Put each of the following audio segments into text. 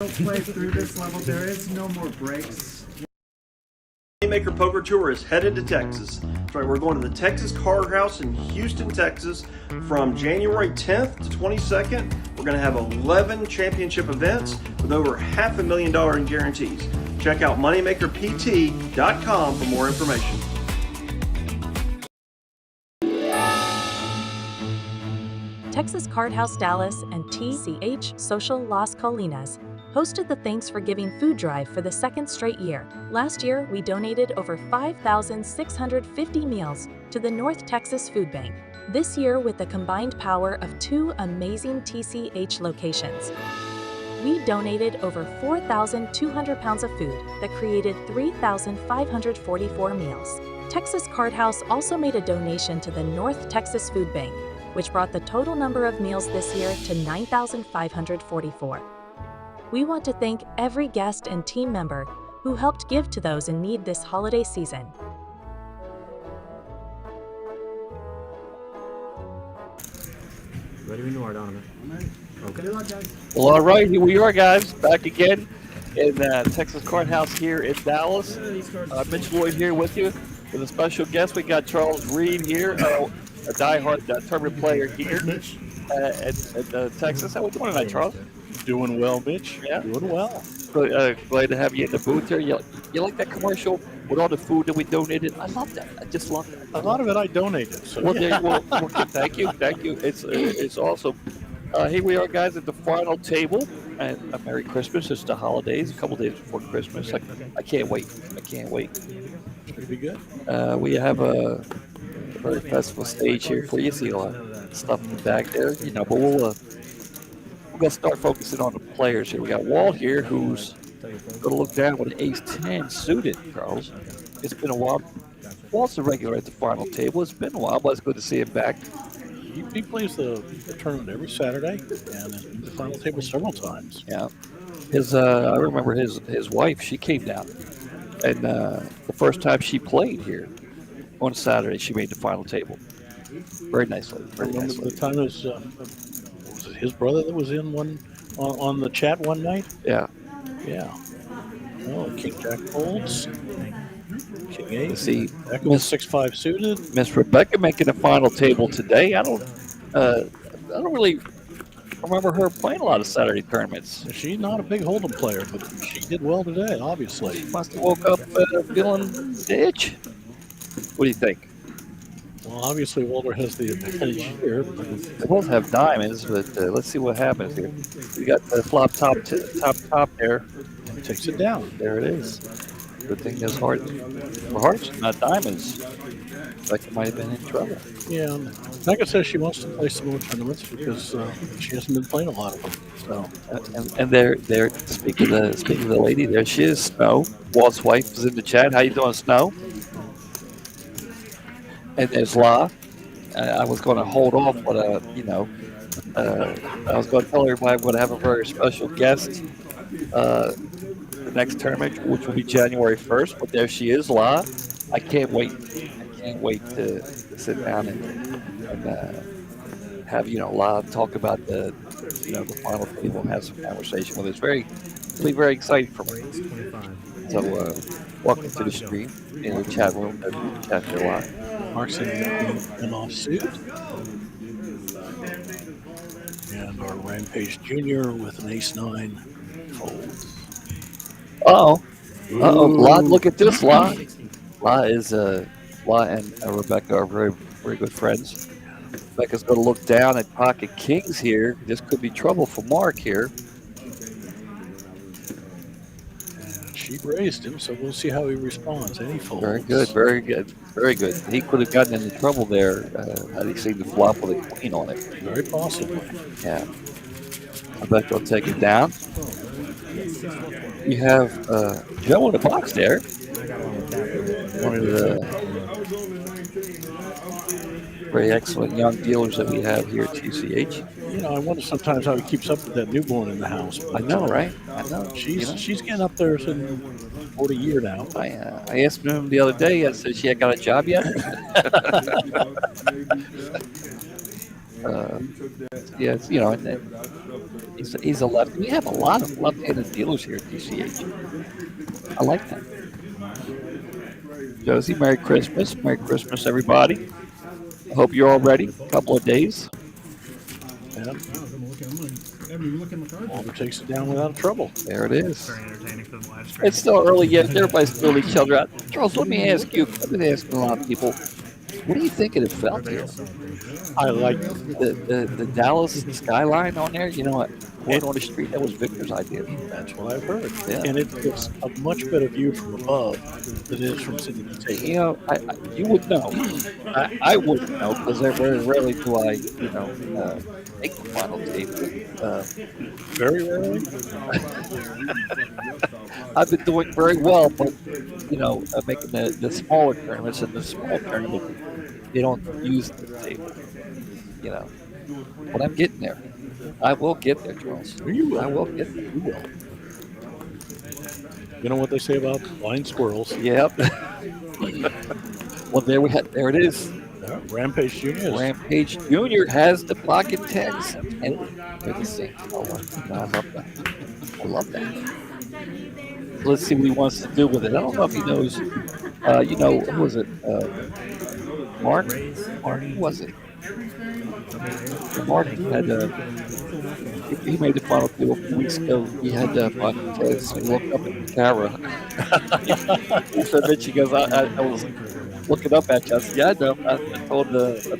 Play through this level. There is no more breaks. Moneymaker Poker Tour is headed to Texas. That's right, we're going to the Texas Card House in Houston, Texas from January 10th to 22nd. We're going to have 11 championship events with over $500,000 in guarantees. Check out moneymakerpt.com for more information. Texas Card House Dallas and TCH Social Las Colinas hosted the Thanks for Giving food drive for the second straight year. Last year, we donated over 5,650 meals to the North Texas Food Bank. This year, with the combined power of 2 amazing TCH locations, we donated over 4,200 pounds of food that created 3,544 meals. Texas Card House also made a donation to the North Texas Food Bank, which brought the total number of meals this year to 9,544. We want to thank every guest and team member who helped give to those in need this holiday season. Ready when you are, Donovan. Okay. Good luck, guys. Well, all right, here we are, guys, back again in Texas Card House here in Dallas. Mitch Lloyd here with you with a special guest. We got Charles Reed here, a diehard tournament player here at Texas. How are we doing tonight, Charles? Doing well, Mitch. Yeah. Doing well. Glad to have you in the booth here. You like that commercial with all the food that we donated? I love that. I just love that. A lot of it I donated. So well, thank you. It's awesome. Here we are, guys, at the final table. And a Merry Christmas. It's the holidays, a couple days before Christmas. I can't wait. Should be good. We have a very festival stage here for you. See a lot of stuff in the back there, but we're going to start focusing on the players here. We got Walt here, who's going to look down with an ace-10 suited, Charles. It's been a while. Walt's a regular at the final table. It's been a while, but it's good to see him back. He plays the tournament every Saturday and has been to the final table several times. Yeah. I remember his wife, she came down. And the first time she played here on Saturday, she made the final table. Very nicely. The time was it his brother that was in one on the chat one night? Yeah. Oh, King Jack folds. King 8. See, That goes 6-5 suited. Miss Rebecca making the final table today. I don't really remember her playing a lot of Saturday tournaments. She's not a big hold'em player, but she did well today, obviously. She must have woke up feeling the itch. What do you think? Well, obviously Walter has the advantage here. They both have diamonds, but let's see what happens here. We got the flop top there. And takes it down. There it is. Good thing there's hearts, not diamonds. Like it might have been in trouble. Yeah, Becca says she wants to play some more tournaments because she hasn't been playing a lot of them. So, and there. Speaking of the lady, there she is, Snow. Walt's wife is in the chat. How you doing, Snow? And there's La. I was going to hold off, but I was going to tell everybody I'm going to have a very special guest. The next tournament, which will be January 1st, but there she is, La. I can't wait to sit down and have La talk about the final table and have some conversation with us. It'll be very exciting for me. So welcome to the stream in the chat room. Chat there a lot. Mark's in an offsuit. And our Rampage Jr. with an ace-9 fold. Uh-oh. La, look at this, La. La and Rebecca are very, very good friends. Rebecca's going to look down at pocket kings here. This could be trouble for Mark here. And she raised him, so we'll see how he responds. And he folds. Very good. He could have gotten into trouble there had he seen the flop with a queen on it. Very possibly. Yeah. I bet they'll take it down. You have Joe in the box there. One of the very excellent young dealers that we have here at TCH. I wonder sometimes how he keeps up with that newborn in the house. I know, right? I know. She's getting up there in 40 years now. I asked him the other day. I said she had got a job yet. Yeah, it's, you know, and then he's a left. We have a lot of left-handed dealers here at DCH. I like that. Josie, Merry Christmas. Merry Christmas, everybody. I hope you're all ready. A couple of days. Yeah. Walter takes it down without trouble. There it is. Very entertaining for the live stream. It's still early yet. Everybody's still each other out. Charles, let me ask you. I've been asking a lot of people. What do you think of the felt here? I like The Dallas skyline on there. You know what? Word on the street, that was Victor's idea. that's what I've heard. Yeah. And it's a much better view from above than it is from sitting at the table. You know, you would know. I wouldn't know because very rarely do I, you know, make the final table. Very rarely. I've been doing very well, but you know, making the smaller tournaments and the small tournament, they don't use the table. You know, but I'm getting there. I will get there, Charles. You will. I will get there. You will. You know what they say about blind squirrels? Yep. Well, there it is. Rampage Jr. Rampage Jr. has the pocket tens. And let me see. Oh, I love that. I love that. Let's see what he wants to do with it. I don't know if he knows. You know, who was it? Mark? Who was it? Mark had he made the final table a few weeks ago. He had pocket tens. He looked up at the camera. He said that she goes, I was looking up at you. I said, yeah, I know. I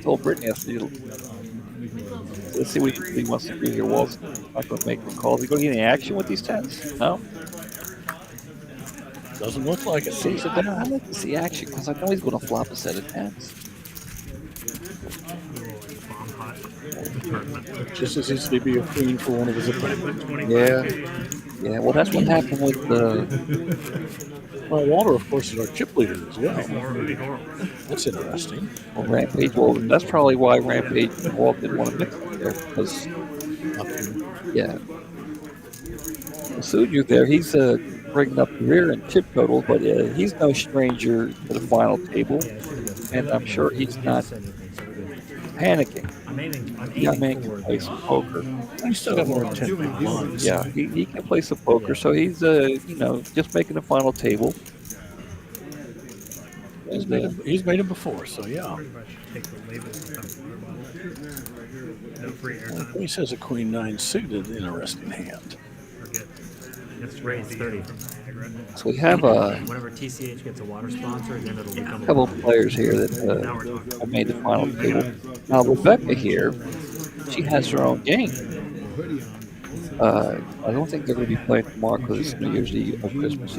told Brittany, I said, let's see what he wants to do here. Walt's not going to make the calls. Is he going to get any action with these tens? No? Doesn't look like it. See, so then I like to see action because I know he's going to flop a set of tens. Just as easily be a queen for one of his opponents. Yeah. Yeah, well, that's what happened with Well, Walter, of course, is our chip leader as well. That's interesting. well, Rampage. Well, that's probably why Rampage and Walt didn't want to mix it there because, yeah. Suju there, he's bringing up the rear and chip total, but he's no stranger to the final table, and I'm sure he's not panicking. Young man can play some poker. He's still got more than 10 big blinds. Yeah, he can play some poker, so he's you know, just making the final table. He's made it before, so yeah. He says a queen nine suited, interesting hand. It's raised 30 from Niagara. So we have Whenever TCH gets a water sponsor, then it'll become a couple of players here that have made the final table. Now Rebecca here, she has her own game. I don't think they're going to be playing tomorrow because it's New Year's Eve or Christmas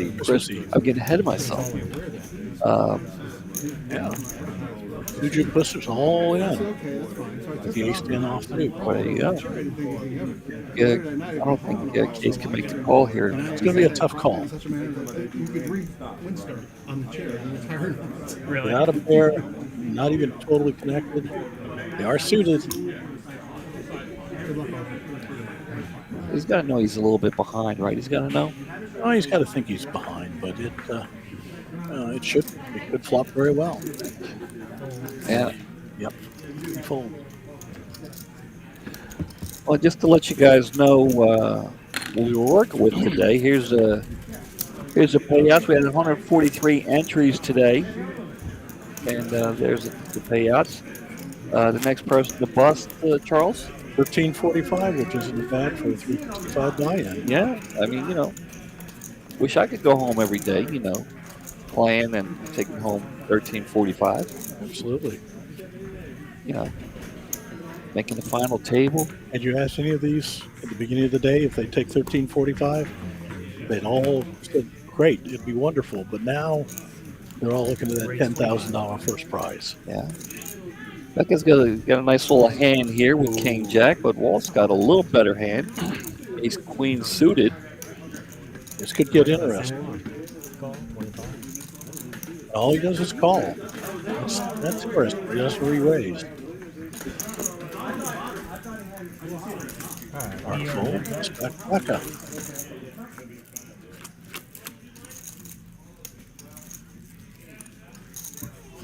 Eve. I'm getting ahead of myself. Yeah. Juju Puster's all in. With the ace 10 off too. Well, there you go. Yeah, I don't think Case can make the call here. It's going to be a tough call. Really? Without a pair, not even totally connected. They are suited. He's got to know he's a little bit behind, right? He's got to know. Oh, he's got to think he's behind, but it could flop very well. Yeah. Yep. Fold. Well, just to let you guys know what we were working with today, here's the payouts. We had 143 entries today, and there's the payouts. The next person to bust, Charles? 1345, which isn't bad for a 355 buy-in. Yeah, I mean, you know, wish I could go home every day, you know, playing and taking home 1345. Absolutely. You know, making the final table. Had you asked any of these at the beginning of the day if they'd take 1345, they'd all said, great, it'd be wonderful. But now they're all looking at that $10,000 first prize. Yeah. Becca's got a nice little hand here with King Jack, but Walt's got a little better hand. Ace Queen suited. This could get interesting. All he does is call. That's interesting. He doesn't re-raise. Our fold. That's back to Becca.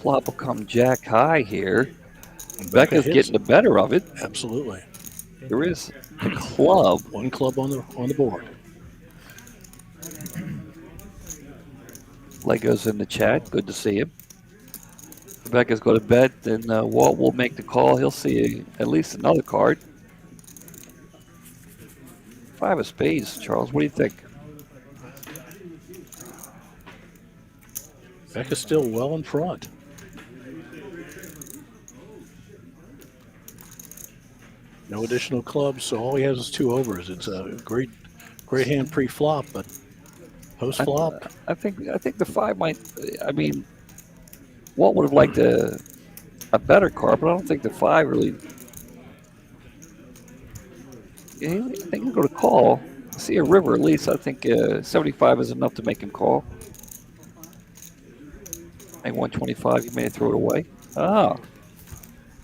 Flop will come Jack high here. And Becca's hits getting the better of it. Absolutely. There is a club. One club on the board. Lego's in the chat. Good to see him. Becca's going to bet, and Walt will make the call. He'll see at least another card. 5 of spades, Charles. What do you think? Becca's still well in front. No additional clubs, so all he has is 2 overs. It's a great hand pre-flop, but post-flop, I think the 5 might. I mean, Walt would have liked a better card, but I don't think the 5 really. Yeah, I think he'll go to call. See a river at least. I think 75 is enough to make him call. And 125, you may throw it away. Ah,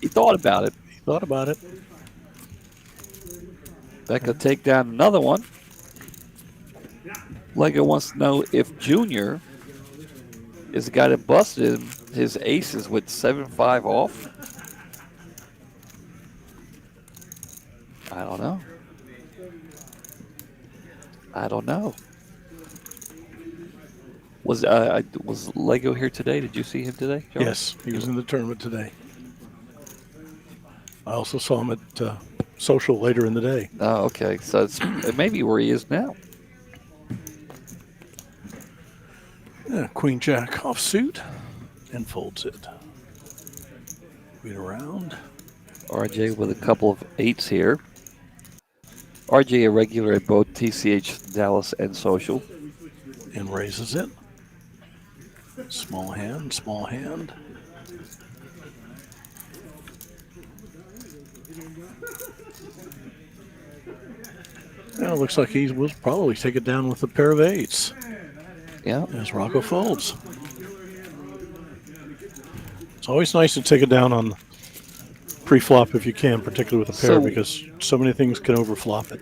he thought about it. he thought about it. Becca take down another one. Lego wants to know if Junior is the guy that busted his aces with 7-5 off. I don't know. Was Lego here today? Did you see him today, Joe? Yes, he was in the tournament today. I also saw him at social later in the day. Oh, okay. So it may be where he is now. Yeah, Queen Jack offsuit and folds it. Wait around. RJ with a couple of 8s here. RJ a regular at both TCH, Dallas, and Social. And raises it. Small hand, small hand. Well, it looks like he will probably take it down with a pair of 8s. Yeah. As Rocco folds. It's always nice to take it down on pre-flop if you can, particularly with a pair, because so many things can overflop it.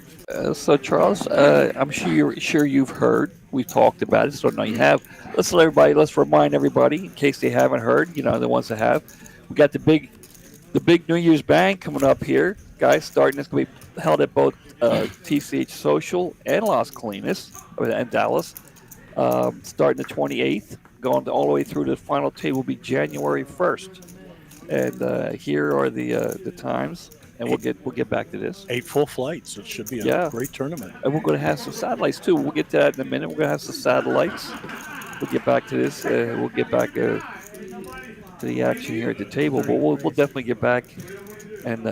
So Charles, I'm sure you've heard. We've talked about it, so I know you have. Let's remind everybody, in case they haven't heard, the ones that have. We got the big New Year's Bang coming up here, guys. It's going to be held at both TCH Social and Las Colinas and Dallas. Starting the 28th, going all the way through to the final table will be January 1st. And here are the times, and we'll get back to this. 8 full flights. It should be a great tournament. And we're going to have some satellites too. We'll get to that in a minute. We're going to have some satellites. We'll get back to this. We'll get back to the action here at the table, but we'll definitely get back. And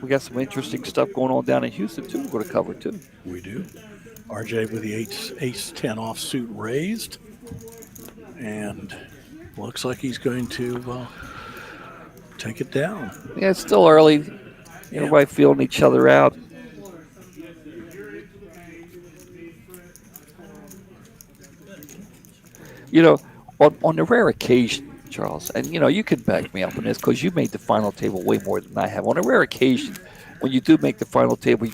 we got some interesting stuff going on down in Houston too. We're going to cover too. We do. RJ with the ace-10 offsuit raised, and looks like he's going to take it down. Yeah, it's still early. Everybody feeling each other out. On the rare occasion, Charles, and you can back me up on this because you made the final table way more than I have. On a rare occasion, when you do make the final table,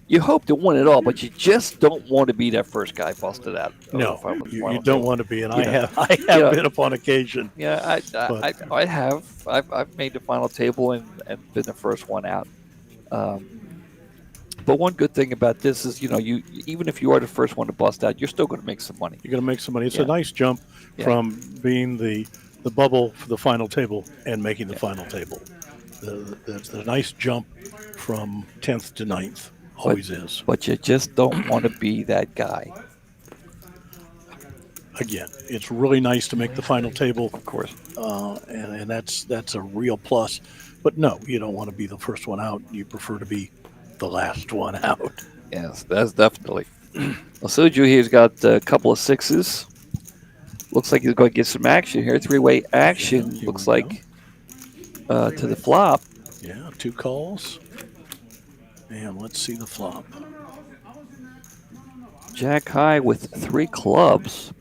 you hope to win it all, but you just don't want to be that first guy busted out. No, you don't want to be, and I have been upon occasion. Yeah, I have. I've made the final table and been the first one out. But one good thing about this is, you even if you are the first one to bust out, you're still going to make some money. You're going to make some money. It's a nice jump from being the bubble for the final table and making the final table. The nice jump from 10th to 9th. Always is. But you just don't want to be that guy. Again, it's really nice to make the final table. Of course. And that's a real plus. But no, you don't want to be the first one out. You prefer to be the last one out. Yes, that's definitely. Suju here's got a couple of 6s. Looks like he's going to get some action here. 3-way action. Looks like to the flop. Yeah, 2 calls. And let's see the flop. Jack high with 3 clubs.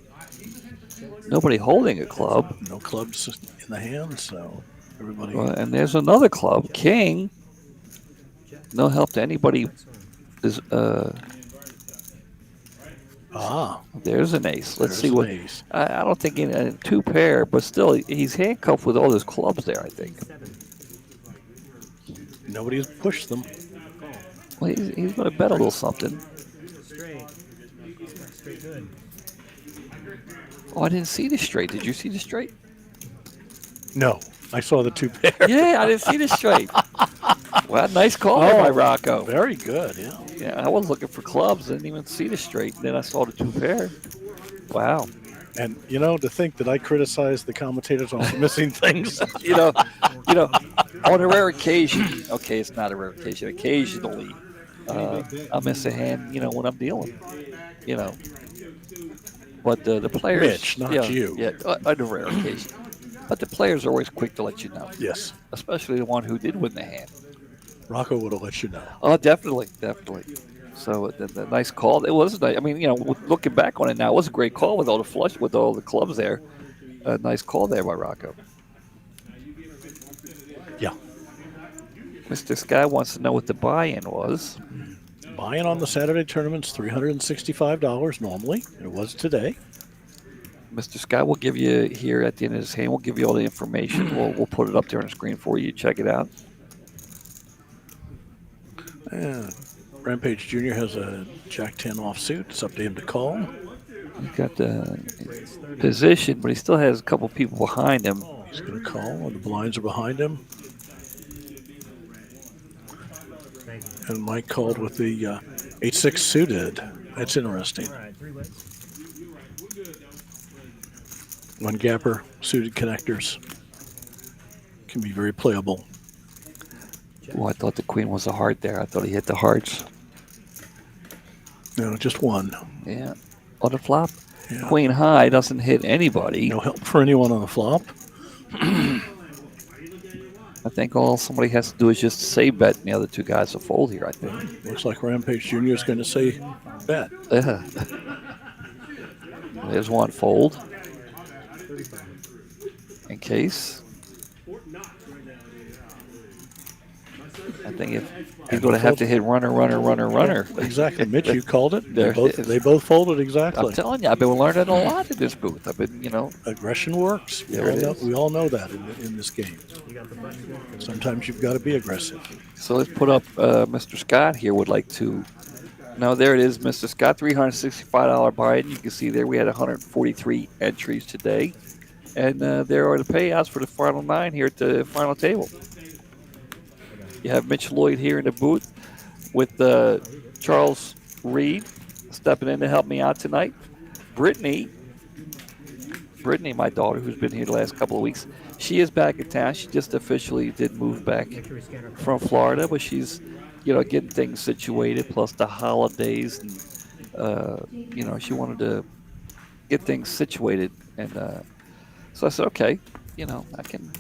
Nobody holding a club. No clubs in the hand, so everybody. And there's another club, King. No help to anybody. Ah, There's an ace. Let's there's see an what. ace. I don't think in a two pair, but still, he's handcuffed with all his clubs there, I think. Nobody's pushed them. Well, he's going to bet a little something. Straight. Straight good. Oh, I didn't see the straight. Did you see the straight? No, I saw the 2 pair. Yeah, I didn't see the straight. Well, nice call there by Rocco. Very good, yeah. Yeah, I was looking for clubs. Didn't even see the straight. Then I saw the 2 pair. Wow. And, to think that I criticize the commentators on missing things. you know, on a rare occasion, okay, it's not a rare occasion. Occasionally, I miss a hand, when I'm dealing, But the players, Mitch, not you. Yeah, on a rare occasion. But the players are always quick to let you know. Yes. Especially the one who did win the hand. Rocco would have let you know. Oh, definitely. So the nice call. It was nice. I mean, looking back on it now, it was a great call with all the flush, with all the clubs there. A nice call there by Rocco. Yeah. Mr. Sky wants to know what the buy-in was. Buy-in on the Saturday tournament's $365 normally. It was today. Mr. Scott will give you here at the end of his hand. We'll give you all the information. We'll put it up there on the screen for you. Check it out. And Rampage Jr. has a Jack 10 offsuit. It's up to him to call. He's got the position, but he still has a couple people behind him. He's going to call, and the blinds are behind him. And Mike called with the 8-6 suited. That's interesting. One gapper suited connectors can be very playable. Oh, I thought the queen was a heart there. I thought he hit the hearts. No, just one. Yeah. On the flop, Yeah. queen high doesn't hit anybody. No help for anyone on the flop. I think all somebody has to do is just say bet, and the other 2 guys will fold here, I think. Looks like Rampage Jr. is going to say bet. Yeah. There's one fold. In case. I think if he's going to have to hit runner. Exactly. Mitch, you called it. There They both folded exactly. I'm telling you, I've been learning a lot in this booth. I've been, Aggression works. We all know that in this game. Sometimes you've got to be aggressive. So let's put up Mr. Scott here would like to. No, there it is, Mr. Scott, $365 buy-in. You can see there we had 143 entries today. And there are the payouts for the final 9 here at the final table. You have Mitch Lloyd here in the booth with Charles Reed stepping in to help me out tonight. Brittany, my daughter, who's been here the last couple of weeks, she is back in town. She just officially did move back from Florida, but she's, getting things situated, plus the holidays, and she wanted to get things situated, and so I said, okay, I can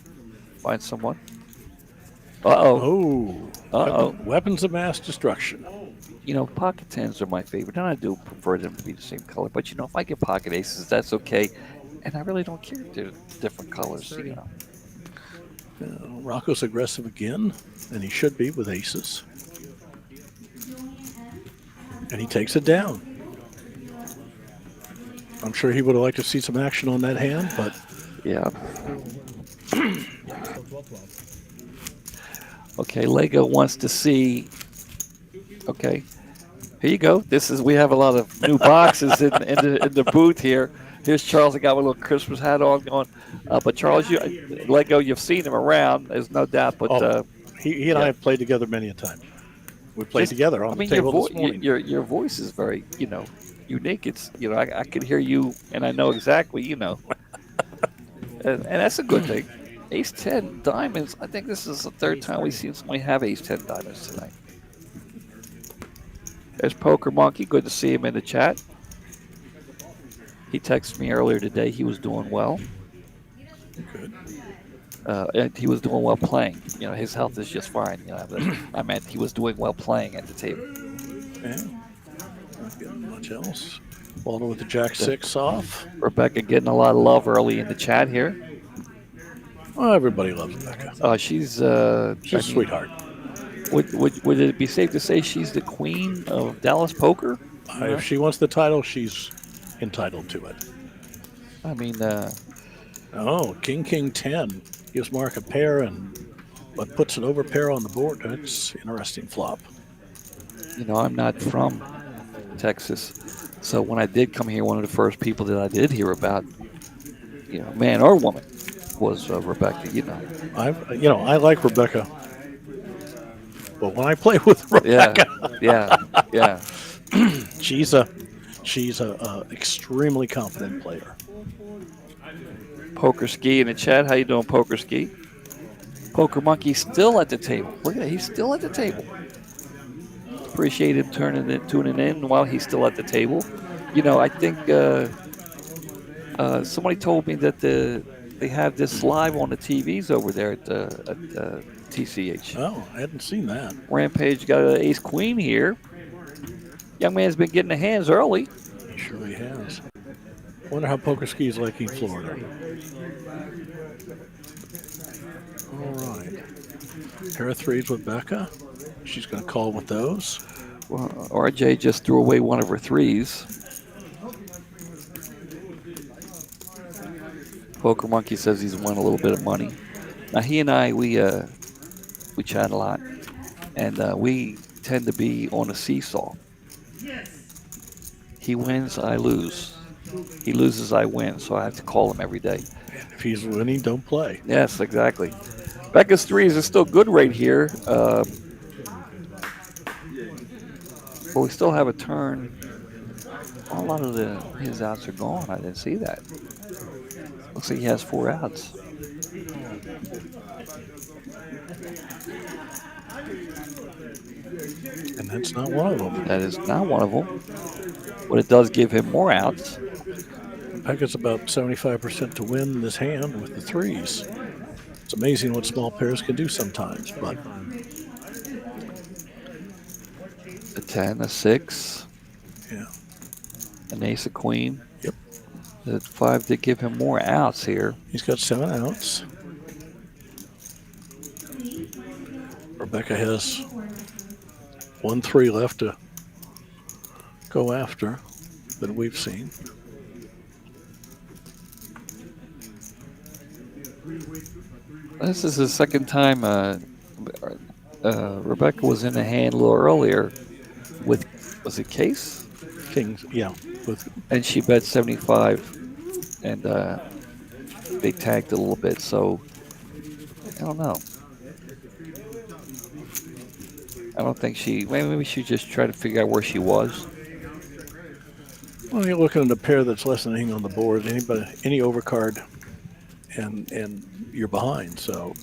find someone. Weapons of mass destruction. Pocket 10s are my favorite, and I do prefer them to be the same color. But, if I get pocket aces, that's okay. And I really don't care if they're different colors, Rocco's aggressive again, and he should be with aces. And he takes it down. I'm sure he would have liked to see some action on that hand, but... Yeah. Okay, Lego wants to see. Okay, here you go. We have a lot of new boxes in the booth here. Here's Charles. I got my little Christmas hat on. But Charles, Lego, you've seen him around. There's no doubt. But he and I have played together many a time. We played together on the table this morning. Your voice is very unique. It's I could hear you, and I know exactly and that's a good thing. Ace 10 diamonds. I think this is the 3rd time we've seen somebody have Ace 10 diamonds tonight. There's Poker Monkey. Good to see him in the chat. He texted me earlier today. He was doing well. Good. And he was doing well playing. His health is just fine. I meant he was doing well playing at the table. Yeah. Not getting much else. Waldo with the Jack 6 off. Rebecca getting a lot of love early in the chat here. Well, everybody loves Rebecca. She's a sweetheart. Would it be safe to say she's the queen of Dallas poker? If she wants the title, she's entitled to it. I mean, Oh, King 10 gives Mark a pair but puts an over pair on the board. That's interesting flop. you know, I'm not from Texas, so when I did come here, one of the first people that I did hear about, you know, man or woman, was Rebecca. You know, I like Rebecca, but when I play with Rebecca, yeah. she's a extremely confident player. Poker Ski in the chat. How you doing, Poker Ski? Poker Monkey still at the table. Look at that. He's still at the table. Appreciate him tuning in while he's still at the table. You know, I think somebody told me that they have this live on the TVs over there at TCH. Oh, I hadn't seen that. Rampage got an ace queen here. Young man's been getting the hands early. He surely has. Wonder how Poker Ski's liking Florida. All right. Pair of threes with Becca. She's going to call with those. Well, RJ just threw away one of her threes. Poker Monkey says he's won a little bit of money. Now he and I, we chat a lot, and we tend to be on a seesaw. He wins, I lose. He loses, I win. So I have to call him every day. If he's winning, don't play. Yes, exactly. Becca's threes are still good right here. But we still have a turn. A lot of his outs are gone. I didn't see that. Looks like he has 4 outs. And that's not one of them. That is not one of them. But it does give him more outs. Becca's about 75% to win this hand with the threes. It's amazing what small pairs can do sometimes, but A 10, a 6. yeah. An ace, a queen. Yep. The 5 did give him more outs here. He's got 7 outs. Rebecca has 1 3 left to go after that we've seen. This is the second time Rebecca was in the hand a little earlier with, was it Case? Kings, yeah. And she bet 75, and they tagged a little bit, so I don't know. I don't think maybe she just tried to figure out where she was. Well, you're looking at a pair that's less than a hang on the board. Any overcard, and you're behind. So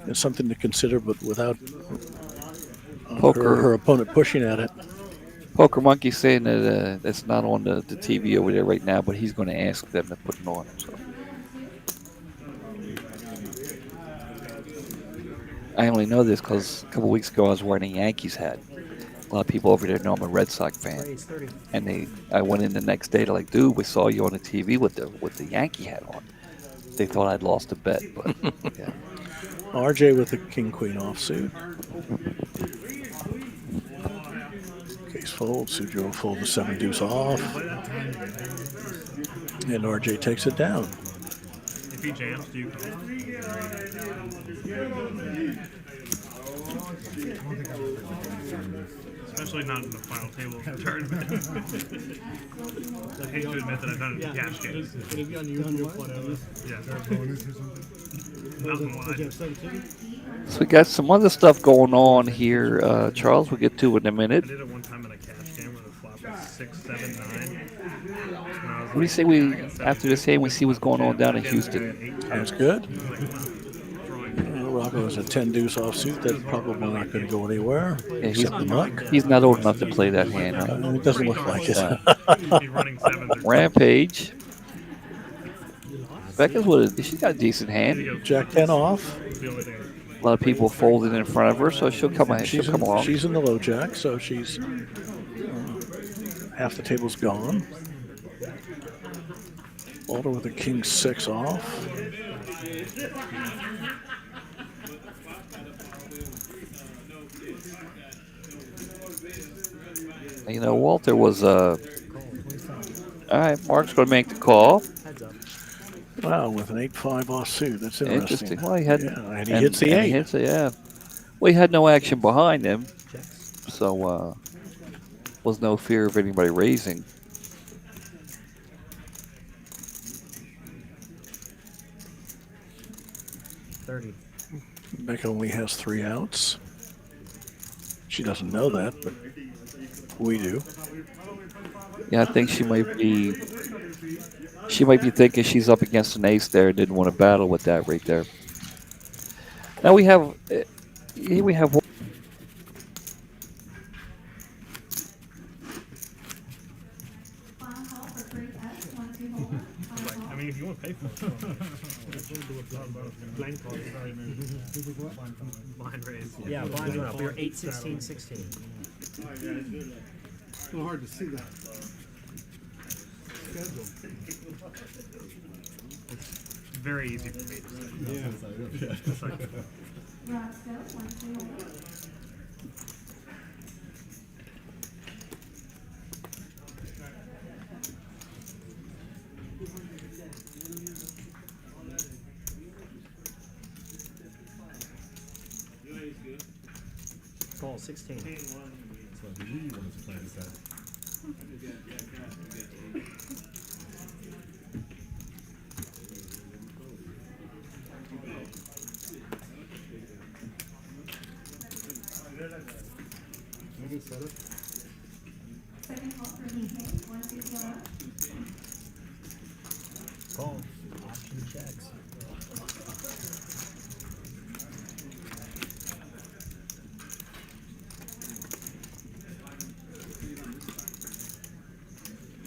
it's something to consider, but without her opponent pushing at it. Poker Monkey saying that it's not on the TV over there right now, but he's going to ask them to put it on. So. I only know this because a couple weeks ago I was wearing a Yankees hat. A lot of people over there know I'm a Red Sox fan, and I went in the next day. They're like, "Dude, we saw you on the TV with the Yankee hat on." They thought I'd lost a bet, but yeah. RJ with the king queen offsuit. Case folds. Sujo will fold the 7 deuce off, and RJ takes it down. If he jams, do you call? Especially not in the final table of the tournament. I hate to admit that I've done it in cash games. Could it be on your photo? Yeah. Nothing wide. So we got some other stuff going on here, Charles. We'll get to it in a minute. I did it one time in a cash game where the flop was 6, 7, 9. What do you say after this hand, we see what's going on down in Houston? Sounds good. Rocco has a 10 deuce offsuit. That's probably not going to go anywhere. Yeah, Except the muck. He's not old enough to play that hand, right? It doesn't look like it. Rampage. Becca's she's got a decent hand. Jack 10 off. A lot of people folded in front of her, so she'll come along. She's in the low jack, so she's half the table's gone. Walter with a king 6 off. You know, Walter was all right. Mark's going to make the call. Wow, with an 8-5 offsuit. That's interesting. Well, he had, yeah, and he hits the 8. He hits it, yeah. Well, he had no action behind him, so was no fear of anybody raising. Becca only has 3 outs. She doesn't know that, but we do. Yeah, I think she might be thinking she's up against an ace there and didn't want to battle with that right there. Now we have I mean, if you want to pay for it. Blank call. Blind raise. Yeah, blinds went up. We were 8, 16, 16. It's a little hard to see that. Schedule. Very easy for me to say. Yeah. It's like, Call 16. Call. Option checks.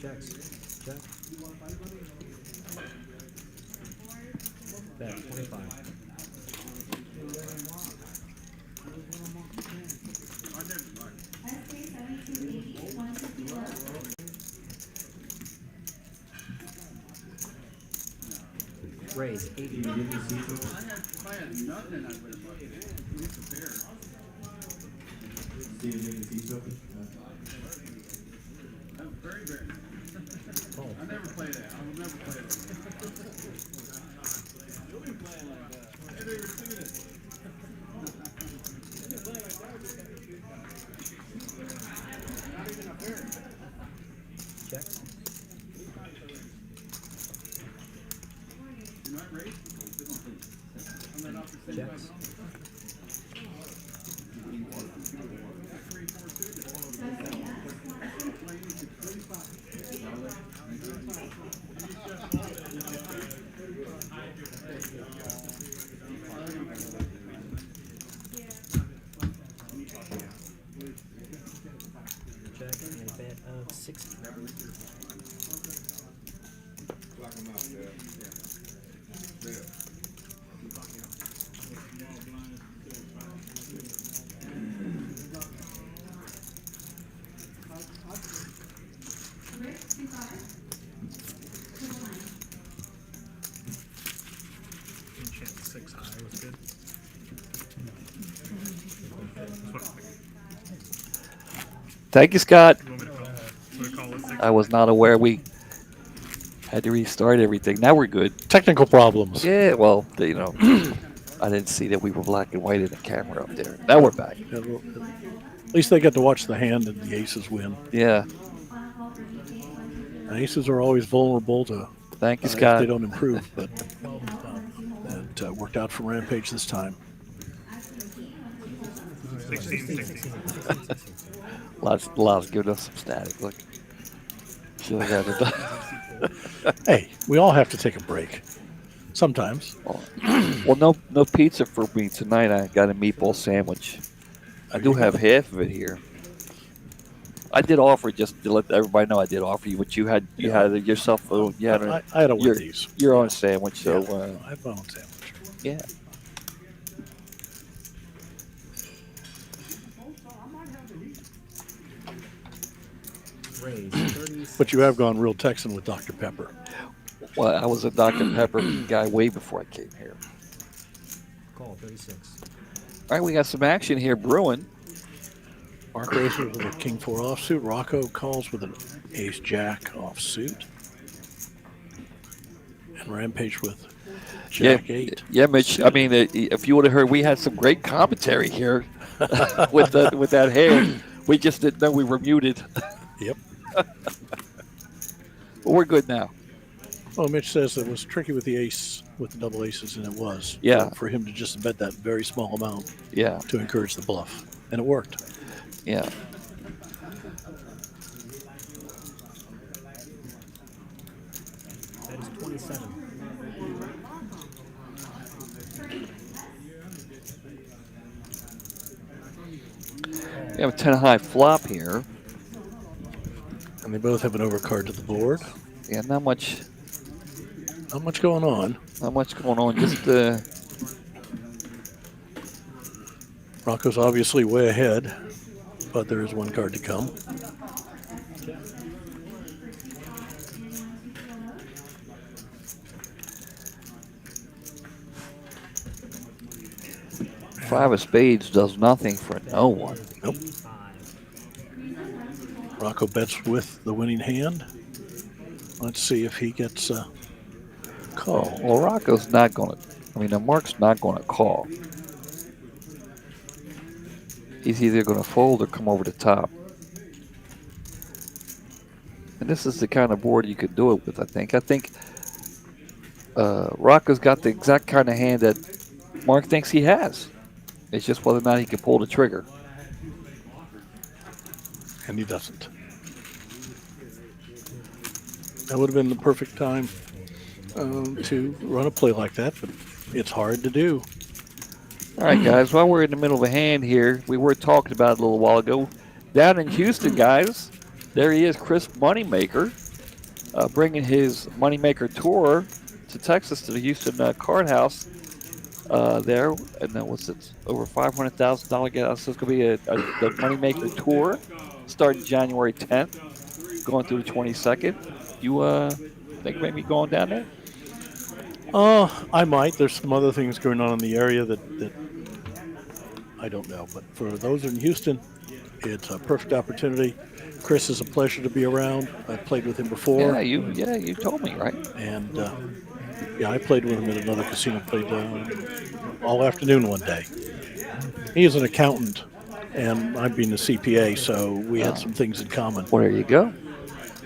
Checks. Check. Bet 25. Raise 80. Call. I never play that. I will never play that. I've never seen it. Not even a pair. Checks. You're not raised. I'm not off the Checks. Check and a bet of 60. chance 6 high was good. That's what I'm thinking. Thank you, Scott. You want me to call? Should I call it 6? I was not aware we had to restart everything. Now we're good. Technical problems. Yeah, well, you know, I didn't see that we were black and white in the camera up there. Now we're back. Yeah, well, at least they get to watch the hand and the aces win. Yeah. Aces are always vulnerable to Thank you, if Scott. they don't improve, but it worked out for Rampage this time. 16. Lots giving us some static. Look. Should have got it done. Hey, we all have to take a break. Sometimes. Well, no pizza for me tonight. I got a meatball sandwich. I do have half of it here. I did offer, just to let everybody know, I did offer you, but you had yourself. You had I had a your, Wendy's. your own sandwich. So I have my own sandwich. yeah. Raise 30. But you have gone real Texan with Dr. Pepper. Well, I was a Dr. Pepper guy way before I came here. Call 36. All right, we got some action here brewing. Mark raises with a king 4 offsuit. Rocco calls with an ace jack offsuit. And Rampage with jack 8. Yeah, Mitch. suited. I mean, if you would have heard, we had some great commentary here with that hand. We just didn't know we were muted. Yep. But we're good now. Well, Mitch says it was tricky with the ace, with the double aces, and it was. Yeah. For him to just bet that very small amount Yeah. to encourage the bluff. And it worked. Yeah. That is 27. We have a 10 high flop here. And they both have an overcard to the board. Yeah, not much Not much going on. Not much going on. Just Rocco's obviously way ahead, but there is one card to come. five of spades does nothing for no one. Nope. Rocco bets with the winning hand. Let's see if he gets a call. Well, Rocco's not going to. I mean, Mark's not going to call. He's either going to fold or come over the top. And this is the kind of board you could do it with, I think. I think Rocco's got the exact kind of hand that Mark thinks he has. It's just whether or not he can pull the trigger. And he doesn't. That would have been the perfect time to run a play like that, but it's hard to do. All right, guys, while we're in the middle of a hand here, we were talking about it a little while ago. Down in Houston, guys, there he is, Chris Moneymaker, bringing his Moneymaker tour to Texas, to the Houston Card House there. And then what's it, over $500,000 gas. So it's going to be the Moneymaker tour starting January 10th, going through the 22nd. You think maybe going down there? I might. There's some other things going on in the area that I don't know. But for those in Houston, it's a perfect opportunity. Chris is a pleasure to be around. I've played with him before. Yeah, you told me, right? And yeah, I played with him at another casino. Played all afternoon one day. He is an accountant, and I'm being a CPA, so we had some things in common. Well, there you go.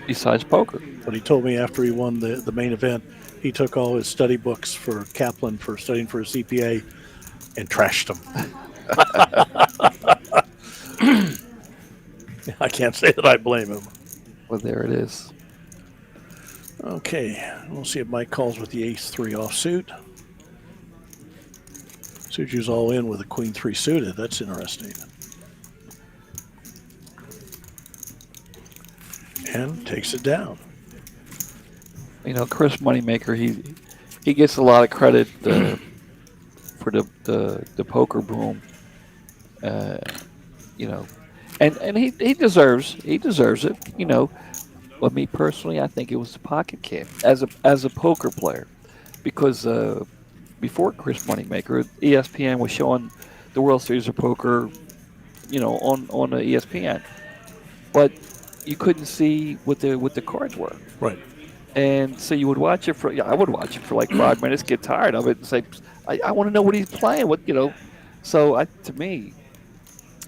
Besides poker. But he told me after he won the main event, he took all his study books for Kaplan for studying for a CPA and trashed them. I can't say that I blame him. Well, there it is. Okay, we'll see if Mike calls with the ace-3 offsuit. Suju's all in with a queen-3 suited. That's interesting. And takes it down. You know, Chris Moneymaker, he gets a lot of credit for the poker boom. You know, and he deserves it. You know, but me personally, I think it was the pocket cam as a poker player, because before Chris Moneymaker, ESPN was showing the World Series of Poker, you know, on the ESPN, but you couldn't see what the cards were. Right. And so you would watch it I would watch it for like 5 minutes, get tired of it, and say, I want to know what he's playing. What, you know? So to me,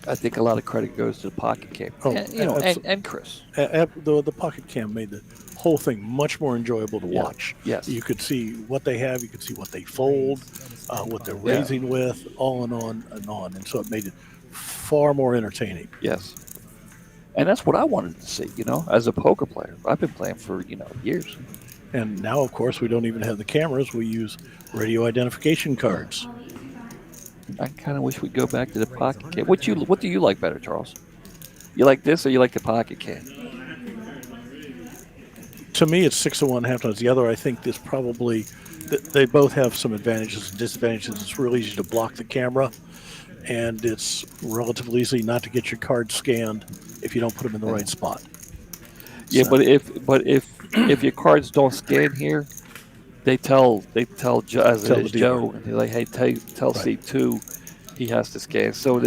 I think a lot of credit goes to the pocket cam. And, you know, and Chris. The pocket cam made the whole thing much more enjoyable to watch. Yes. You could see what they have. You could see what they fold, what they're raising with, on and on and on. And so it made it far more entertaining. Yes. And that's what I wanted to see, you know, as a poker player. I've been playing for, you know, years. And now, of course, we don't even have the cameras. We use radio identification cards. I kind of wish we'd go back to the pocket cam. What do you like better, Charles? You like this or you like the pocket cam? To me, it's 6 of one, half times the other. I think this probably, they both have some advantages and disadvantages. It's real easy to block the camera, and it's relatively easy not to get your cards scanned if you don't put them in the right spot. Yeah, So, but if your cards don't scan here, they tell Joe, and they're like, hey, tell Right. C2 he has to scan. So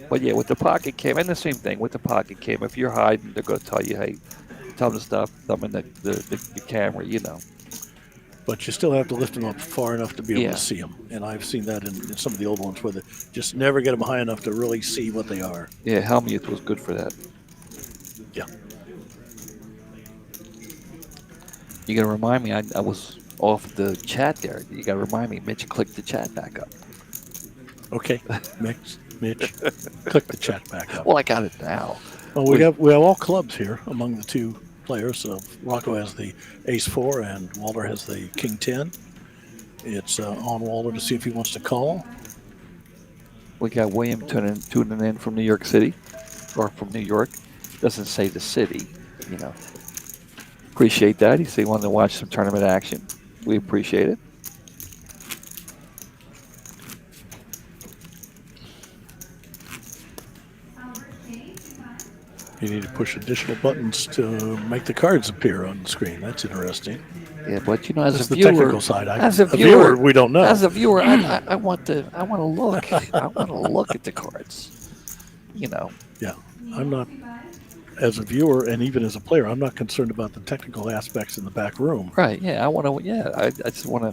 But yeah, with the pocket cam, and the same thing with the pocket cam. If you're hiding, they're going to tell you, hey, tell them to stop thumbing the camera, you know. But you still have to lift them up far enough to be able Yeah. to see them. And I've seen that in some of the old ones where they just never get them high enough to really see what they are. Yeah, Helmuth was good for that. Yeah. You got to remind me, I was off the chat there. You got to remind me, Mitch, click the chat back up. Okay, Mitch, click the chat back up. Well, I got it now. Well, we have all clubs here among the two players. So Rocco has the ace-4 and Walter has the king-10. It's on Walter to see if he wants to call. We got William tuning in from New York City, or from New York. Doesn't say the city, you know. Appreciate that. He said he wanted to watch some tournament action. We appreciate it. You need to push additional buttons to make the cards appear on the screen. That's interesting. Yeah, but you know, as That's a the viewer, technical side. as a viewer, we don't know. As a viewer, I want to look. I want to look at the cards. You know. Yeah, I'm not. As a viewer and even as a player, I'm not concerned about the technical aspects in the back room. Right. Yeah. I want to. Yeah. I just want to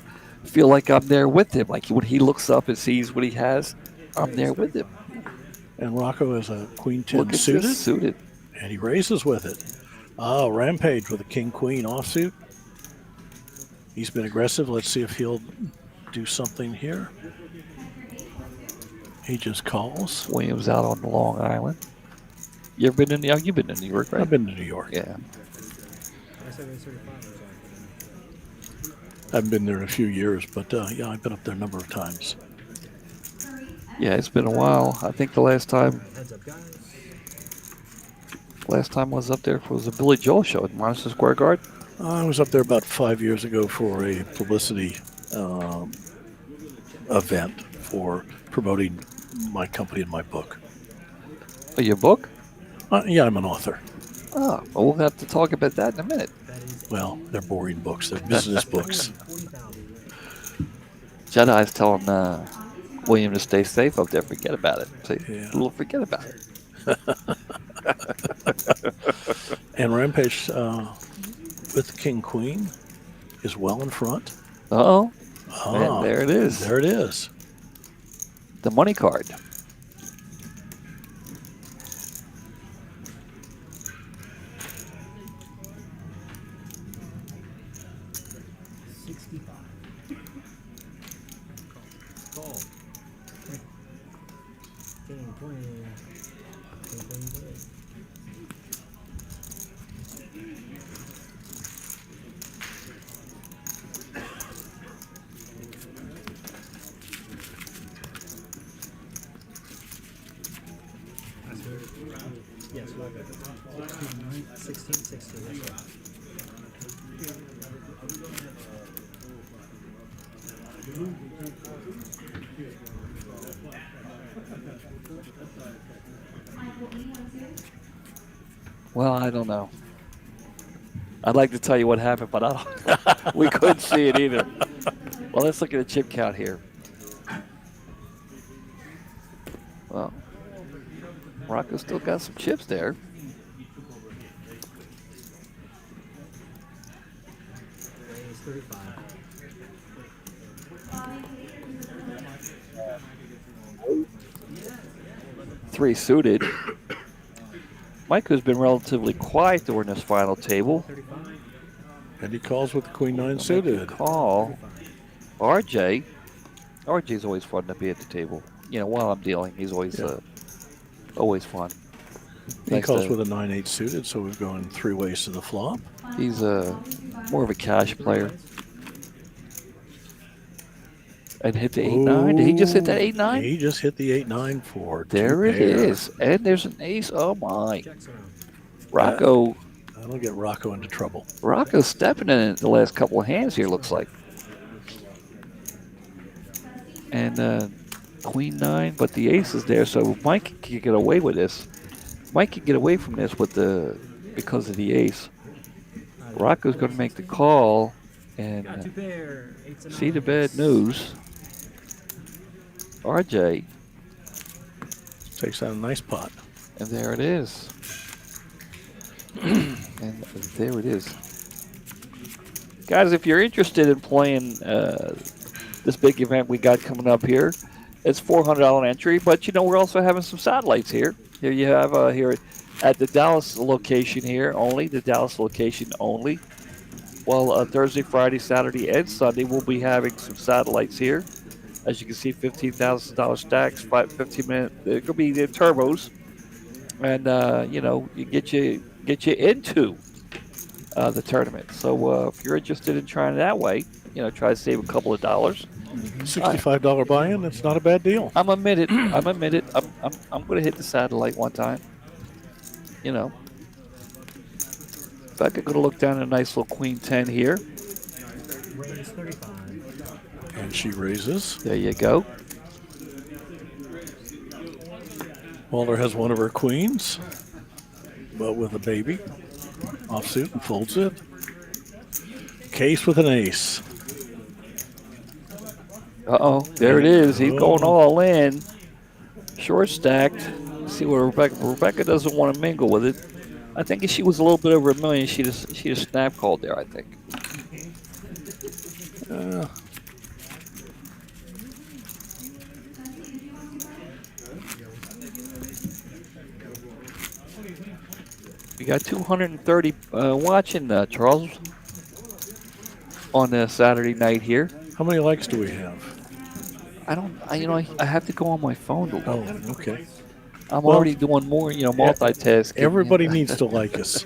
feel like I'm there with him. Like when he looks up and sees what he has, I'm there with him. And Rocco has a queen-10 Look at suited. this suited. And he raises with it. Oh, Rampage with a king-queen offsuit. He's been aggressive. Let's see if he'll do something here. He just calls. Williams out on Long Island. You ever been in? You've been to New York, right? I've been to New York. Yeah. I haven't been there in a few years, but yeah, I've been up there a number of times. Yeah, it's been a while. I think the last time I was up there was a Billy Joel show at Madison Square Garden. I was up there about 5 years ago for a publicity event for promoting my company and my book. Oh, your book? Yeah, I'm an author. Oh, well, we'll have to talk about that in a minute. Well, they're boring books. They're business books. Jedi's telling William to stay safe up there. Forget about it. See, Yeah. we'll forget about it. And Rampage with the king queen is well in front. Uh-oh. Ah, And there it is. There it is. The money card. Yes, 16. That's right. Well, I don't know. I'd like to tell you what happened, but I don't. We couldn't see it either. Well, let's look at the chip count here. Well, Rocco still got some chips there. Raise 35. Three suited. Mike has been relatively quiet during this final table. 35. And he calls with the queen-9 suited. Call. RJ. RJ's always fun to be at the table. You know, while I'm dealing, he's always always fun. He Nice calls to- with a 9-8 suited, so we've gone three ways to the flop. He's more of a cash player. And hit the 8-9. Did he just hit that 8-9? He just hit the 8-9 for two There it pair. is. And there's an ace. Oh, my. Checks around. Rocco. That'll get Rocco into trouble. Rocco's stepping in it the last couple of hands here, looks like. And queen 9, but the ace is there, so Mike can get away with this. Mike can get away from this with because of the ace. Rocco's going to make the call and Got two pair. 8s and see the 9s. bad news. RJ, Takes out a nice pot. And there it is. And there it is. Guys, if you're interested in playing this big event we got coming up here, it's $400 entry, but we're also having some satellites here. Here you have here at the Dallas location here only, the Dallas location only. Well, Thursday, Friday, Saturday, and Sunday, we'll be having some satellites here. As you can see, $15,000 stacks, 15-minute. They're gonna be the turbos, and you get you into the tournament. So if you're interested in trying it that way, try to save a couple of dollars. $65 buy-in. That's not a bad deal. I'm admitted. I'm going to hit the satellite one time. In fact, I'm going to look down at a nice little Queen 10 here. Raise 35. And she raises. There you go. Walter has one of her queens, but with a baby. Offsuit and folds it. Case with an ace. Uh-oh, there it is. He's going all in. Short stacked. Let's see what Rebecca doesn't want to mingle with it. I think if she was a little bit over $1 million, she'd have snap called there, I think. We got 230 watching, Charles, on a Saturday night here. How many likes do we have? I have to go on my phone to look. Oh, okay. I'm already doing more, multitasking. Everybody needs to like us.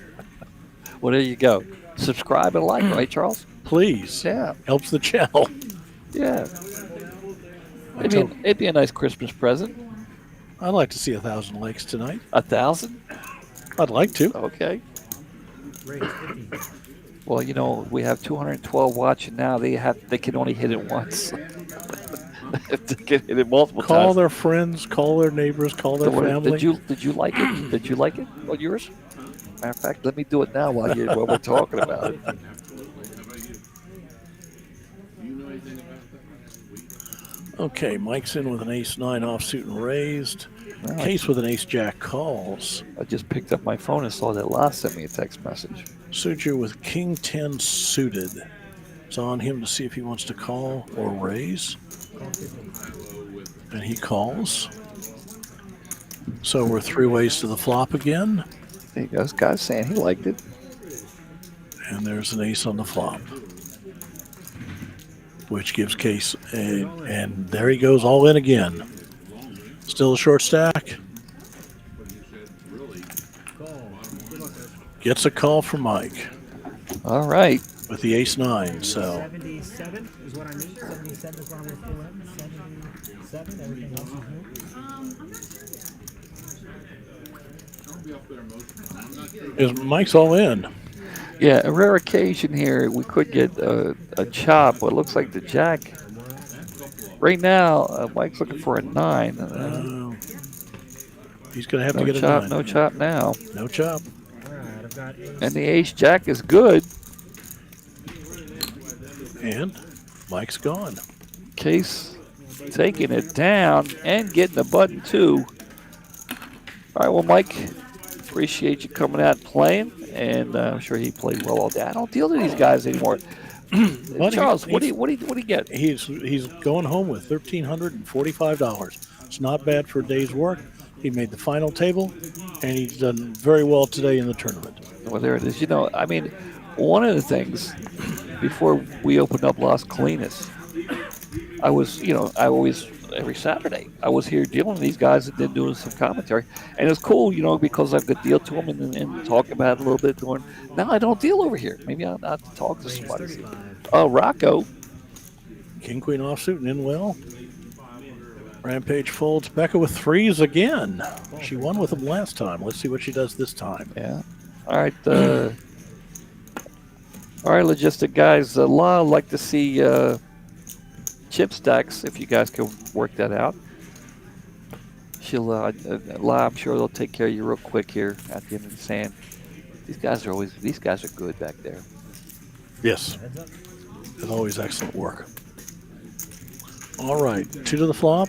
Well, there you go. Subscribe and like, right, Charles? Please. Yeah. Helps the channel. Yeah. It'd be a nice Christmas present. I'd like to see 1,000 likes tonight. 1,000? I'd like to. Okay. Raise 50. Well, we have 212 watching now. They can only hit it once. They can hit it multiple times. Call their friends, call their neighbors, call their family. Did you like it? Did you like it on yours? Matter of fact, let me do it now while we're talking about it. Okay, Mike's in with an ace-9 offsuit and raised. Case with an ace-jack calls. I just picked up my phone and saw that La sent me a text message. Suture with king 10 suited. It's on him to see if he wants to call or raise. And he calls. So we're 3 ways to the flop again. There you go. This guy's saying he liked it. And there's an ace on the flop. Which gives Case a, and there he goes all in again. Still a short stack. Gets a call from Mike. All right. With the ace-9, so. 77 is what I need. 77 is what I'm with 11. 77, everything else is new. Is Mike's all in. Yeah, a rare occasion here. We could get a chop, but it looks like the jack. Right now, Mike's looking for a 9. He's going to have to No get a chop, 9. no chop now. No chop. All right, I've got ace. And the ace jack is good. And Mike's gone. Case taking it down and getting the button too. All right, well, Mike, appreciate you coming out and playing, and I'm sure he played well all day. I don't deal to these guys anymore. Charles, what do you get? He's going home with $1,345. It's not bad for a day's work. He made the final table, and he's done very well today in the tournament. Well, there it is. One of the things before we opened up Las Colinas, I was, every Saturday, I was here dealing with these guys and then doing some commentary. And it's cool, because I could deal to them and talk about it a little bit. Now I don't deal over here. Maybe I'll have to talk to somebody. Oh, Rocco. King, queen offsuit and in well. Rampage folds. Becca with 3s again. She won with them last time. Let's see what she does this time. Yeah. All right. All right, logistic guys. La, I'd like to see chip stacks if you guys can work that out. She'll, La, I'm sure they'll take care of you real quick here at the end of the sand. These guys are good back there. Yes. It's always excellent work. All right, 2 to the flop.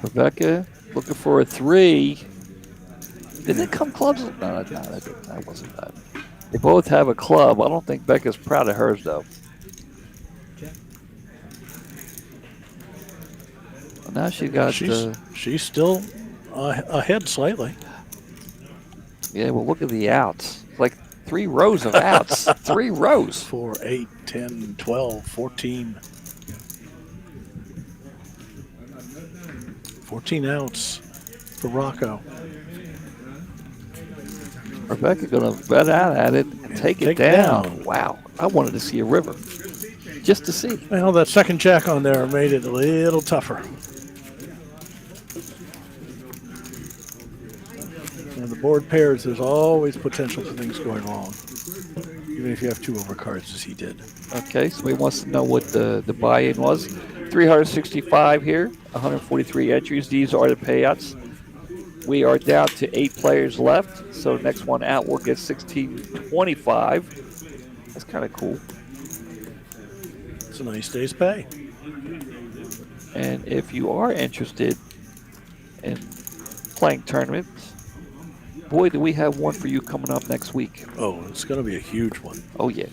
Rebecca Looking for a 3. Did it come clubs? No, that wasn't that. They both have a club. I don't think Becca's proud of hers, though. Well, now she got. She's still ahead slightly. Yeah, well, look at the outs. It's like 3 rows of outs. 3 rows. 4, 8, 10, 12, 14. 14 outs for Rocco. Rebecca gonna bet out at it and take it down. Wow, I wanted to see a river, just to see. Well, that second jack on there made it a little tougher. And the board pairs, there's always potential for things going wrong, even if you have 2 overcards, as he did. Okay, so he wants to know what the buy-in was. 365 here, 143 entries. These are the payouts. We are down to 8 players left, so next one out will get 1625. That's kind of cool. It's a nice day's pay. And if you are interested in playing tournaments, boy, do we have one for you coming up next week. Oh, it's going to be a huge one. Oh, yeah.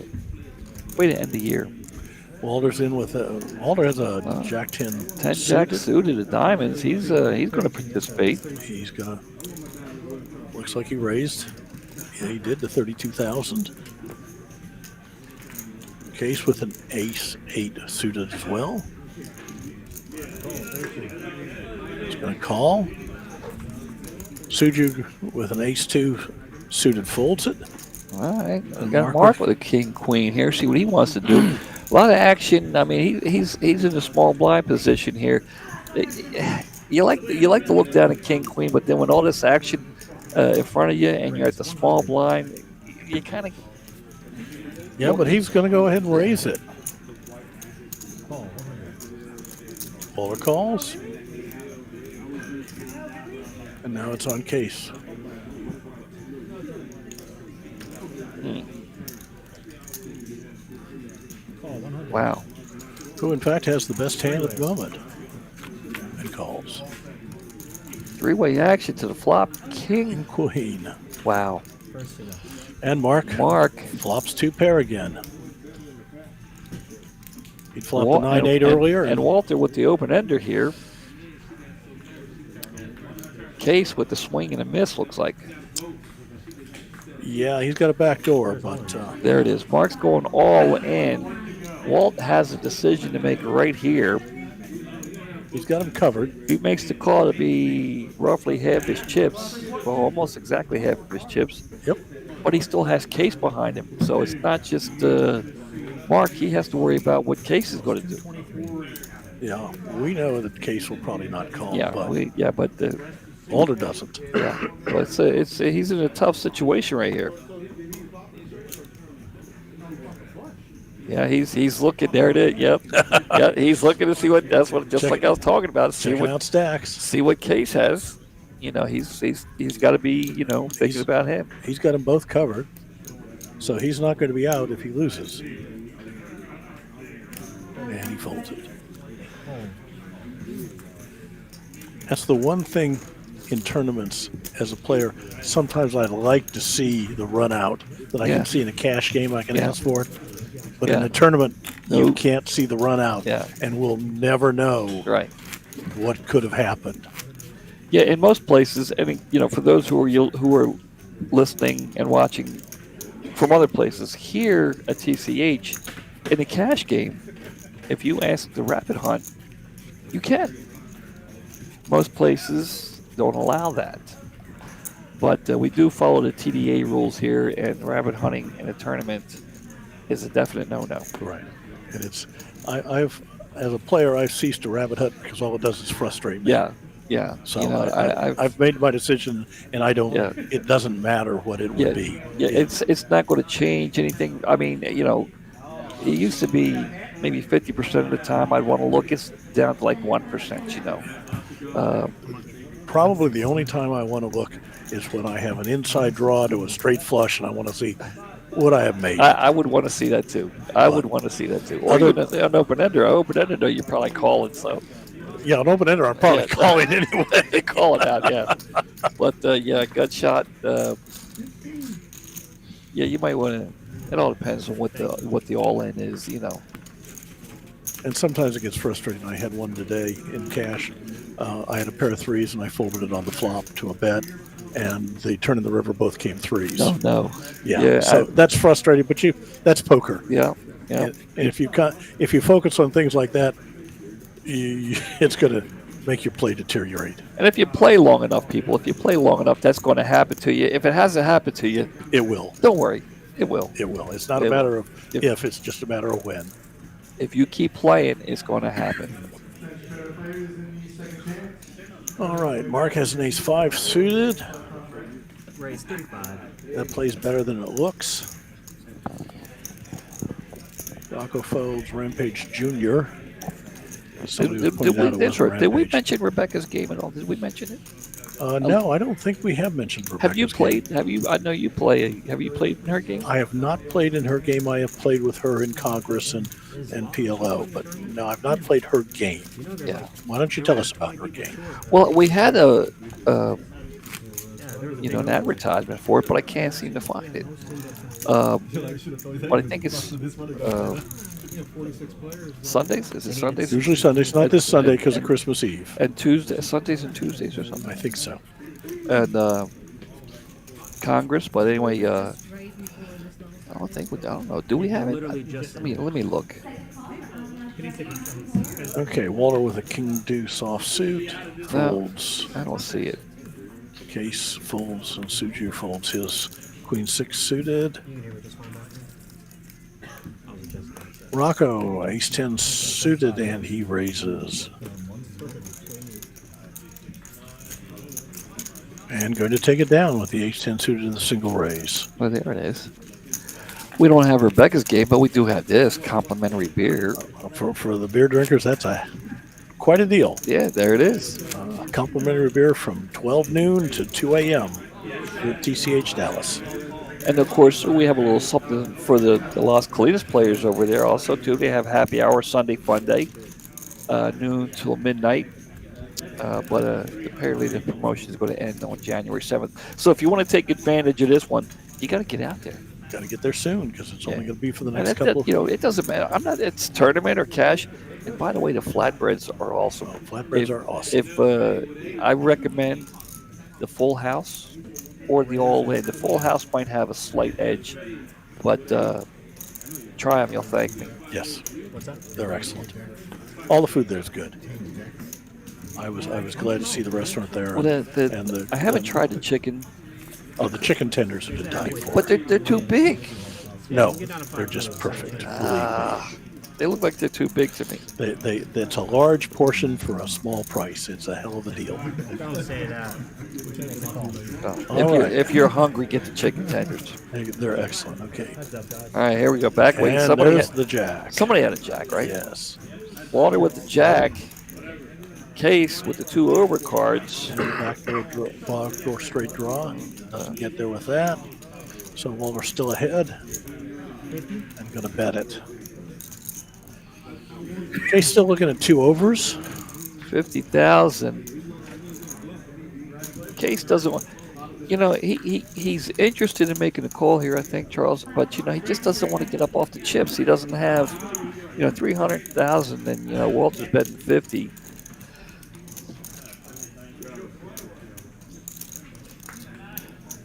Way to end the year. Walter's in with Walter has a Jack 10. 10 Jack suited at diamonds. He's going to participate. He's going to. Looks like he raised. Yeah, he did, the 32,000. Case with an ace 8 suited as well. He's going to call. Suju with an ace 2 suited folds it. All right. We got Mark with a king queen here. See what he wants to do. A lot of action. I mean, he's in a small blind position here. You like to look down at king queen, but then when all this action in front of you and you're at the small blind, you kind of. Yeah, but he's going to go ahead and raise it. Walter calls. And now it's on case. Wow. Who, in fact, has the best hand at the moment. And calls. 3-way action to the flop. King. Queen. Wow. And Mark. Mark. Flops 2 pair again. He flopped a 9-8 earlier. And Walter with the open ender here. Case with the swing and a miss, looks like. Yeah, he's got a back door, but... there it is. Mark's going all in. Walt has a decision to make right here. He's got him covered. He makes the call to be roughly half his chips. Well, almost exactly half of his chips. Yep. But he still has Case behind him. So it's not just Mark. He has to worry about what Case is going to do. Yeah, we know that Case will probably not call. Yeah, but but Walter doesn't. Yeah, but he's in a tough situation right here. Yeah, he's looking. There it is. Yep. Yeah, he's looking to see what. That's what. Just like I was talking about. Checking out stacks. See what Case has. You know, he's got to be thinking about him. He's got them both covered, so he's not going to be out if he loses. And he folds it. That's the one thing in tournaments as a player. Sometimes I'd like to see the run out that I can see in a cash game. I can ask for it. But in a tournament, you can't see the run out, and we'll never know what could have happened. Yeah, in most places, I mean, for those who are listening and watching from other places, here at TCH, in a cash game, if you ask the rapid hunt, you can. Most places don't allow that. But we do follow the TDA rules here, and rapid hunting in a tournament is a definite no-no. Right. And it's, I've as a player, I've ceased to rabbit hunt because all it does is frustrate me. Yeah. So I've made my decision, and I don't. Yeah. It doesn't matter what it would be. Yeah, it's not going to change anything. I mean, it used to be maybe 50% of the time I'd want to look. It's down to like 1%. Probably the only time I want to look is when I have an inside draw to a straight flush, and I want to see what I have made. I would want to see that too. Or even an open ender. Open ender, you're probably calling. So Yeah, an open ender, I'm probably Yeah. calling anyway. They call it out, yeah. But yeah, gut shot. Yeah, you might want to. It all depends on what the all in is, you know. And sometimes it gets frustrating. I had one today in cash. I had a pair of threes, and I folded it on the flop to a bet, and the turn in the river both came threes. No. Yeah, so that's frustrating, but that's poker. Yeah. And if you focus on things like that, it's going to make your play deteriorate. And if you play long enough, that's going to happen to you. If it hasn't happened to you, it will. Don't worry, it will. It will. It's not a matter of if, it's just a matter of when. If you keep playing, it's going to happen. All right, Mark has an ace-5 suited. Raise 35. That plays better than it looks. Rocco folds Rampage Jr. Did we mention Rebecca's game at all? Did we mention it? No, I don't think we have mentioned Rebecca's Have you played? game. Have you? I know you play. Have you played in her game? I have not played in her game. I have played with her in Congress and PLO, but no, I've not played her game. Yeah. Why don't you tell us about her game? Well, we had an advertisement for it, but I can't seem to find it. But I think it's Sundays. Is it Sundays? Usually Sundays. Not this Sunday because of Christmas Eve. And Sundays and Tuesdays or something. I think so. And Congress, but anyway, I don't know. Do we have it? Let me look. Okay, Walter with a king deuce offsuit folds. No, I don't see it. Case folds and Suju folds his queen 6 suited. Rocco ace 10 suited and he raises. And going to take it down with the ace 10 suited in the single raise. Well, there it is. We don't have Rebecca's game, but we do have this complimentary beer. For the beer drinkers, that's quite a deal. Yeah, there it is. Complimentary beer from 12 noon to 2 a.m. at TCH Dallas. And of course, we have a little something for the Las Colinas players over there also too. They have happy hour Sunday fun day, noon till midnight. But apparently the promotion is going to end on January 7th. So if you want to take advantage of this one, you got to get out there. Got to get there soon because it's only going to be for the And next couple. it doesn't matter. It's tournament or cash. And by the way, the flatbreads are awesome. Flatbreads are awesome. If I recommend the full house or the all-in. The full house might have a slight edge, but try them. You'll thank me. Yes, they're excellent. All the food there is good. I was glad to see the restaurant there. Well, I haven't tried the chicken. Oh, the chicken tenders have been died for. But they're too big. No, they're just perfect. They look like they're too big to me. It's a large portion for a small price. It's a hell of a deal. Don't say that. If you're hungry, get the chicken tenders. They're excellent. Okay. All right, here we go. Back way. And there's the jack. Somebody had a jack, right? Yes. Walter with the jack. Case with the two overcards. Backdoor straight draw. Doesn't get there with that. So Walter's still ahead. I'm going to bet it. Jay's still looking at 2 overs. 50,000. Case doesn't want. He's interested in making a call here, I think, Charles. But he just doesn't want to get up off the chips. He doesn't have, 300,000, and Walter's betting 50.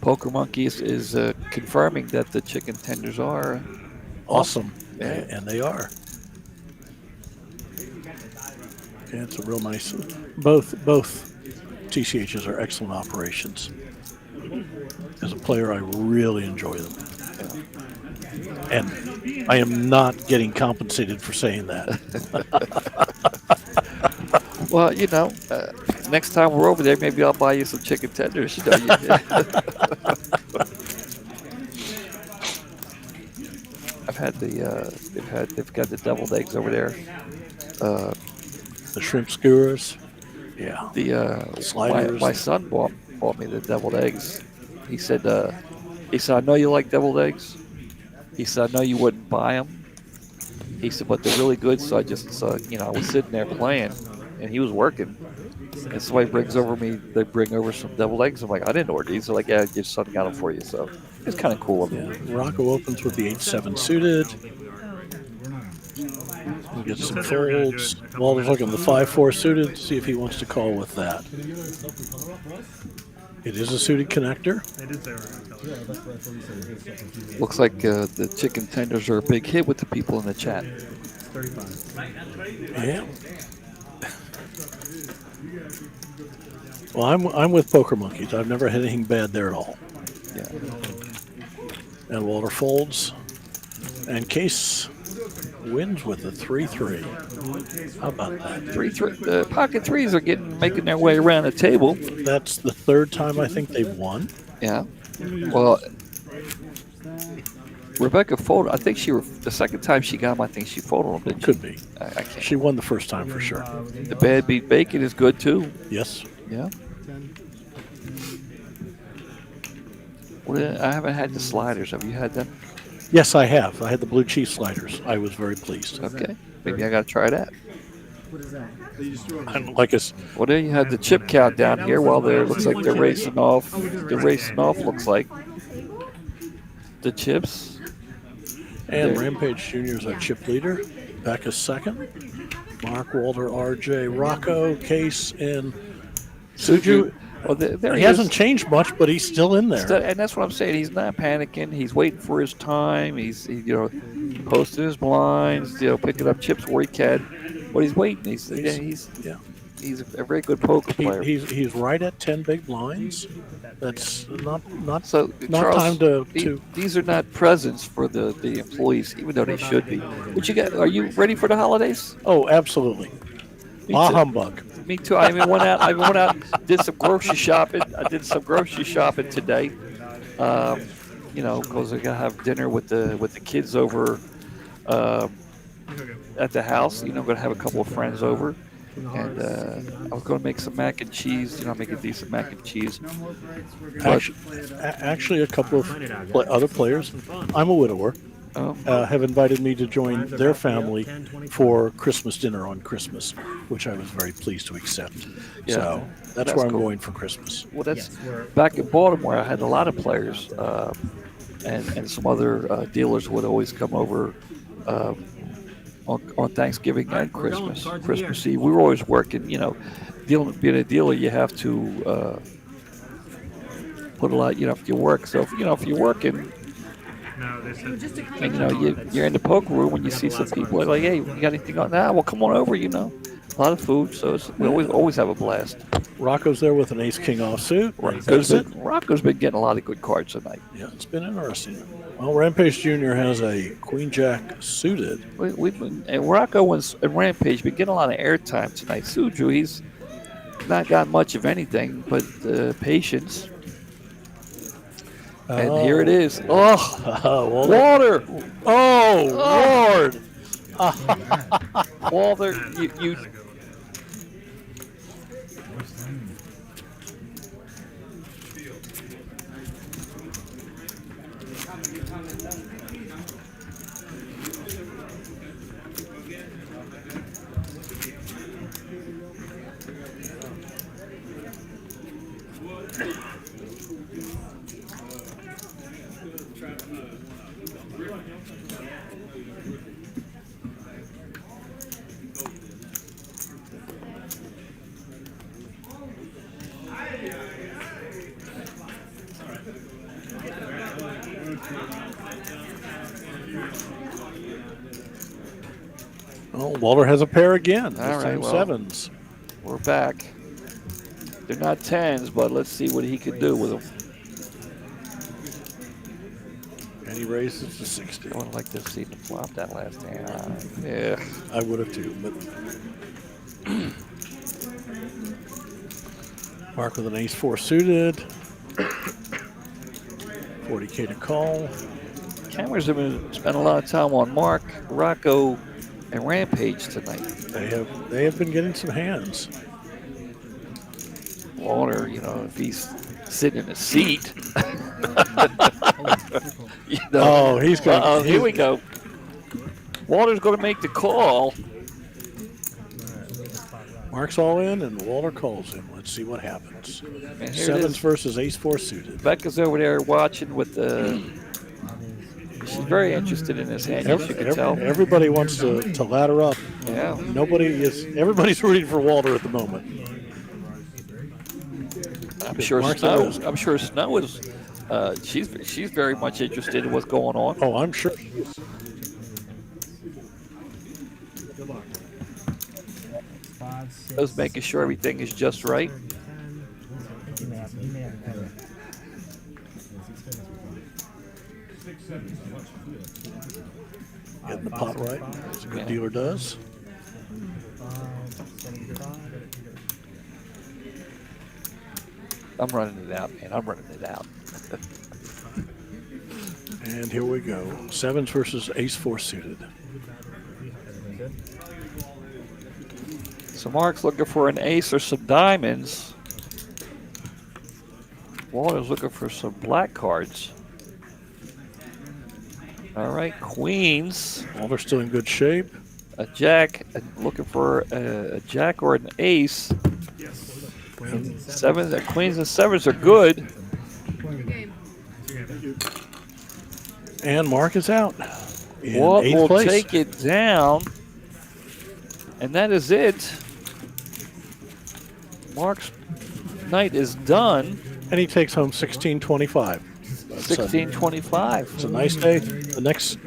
Poker Monkey is confirming that the chicken tenders are awesome. And they are. Yeah, it's a real nice. Both TCHs are excellent operations. As a player, I really enjoy them. And I am not getting compensated for saying that. Well, next time we're over there, maybe I'll buy you some chicken tenders. They've got the deviled eggs over there. The shrimp skewers. Yeah. The sliders. My son bought me the deviled eggs. He said, I know you like deviled eggs. He said, I know you wouldn't buy them. He said, but they're really good. So I just, I was sitting there playing. and he was working. And somebody they bring over some deviled eggs. I'm like, I didn't order these. They're like, yeah, your son got them for you. So it's kind of cool of him. Yeah. Rocco opens with the 8-7 suited. We'll get some folds. Walter's looking at the 5-4 suited to see if he wants to call with that. It is a suited connector. It is there. Looks like the chicken tenders are a big hit with the people in the chat. 35. Yeah. Well, I'm with Poker Monkeys. I've never had anything bad there at all. Yeah. And Walter folds. And Case wins with a 3-3. How about that? 3-3. Pocket threes are making their way around the table. That's the third time I think they've won. Yeah. Well, Rebecca folded. I think the second time she got them, I think she folded them. Didn't she? Could be. I can't. She won the first time for sure. The bad beat bacon is good too. Yes. Yeah. Well, I haven't had the sliders. Have you had them? Yes, I have. I had the blue cheese sliders. I was very pleased. Okay. Maybe I got to try that. And like us. Well, then you have the chip count down here while looks like they're racing off. They're racing off, looks like. The chips. And Rampage Jr. is our chip leader. Becca's second. Mark, Walter, RJ, Rocco, Case, and Suju. Well, there he hasn't changed much, but he's still in there. And that's what I'm saying. He's not panicking. He's waiting for his time. He's posting his blinds, picking up chips where he can. But he's waiting. He's a very good poker player. He's right at 10 big blinds. That's not so, not Charles, time to. These are not presents for the employees, even though they should be. What you got? Are you ready for the holidays? Oh, absolutely. Bah humbug. Me too. I even went out, did some grocery shopping. I did some grocery shopping today. Because I gotta have dinner with the kids over at the house. Gonna have a couple of friends over, and I was gonna make some mac and cheese. Make a decent mac and cheese. Actually, a couple of other players. I'm a widower. Have invited me to join their family for Christmas dinner on Christmas, which I was very pleased to accept. Yeah, so that's where I'm going for Christmas. Well, that's back in Baltimore. I had a lot of players, and some other dealers would always come over on Thanksgiving and Christmas Eve. We were always working. Being a dealer, you have to put a lot. If you work, so if you're working. And you're in the poker room when you see some people like, hey, you got anything on that? Well, come on over. A lot of food, so we always have a blast. Rocco's there with an ace-king offsuit. Rocco's been getting a lot of good cards tonight. Yeah, it's been interesting. Well, Rampage Jr. has a queen-jack suited. And Rocco and Rampage been getting a lot of airtime tonight. Suju, he's not got much of anything, but patience. And here it is. Oh, Walter! Oh, Lord! Walter, you. Oh, Walter has a pair again. All right, well, sevens. We're back. They're not tens, but let's see what he can do with them. And he raises to 60. I would like to see him flop that last hand. Yeah. I would have too, but Mark with an ace-4 suited. 40K to call. Cameras have been spending a lot of time on Mark, Rocco, and Rampage tonight. They have been getting some hands. Walter, if he's sitting in a seat. Oh, he's going. Here we go. Walter's going to make the call. Mark's all in, and Walter calls him. Let's see what happens. And here it Sevens is. versus ace-4 suited. Becca's over there watching with the. She's very interested in this hand, as you can tell. Everybody wants to ladder up. Yeah. Everybody's rooting for Walter at the moment. I'm sure Mark's Snow. always- I'm sure Snow is. She's very much interested in what's going on. Oh, I'm sure. Five, six, Just making sure everything is just right. 10. I think he may have a cover. Getting the pot right, as a good dealer does. 75. I'm running it out, man. I'm running it out. And here we go. Sevens versus ace-4 suited. So Mark's looking for an ace or some diamonds. Walter's looking for some black cards. All right, queens. Walter's still in good shape. A jack. Looking for a jack or an ace. Sevens, queens and sevens are good. And Mark is out. In Walt eighth will place. take it down. And that is it. Mark's night is done. And he takes home 1625. 1625. It's a nice day. The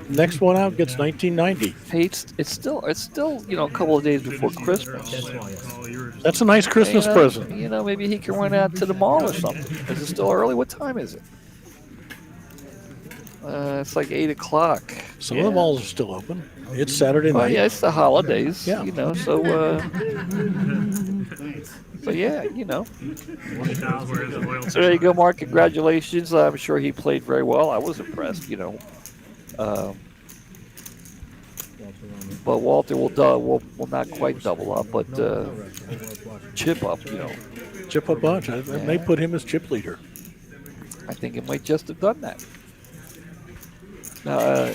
next one out gets 1990. Hey, it's still a couple of days before Christmas. That's a nice Christmas present. Maybe he can run out to the mall or something. Is it still early? What time is it? It's like 8 o'clock. Some of the malls are still open. It's Saturday Well, night. yeah, it's the holidays. Yeah. So yeah, So there you go, Mark. Congratulations. I'm sure he played very well. I was impressed, But Walter will not quite double up, but chip up, Chip a bunch. I may put him as chip leader. I think it might just have done that. Now,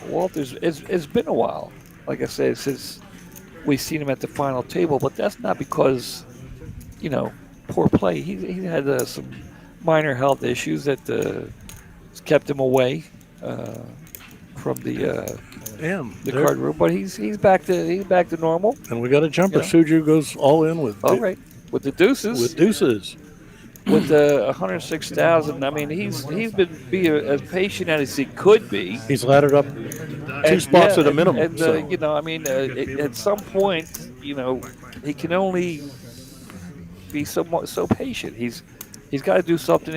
Walter's, it's been a while, like I said, since we've seen him at the final table, but that's not because, poor play. He had some minor health issues that kept him away from the card room, but he's back to normal. And we got a jumper. Suju goes all in with All right, with the deuces. With deuces. With the 106,000, I mean, he's been being as patient as he could be. He's laddered up two spots at a minimum. And so. At some point, he can only be so patient. He's got to do something.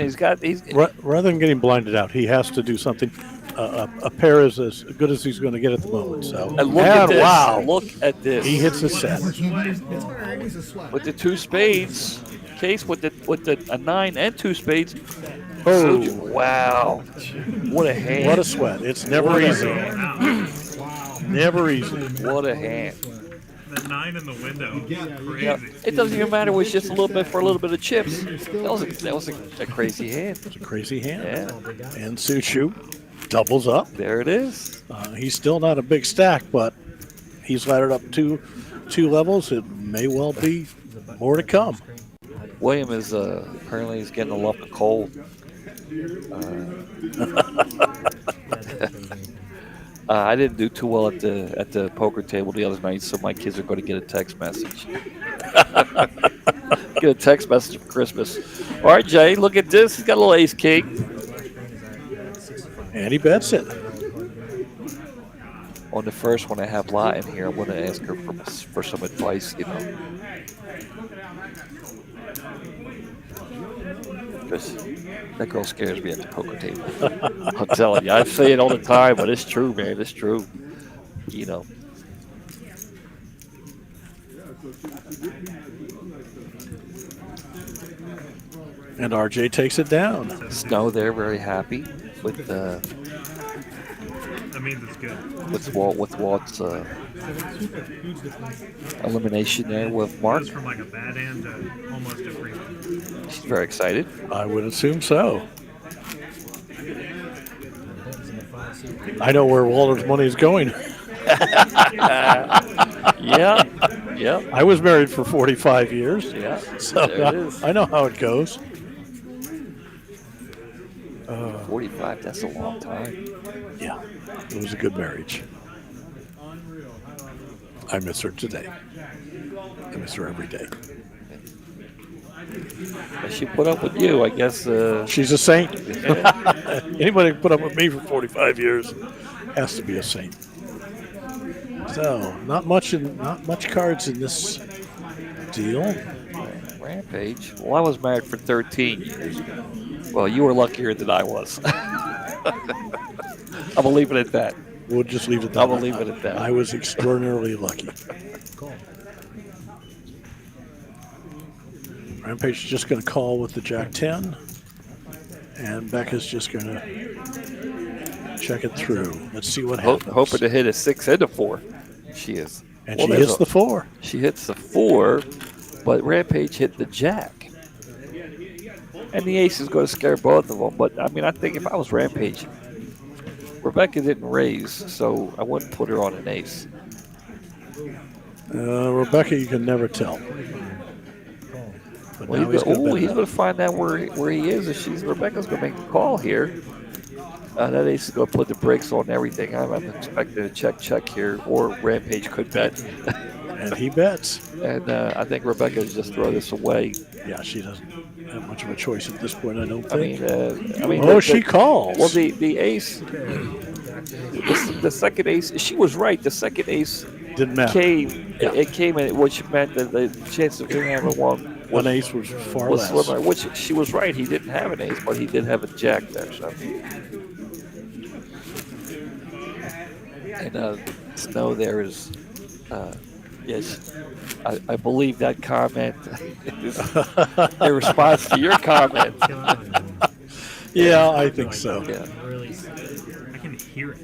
Rather than getting blinded out, he has to do something. A pair is as good as he's going to get at the moment. So, and look at this. Wow! Look at this. He hits the set with the two spades. Case with a 9 and 2 spades. Oh, wow! What a hand! What a sweat! It's never easy. Never easy. What a hand! That 9 in the window, crazy. Yeah, it doesn't even matter. It was just a little bit for a little bit of chips. That was a crazy hand. It's a crazy hand. Yeah. And Suchu doubles up. There it is. He's still not a big stack, but he's laddered up two levels. It may well be more to come. William is apparently he's getting a lump of coal. I didn't do too well at the poker table the other night, so my kids are going to get a text message. Get a text message for Christmas. All right, Jay, look at this. He's got a little ace king. And he bets it. On the first one, I have Lot in here. I'm going to ask her for some advice, Because that girl scares me at the poker table. I'm telling you, I say it all the time, but it's true, man. It's true. And RJ takes it down. Snow there, very happy with That means it's good. with Walt's elimination there with Mark. Goes from like a bad hand to almost a free one. She's very excited. I would assume so. I know where Walter's money is going. Yeah. Yeah. I was married for 45 years. Yeah. So There it is. I know how it goes. 45, that's a long time. Yeah, it was a good marriage. I miss her today. I miss her every day. She put up with you, I guess. She's a saint. Anybody who put up with me for 45 years has to be a saint. So, not much cards in this deal. Rampage. Well, I was married for 13 years. Well, you were luckier than I was. I'm gonna leave it at that. We'll just leave it at that. I'm gonna leave it at that. I was extraordinarily lucky. Rampage is just going to call with the Jack 10, and Becca's just going to check it through. Let's see what happens. Hoping to hit a 6 and a 4. She is. And she hits the 4. She hits the 4, but Rampage hit the Jack. And the ace is going to scare both of them. But, I mean, I think if I was Rampage, Rebecca didn't raise, so I wouldn't put her on an ace. Rebecca, you can never tell. But Well, he's going to find out where he is. If Rebecca's going to make a call here. That ace is going to put the brakes on everything. I'm expecting a check here, or Rampage could bet. And he bets. And I think Rebecca will just throw this away. Yeah, she doesn't have much of a choice at this point, I don't think. I mean, she calls. Well, the ace, the second ace, she was right. The second ace didn't matter. It came in, which meant that the chance of him having one ace was far less. Slimmer, which she was right. He didn't have an ace, but he did have a jack there. So. And Snow there is, yes, I believe that comment is a response to your comment. Yeah, I think so. Yeah. I can hear it.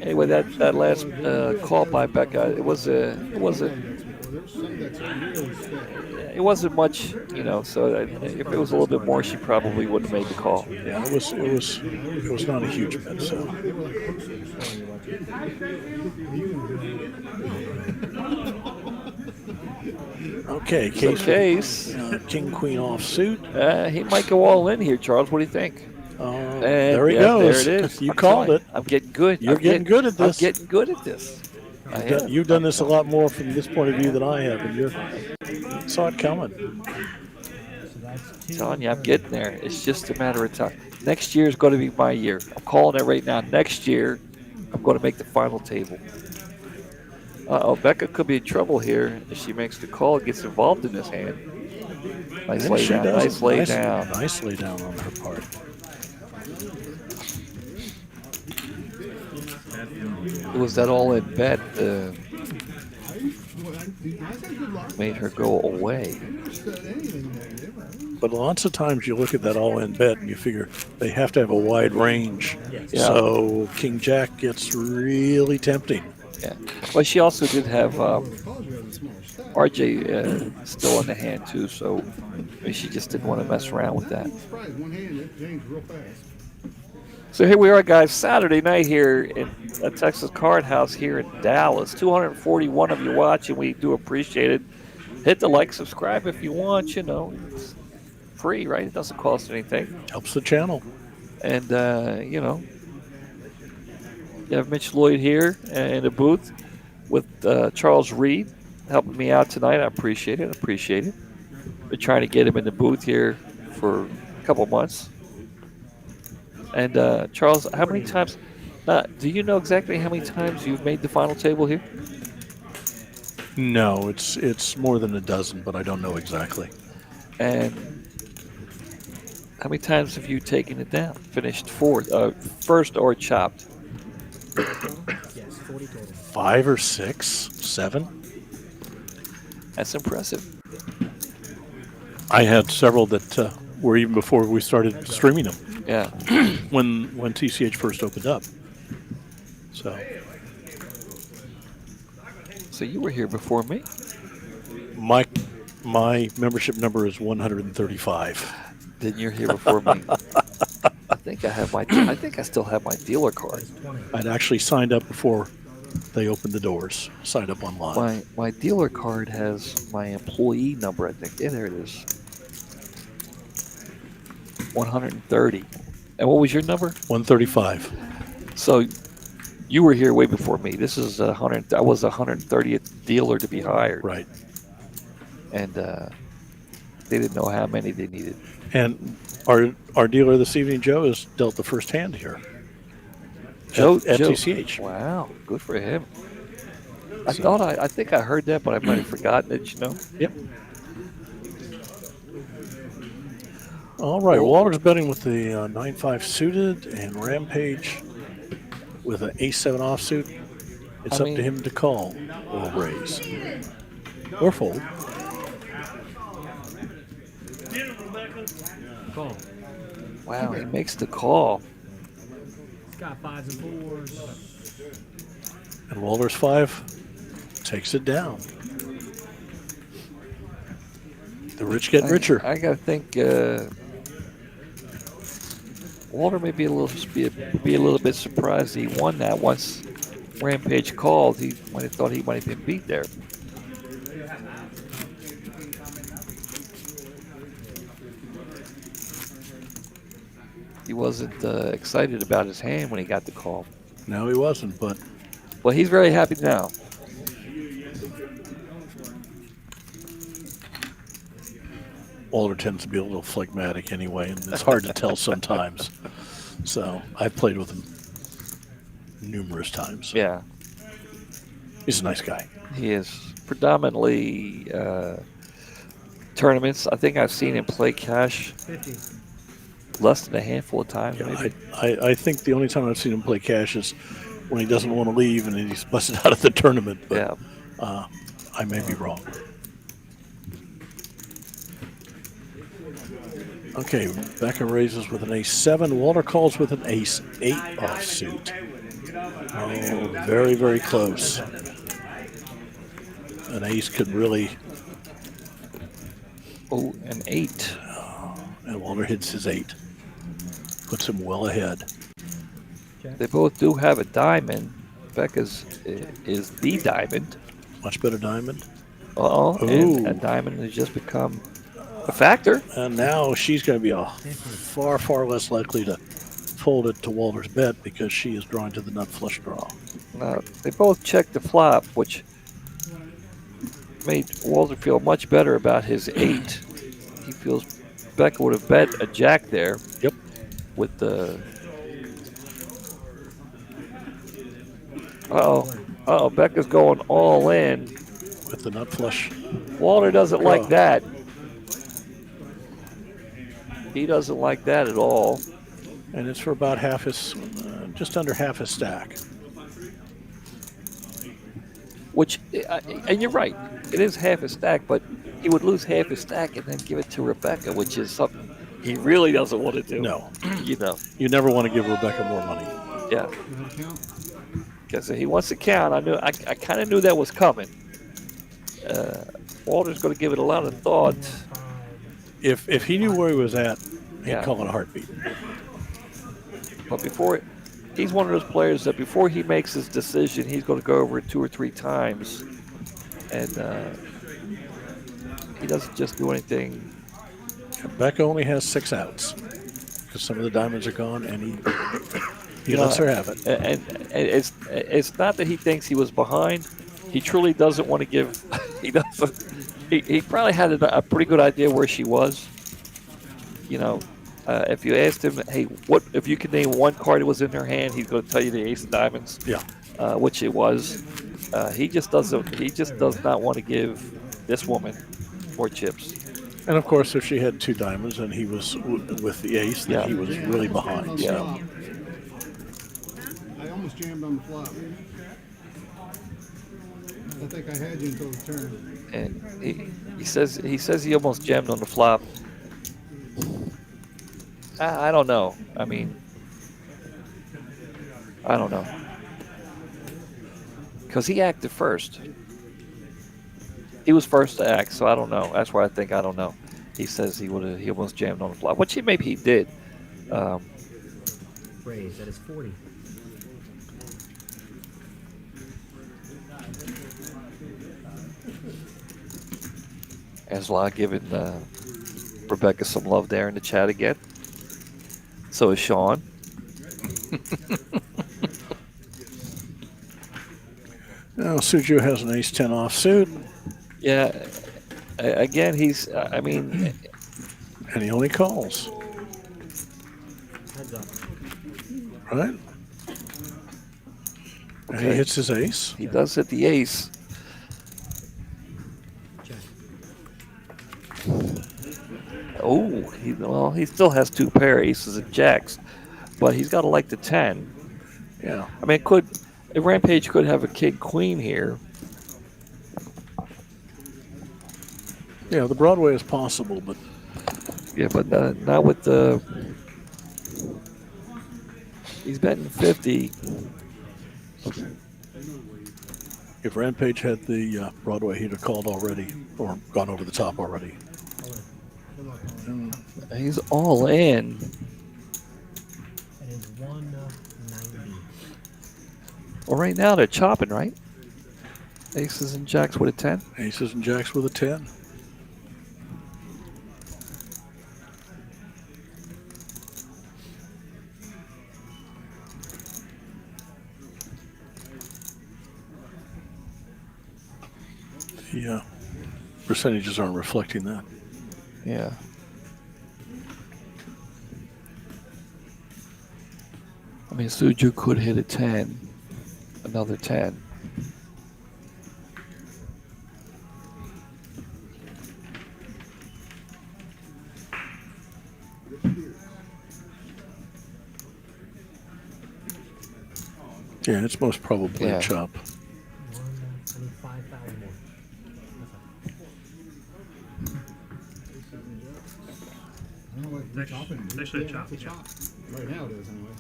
Anyway, that last call by Becca, it wasn't much, So if it was a little bit more, she probably would have made the call. Yeah, it was not a huge bet. So. Okay, Case. King Queen offsuit. He might go all in here, Charles. What do you think? There he goes. There it is. You called it. I'm getting good. You're getting good at this. I'm getting good at this. You've done this a lot more from this point of view than I have, and you saw it coming. I'm telling you, I'm getting there. It's just a matter of time. Next year is going to be my year. I'm calling it right now. Next year, I'm going to make the final table. Becca could be in trouble here if she makes the call and gets involved in this hand. Nice lay down. Nice lay down. Nice lay down on her part. It was that all-in bet made her go away. But lots of times you look at that all-in bet and you figure they have to have a wide range. Yeah. So King Jack gets really tempting. Yeah. Well, she also did have RJ still in the hand too, so maybe she just didn't want to mess around with that. So here we are, guys, Saturday night here in the Texas Card House here in Dallas. 241 of you watching. We do appreciate it. Hit the like, subscribe if you want. It's free, right? It doesn't cost anything. Helps the channel. And, you have Mitch Lloyd here in the booth with Charles Reed helping me out tonight. I appreciate it. Been trying to get him in the booth here for a couple months. And Charles, how many times? Do you know exactly how many times you've made the final table here? No, it's more than a dozen, but I don't know exactly. And how many times have you taken it down? Finished fourth, first, or chopped? Yes, 40 total. 5 or 6, 7. That's impressive. I had several that were even before we started streaming them. Yeah. when TCH first opened up. So you were here before me. My membership number is 135. Then you're here before me. I think I still have my dealer card. I'd actually signed up before they open the doors. Sign up online. My dealer card has my employee number, I think. Yeah, there it is. 130. And what was your number? 135. So you were here way before me. This is 100. I was 130th dealer to be hired. Right. And they didn't know how many they needed. And our dealer this evening, Joe, has dealt the first hand here. Joe, FTCH. Wow, good for him. I think I heard that, but I might have forgotten it. You know. Yep. All right, Walter's betting with the 9-5 suited, and Rampage with an ace-7 offsuit. It's up to him to call or raise or fold. Call. Wow, he makes the call. He's got 5s and 4s. And Walter's 5 takes it down. The rich get richer. I gotta think. Walter may be a little bit surprised he won that. Once Rampage called, he might have thought he might have been beat there. He wasn't excited about his hand when he got the call. No, he wasn't, but well, he's very happy now. Walter tends to be a little phlegmatic anyway, and it's hard to tell sometimes. So I've played with him numerous times. Yeah. He's a nice guy. He is predominantly tournaments. I think I've seen him play cash 50. less than a handful of times. Yeah, maybe. I think the only time I've seen him play cash is when he doesn't want to leave and he's busted out of the tournament. But, yeah. I may be wrong. Okay, Becca raises with an ace-7. Walter calls with an ace-8 offsuit. Oh, very, very close. An ace could really... Oh, an 8. And Walter hits his 8. Puts him well ahead. They both do have a diamond. Becca's is the diamond. Much better diamond. And a diamond has just become a factor. And now she's going to be far, far less likely to fold it to Walter's bet because she is drawing to the nut flush draw. They both checked the flop, which made Walter feel much better about his 8. He feels Becca would have bet a jack there. Yep. With the... Uh-oh, Becca's going all in. With the nut flush. Walter doesn't like that. He doesn't like that at all. And it's for about half his, just under half his stack. Which, and you're right, it is half his stack, but he would lose half his stack and then give it to Rebecca, which is something he really doesn't want to do. No. You know. You never want to give Rebecca more money. Yeah. Because he wants to count. I kind of knew that was coming. Walter's going to give it a lot of thought. If he knew where he was at, he'd call it a heartbeat. But he's one of those players that before he makes his decision, he's going to go over it 2 or 3 times. And he doesn't just do anything. Becca only has 6 outs because some of the diamonds are gone, and he lets her have it. And it's not that he thinks he was behind. He truly doesn't want to give. He doesn't. He probably had a pretty good idea where she was. You know, if you asked him, hey, what if you could name one card that was in her hand, he's going to tell you the ace of diamonds. Yeah. Which it was. He just doesn't. He just does not want to give this woman more chips. And of course, if she had 2 diamonds and he was with the ace, then he was really behind. Yeah. So. I almost jammed on the flop. I think I had you until the turn. And he says he almost jammed on the flop. I don't know. I mean, I don't know. Because he acted first. He was first to act, so I don't know. That's why I don't know. He says he almost jammed on the flop, which maybe he did. Raise, that is 40. Angela giving Rebecca some love there in the chat again. So is Sean. Now, Suju has an ace-10 offsuit. Yeah. Again, he's, I mean. And he only calls. Heads up. Right? And he hits his ace. He does hit the ace. Oh, he still has 2 pair aces and jacks, but he's got to like the 10. Yeah. I mean, Rampage could have a king queen here. Yeah, the Broadway is possible, but yeah, but not with the. He's betting 50. if Rampage had the Broadway, he'd have called already or gone over the top already. He's all in. It is 190. Well, right now they're chopping, right? Aces and jacks with a 10. Aces and jacks with a 10. Yeah, percentages aren't reflecting that. Yeah. I mean, Suju could hit a 10, another 10. Yeah, it's most probably a chop. 125,000 more. I don't know what chopping. They should chop. Right now it is anyway.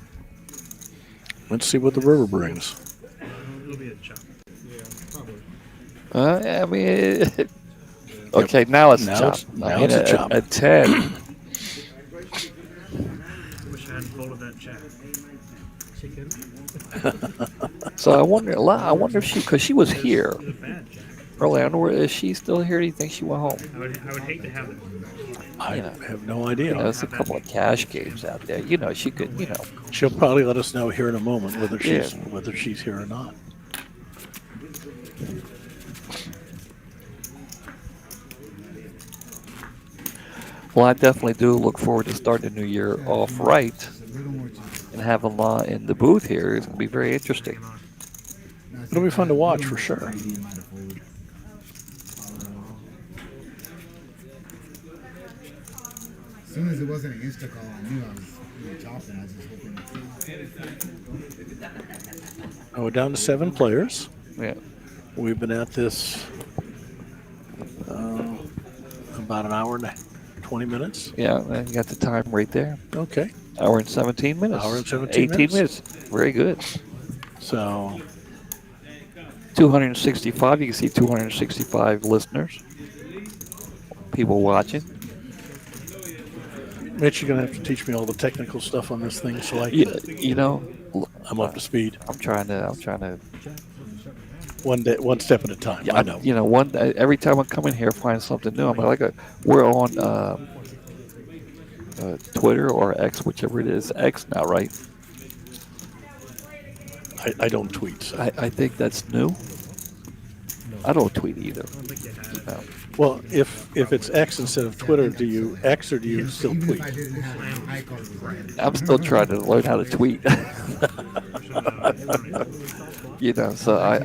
Let's see what the river brings. It'll be a chop. Yeah, probably. I mean, okay, now it's a chop. Now it's a chop. A 10. Wish I hadn't folded that chat. Chicken. So I wonder if because she was here It's a bad jack. early on. Or is she still here? Do you think she went home? I would hate to have it. I have no idea. There's a couple of cash games out there. She could, She'll probably let us know here in a moment whether she's here or not. Well, I definitely do look forward to starting the new year off right and having La in the booth here. It's going to be very interesting. It'll be fun to watch for sure. As soon as it wasn't an insta call, I knew I was chopping. I was just hoping. Oh, we're down to 7 players. Yeah. We've been at this about an hour and 20 minutes. Yeah, and you got the time right there. Okay. Hour and 17 minutes. Hour and 17 18 minutes. Very good. So 265. You can see 265 listeners. People watching. Mitch, you're gonna have to teach me all the technical stuff on this thing, so I'm up to speed. I'm trying to. One step at a time. Yeah, I know. Every time I come in here, find something new. I'm like, we're on Twitter or X, whichever it is. X now, right? I don't tweet. So. I think that's new. I don't tweet either. No. Well, if it's X instead of Twitter, do you X or do you still Even tweet? if I didn't have an icon, it was right. I'm still trying to learn how to tweet. So I'm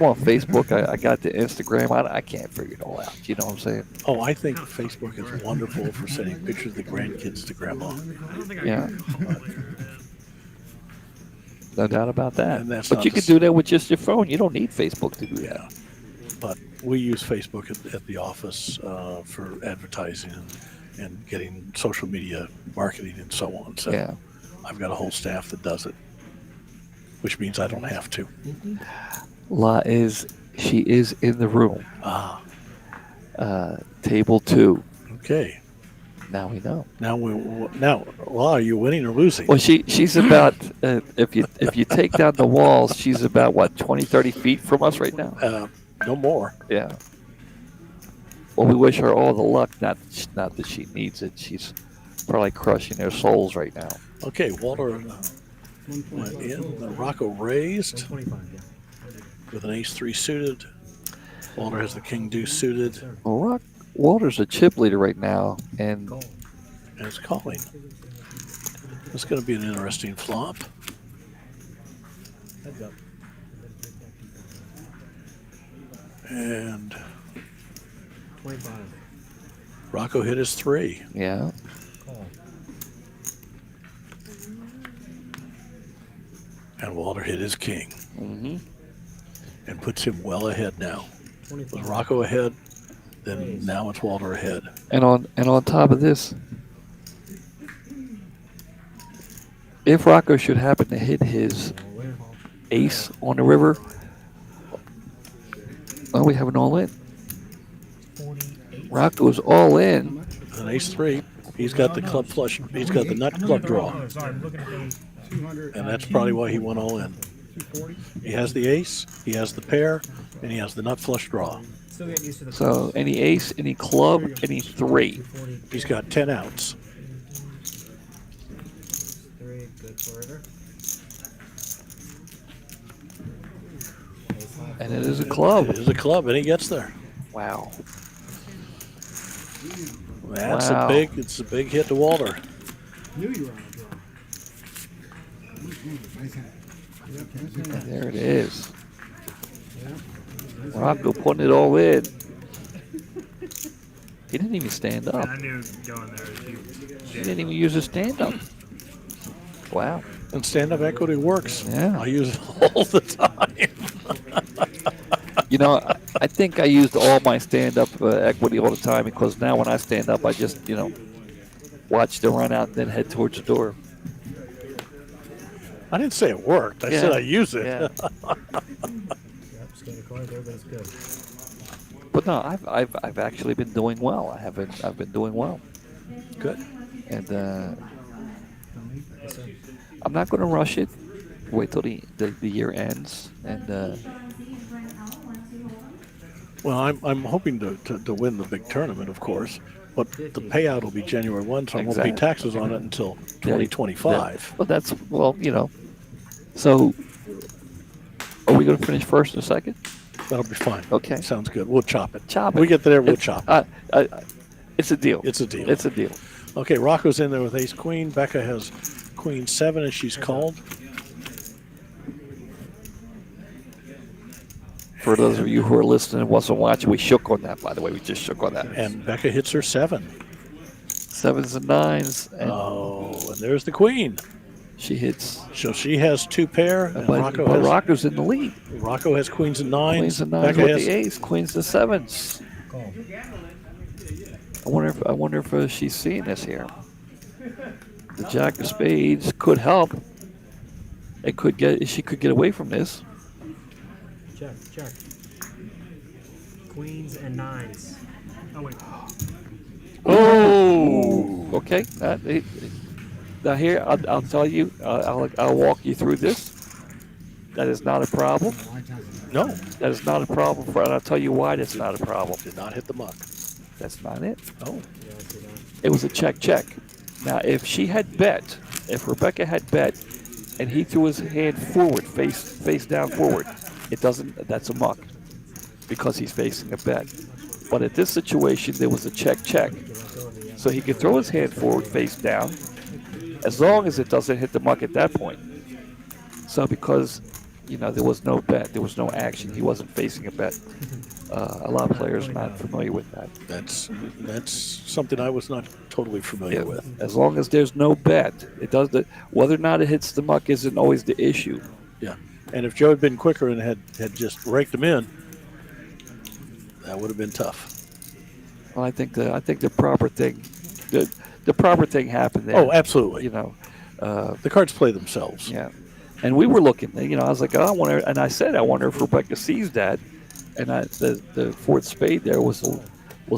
on Facebook. I got the Instagram. I can't figure it all out. You know what I'm saying? Oh, I think Facebook is wonderful for sending pictures of the grandkids to grandma. Yeah. No doubt about that. And that's But not you the can do that with just your phone. You don't need Facebook to do that. But we use Facebook at the office for advertising and getting social media marketing and so on. So Yeah. I've got a whole staff that does it, which means I don't have to. She is in the room. Ah, Table 2. okay. Now we know. Now, well, are you winning or losing? Well, she's about if you take down the walls, she's about what 20, 30 feet from us right now. No more. Yeah. Well, we wish her all the luck. Not that she needs it. She's probably crushing their souls right now. Okay, Walter went in. Rocco raised 25, yeah. with an ace-3 suited. Walter has the king-deuce suited. Well, Walter's a chip leader right now, and it's calling. It's going to be an interesting flop. Heads up. And 25. Rocco hit his 3. yeah. Call. And Walter hit his king. Mm-hmm. And puts him well ahead now. 25. With Rocco ahead, then now it's Walter ahead. And on top of this, if Rocco should happen to hit his ace on the river, well, we have an all in. 48. Rocco's all in. With an ace-3, he's got the club flush. He's got the nut club draw. Oh, sorry, I'm looking at the 200. And that's probably why he went all in. 240. He has the ace, he has the pair, and he has the nut flush draw. Still getting used to the So any ace, any club, any 3. 240. He's got 10 outs. 3, good further. And it is a club. It is a club, and he gets there. Wow. That's Wow. it's a big hit to Walter. Knew you were on a draw. Nice hand. And there it is. Rocco putting it all in. He didn't even stand up. I knew going there. He didn't even use his stand up. Wow. And stand-up equity works. Yeah. I use it all the time. You know, I think I used all my stand-up equity all the time because now when I stand up, I just, watch them run out and then head towards the door. I didn't say it worked. I said I use it. Yeah. Yep, scan the card there, but it's good. But no, I've actually been doing well. I've been doing well. Good. And I'm not going to rush it. Wait till the year ends. And Well, I'm hoping to win the big tournament, of course. But the payout will be January 1, so I won't pay Exactly. taxes on it until 2025. Well, that's So, are we going to finish first and second? That'll be fine. Okay. Sounds good. We'll chop it. Chop When we it. get there, we'll chop it. It's a deal. It's a deal. It's a deal. Okay, Rocco's in there with ace-queen. Becca has queen-7 as she's called. For those of you who are listening and wasn't watching, we shook on that, by the way. We just shook on that. And Becca hits her 7. 7s and 9s. And And there's the queen. she hits. So she has 2 pair, and But Rocco's in the lead. Rocco has queens and 9s. Queens and 9s Becca with has the ace. Queens and 7s. Call. I wonder if she's seeing this here. The jack of spades could help. She could get away from this. Check. Queens and 9s. Oh, wait. Oh. Okay. Now here, I'll tell you. I'll walk you through this. That is not a problem. No, That is not a problem. And I'll tell you why that's not a problem. did not hit the muck. That's not it. Oh, Yeah, I see that. It was a check. Now, if Rebecca had bet, and he threw his hand forward, face down forward, that's a muck, because he's facing a bet. But at this situation, there was a check. So he could throw his hand forward, face down, as long as it doesn't hit the muck at that point. So because, there was no bet, there was no action, he wasn't facing a bet. A lot of players are not familiar with that. that's something I was not totally familiar with. As long as there's no bet, whether or not it hits the muck isn't always the issue. Yeah, and if Joe had been quicker and had just raked them in, that would have been tough. Well, I think the proper thing, the proper thing happened there. Oh, absolutely. The cards play themselves. Yeah, and we were looking. I was like, I wonder, and I said, I wonder if Rebecca sees that, and the fourth spade there was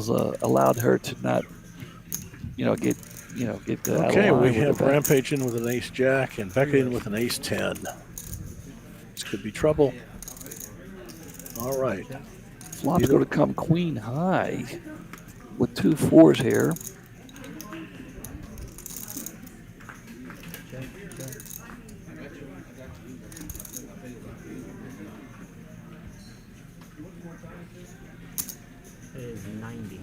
allowed her to not get the Okay, we have Rampage in with an ace jack and Becca in with an ace 10. This could be trouble. All right. Flop's going to come queen high with 2 4s here. Is 90.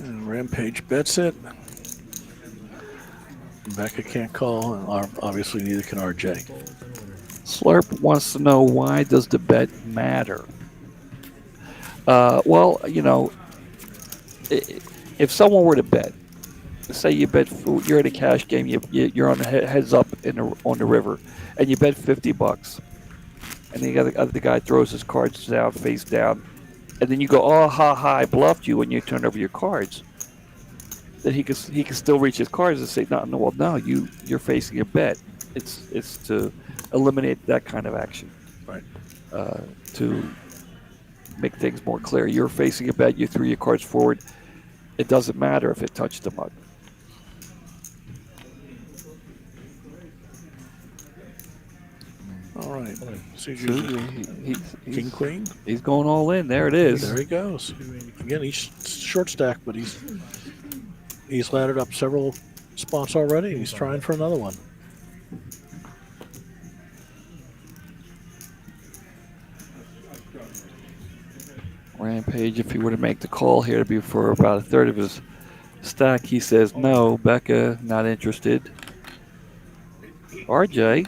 And Rampage bets it. Becca can't call, and obviously neither can RJ. Slurp wants to know, why does the bet matter? Well, if someone were to bet, say you bet, you're at a cash game, you're on the heads up on the river, and you bet $50, and then the guy throws his cards down, face down, and then you go, oh, I bluffed you, when you turn over your cards. That he can still reach his cards and say, no, you're facing a bet. It's to eliminate that kind of action, right? To make things more clear. You're facing a bet. You threw your cards forward. It doesn't matter if it touched the mug. All right. King Queen. He's going all in. There it is. There he goes. Again, he's short stack, but he's laddered up several spots already. He's trying for another one. Rampage, if he were to make the call here to be for about a third of his stack, he says no. Becca, not interested. RJ,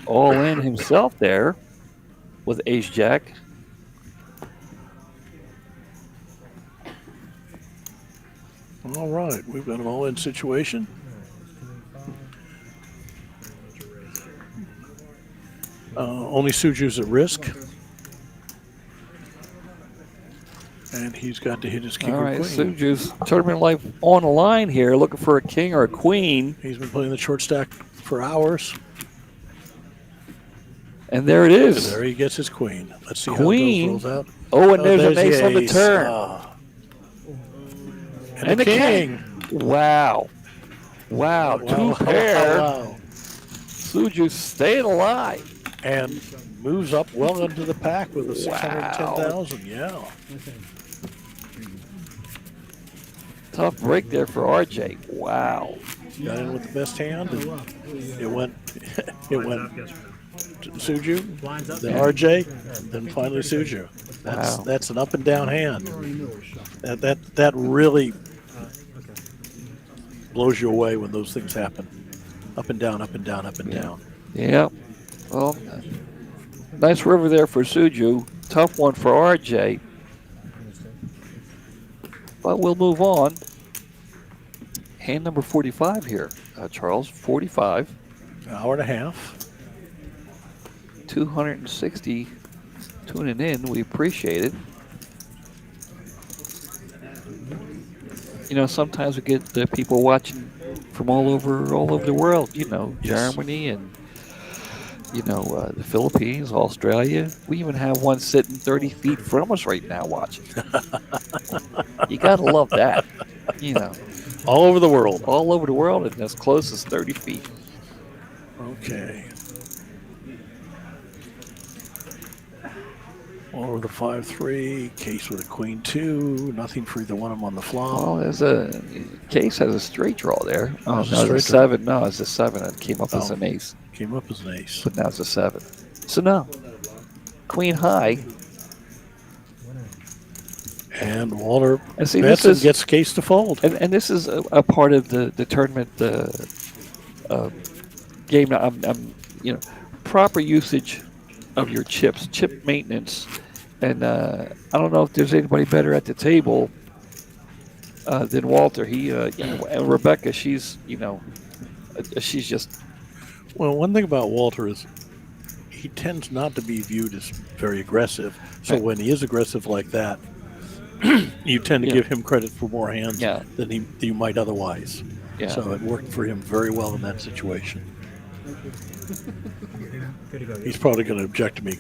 all in himself there with ace jack. All right, we've got an all-in situation. Only Suju's at risk. And he's got to hit his king or queen. Suju's tournament life on the line here, looking for a king or a queen. He's been playing the short stack for hours. And there it is. And there he gets his queen. Let's see queen. how it rolls out. Oh, and there's an ace on the turn. And the king. Wow. Two pair. Suju staying alive. And moves up well into the pack with a 610,000. Yeah. Tough break there for RJ. Wow. Got in with the best hand. And it went Suju, then RJ, then finally Suju. That's an up and down hand. That really blows you away when those things happen. Up and down, up and down, up and down. Yeah. Well, nice river there for Suju. Tough one for RJ. But we'll move on. Hand number 45 here, Charles. 45. An hour and a half. 260 tuning in. We appreciate it. Sometimes we get people watching from all over the world. Germany and the Philippines, Australia. We even have one sitting 30 feet from us right now watching. You gotta love that. All over the world. All over the world, and as close as 30 feet. Okay. Over the 5-3, case with a queen 2, nothing for either one of them on the flop. Well, case has a straight draw there. Oh, no, it's a 7. No, it's a 7. It came up as an ace. Came up as an ace. But now it's a 7. So no. Queen high. And Walter bets and gets case to fold. And this is a part of the tournament game. Proper usage of your chips, chip maintenance. And I don't know if there's anybody better at the table than Walter. And Rebecca, she's just. Well, one thing about Walter is he tends not to be viewed as very aggressive. So when he is aggressive like that, you tend to give him credit for more hands than you might otherwise. Yeah. So it worked for him very well in that situation. He's probably going to object to me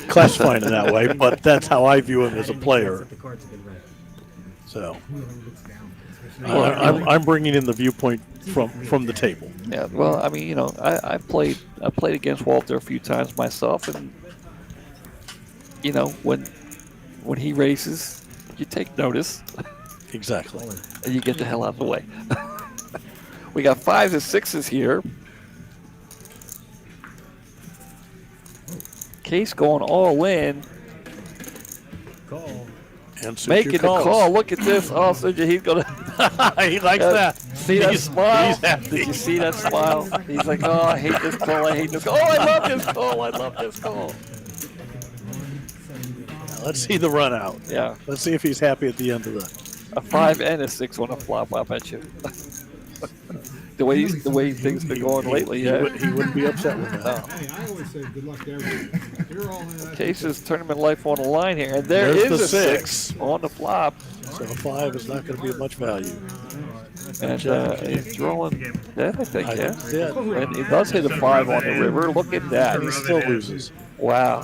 classifying it that way, but that's how I view him as a player. So, I'm bringing in the viewpoint from the table. Yeah, well, I mean, I played against Walter a few times myself, and when he races, you take notice. Exactly. And you get the hell out of the way. We got 5s and 6s here. Case going all in. Call. And Making the call. Look at this. Oh, Suja, he's going to. He likes that. See that smile? He's happy. Did you see that smile? He's like, oh, I hate this call. I hate this call. Oh, I love this call. I love this call. Let's see the run out. Yeah. Let's see if he's happy at the end of the. A 5 and a 6 on a flop, I bet you. the way things been going lately, he wouldn't be upset with that. No. Hey, I always say good luck to everybody. You're all in that. Case's tournament life on the line here, and there's the a 6 on the flop. So a 5 is not going to be of much value. And he's drawing dead, I think, yeah. It's dead. And he does hit a 5 on the river. Look at that. He still loses. Wow.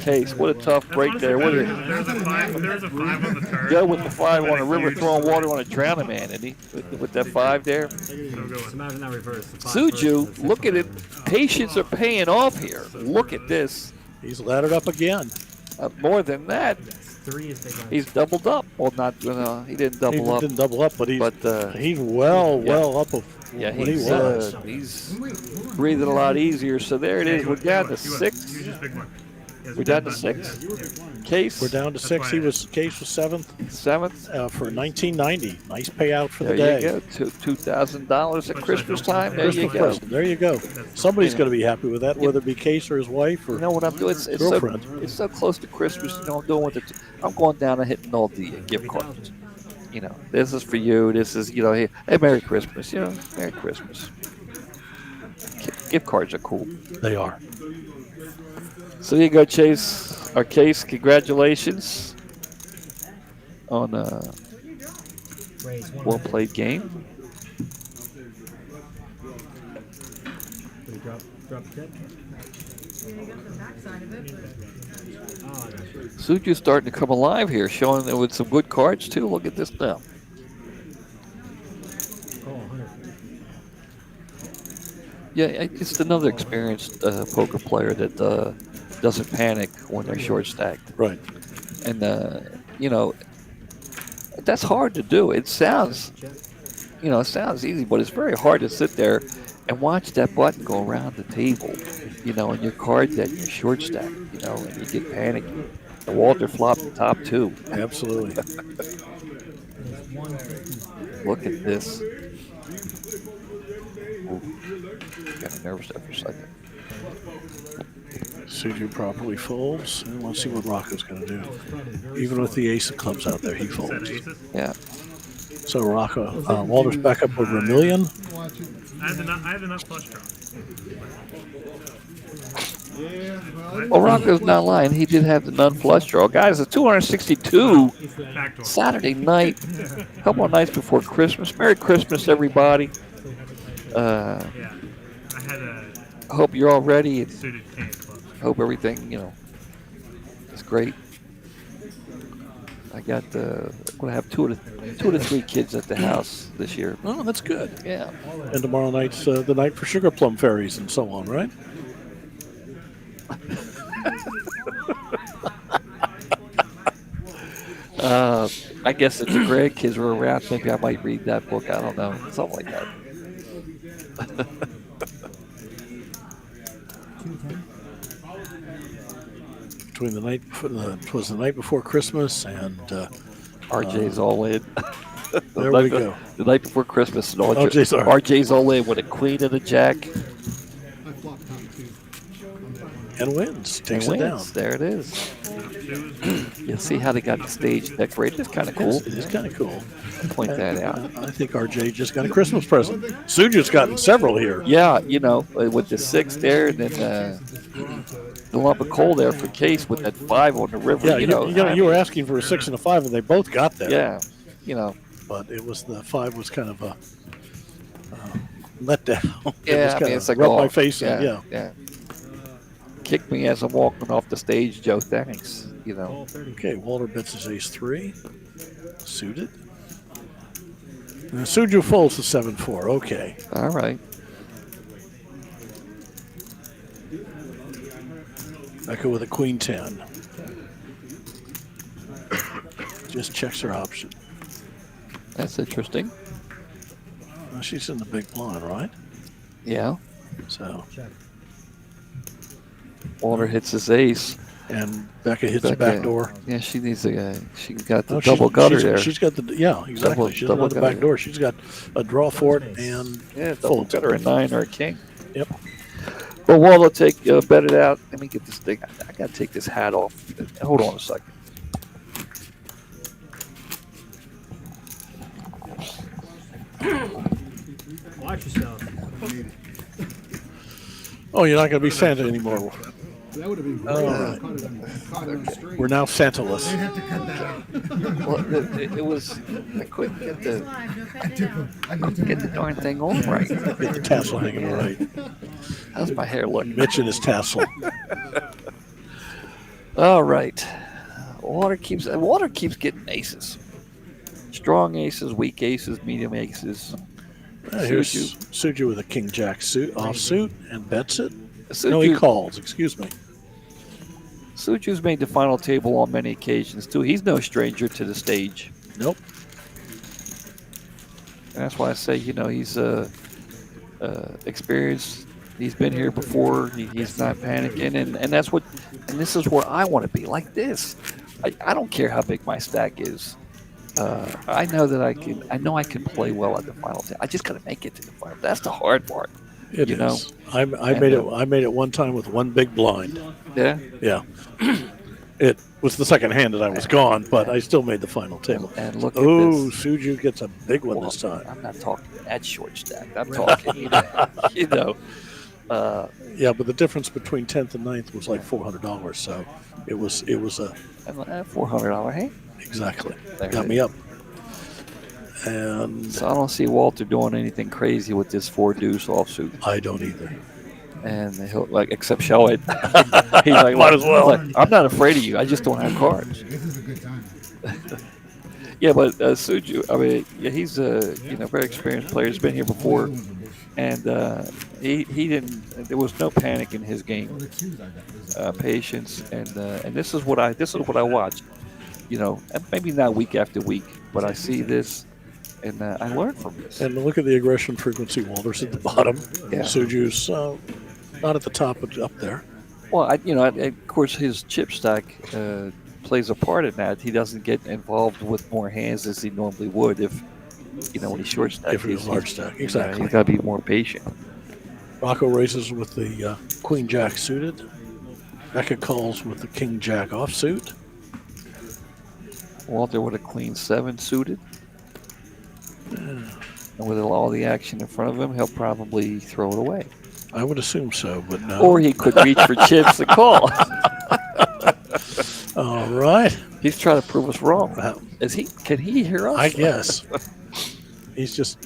Case, what a tough break there. What There's a 5 on the turn. go with the 5 on the river, throwing water on a drowning man, isn't he? With that 5 there. So good. Just imagine that reverse. Suju, look at it. Patience are paying off here. Look at this. He's laddered up again. More than that, 3 is big line. he's doubled up. Well, not he didn't double up. Didn't double up, but he's But well up of yeah, what he he's was. he's breathing a lot easier. So there it is. We're down to 6. He was just big one. We're down to 6. Case. We're down to 6. Case was 7th 7th. for 1990. Nice payout for There the day. you go. $2,000 at Christmas time. There you Christmas go. present. There you go. Somebody's going to be happy with that, whether it be Case or his wife or You know what I'm doing? It's girlfriend. so close to Christmas. I'm doing with it. I'm going down and hitting all the gift cards. This is for you. This is, hey, Merry Christmas. Merry Christmas. Gift cards are cool. They are. So there you go, Chase. Our Case, congratulations on a Raise 1. well-played game. Will you drop the tip? Oh, I got you. Suju's starting to come alive here, showing that with some good cards, too. Look at this now. Call 100. Yeah, it's another experienced poker player that doesn't panic when they're short stacked. Right. And, that's hard to do. It sounds, it sounds easy, but it's very hard to sit there and watch that button go around the table, and your card that you're short stacked, and you get panicked. The Walter flopped the top 2. Absolutely. Look at this. Ooh, got nervous there for a second. Suju properly folds, and let's see what Rocco's going to do. Even with the ace of clubs out there, he folds. Yeah. So Rocco, Walter's back up over $1 million. I have the nut flush draw. Well, Rocco's not lying. He did have the non-flush draw. Guys, it's 262 Backdoor. Saturday night. A couple of nights before Christmas. Merry Christmas, everybody. Yeah. I had a I hope you're all ready. And suited king club. hope everything, is great. I got I'm gonna have two to three kids at the house this year. Oh, that's good. Yeah. And tomorrow night's the night for sugar plum fairies and so on, right? I guess if the grandkids were around, maybe I might read that book. I don't know, something like that. 210. Between the night, it was the night before Christmas and RJ's all in. there we go. The night before Christmas, and RJ's all in with a queen and a jack. I flopped top 2. And wins. Takes And it down. wins. There it is. You'll see how they got the stage decorated. It's kind of cool. It is kind of cool. Point that out. I think RJ just got a Christmas present. Suju's gotten several here. Yeah, with the 6 there, and then the lump of coal there for Case with that 5 on the river. Yeah, you were asking for a 6 and a 5, and they both got that. Yeah, But it was the 5 was kind of a letdown. Yeah, it's like rub my face in. Yeah. Kick me as I'm walking off the stage, Joe. Thanks. Call 30. Okay, Walter bets his ace 3, suited. Suju folds to 7-4. Okay. All right. Becca with a queen 10. Just checks her option. That's interesting. Well, she's in the big blind, right? Yeah. So. Check. Walter hits his ace. And Becca hits the back door. Yeah, she needs a. She got the Oh, double gutter there. She's got the exactly. She doesn't have the back door. She's got a draw for it and double gutter, a 9 or a king. Yep. But Walter bet it out. Let me get this thing. I gotta take this hat off. Hold on a second. Watch yourself. Oh, you're not going to be Santa anymore. That would have been great. Caught it on the street. We're now Santa-less. They'd have to cut that out. Well, it was. I couldn't get the darn thing on right. Get the tassel hanging right. How's my hair look? Mitch and his tassel. All right. Water keeps getting aces. Strong aces, weak aces, medium aces. Here's Suju with a king jack suit offsuit and bets it. Suju, No, he calls. Excuse me. Suju's made the final table on many occasions too. He's no stranger to the stage. Nope. And that's why I say, he's experienced. He's been here before. He's not panicking, and that's what. And this is where I want to be, like this. I don't care how big my stack is. I know that I can. I know I can play well at the final table. I just got to make it to the final. That's the hard part. It is. I made it one time with one big blind. Yeah. Yeah. It was the second hand that I was gone, but I still made the final table. And look at this. this. Suju gets a big one this time. I'm not talking that short stack. I'm talking, Yeah, but the difference between 10th and 9th was like $400, so it was a $400 hand. Exactly. There Got it me is. up. And So I don't see Walter doing anything crazy with this 4-deuce offsuit. I don't either. And he'll except show it. He's like, Might as well. Look, I'm not afraid of you. I just don't have cards. This is a good time. Yeah, but Suju, I mean, he's a very experienced player. He's been here before, and he didn't. There was no panic in his game. Patience, and this is what I watch. And maybe not week after week, but I see this, and I learn from this. And look at the aggression frequency. Walter's at the bottom. Yeah. Suju's not at the top, but up there. Well, of course, his chip stack plays a part in that. He doesn't get involved with more hands as he normally would if, when he's short stack. If he's large stack, exactly. He's got to be more patient. Rocco raises with the queen jack suited. Becca calls with the king jack offsuit. Walter with a queen 7 suited. And with all the action in front of him, he'll probably throw it away. I would assume so, but no. Or he could reach for chips to call. All right. He's trying to prove us wrong. Can he hear us? I guess. He's just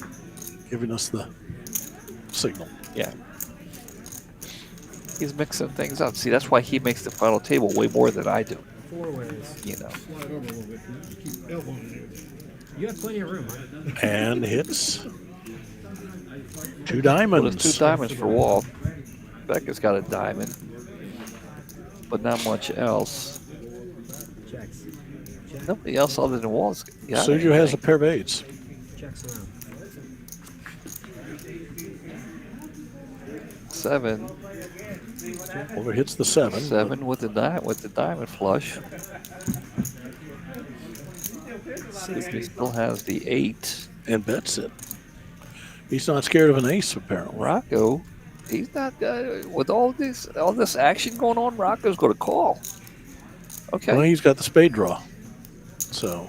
giving us the signal. Yeah. He's mixing things up. See, that's why he makes the final table way more than I do. 4 ways. Slide over a little bit. Keep elbowing it. You have plenty of room, right? And hits 2 Well, diamonds. there's 2 diamonds for Walt. Becca's got a diamond, but not much else. Checks. Nobody else other than Walt's. Suju has a pair of 8s. Checks around. 7. Over hits the 7. 7 with the diamond flush. He still has the 8. And bets it. He's not scared of an ace, apparently. Rocco, he's not with all this action going on. Rocco's going to call. Okay. Well, he's got the spade draw. So.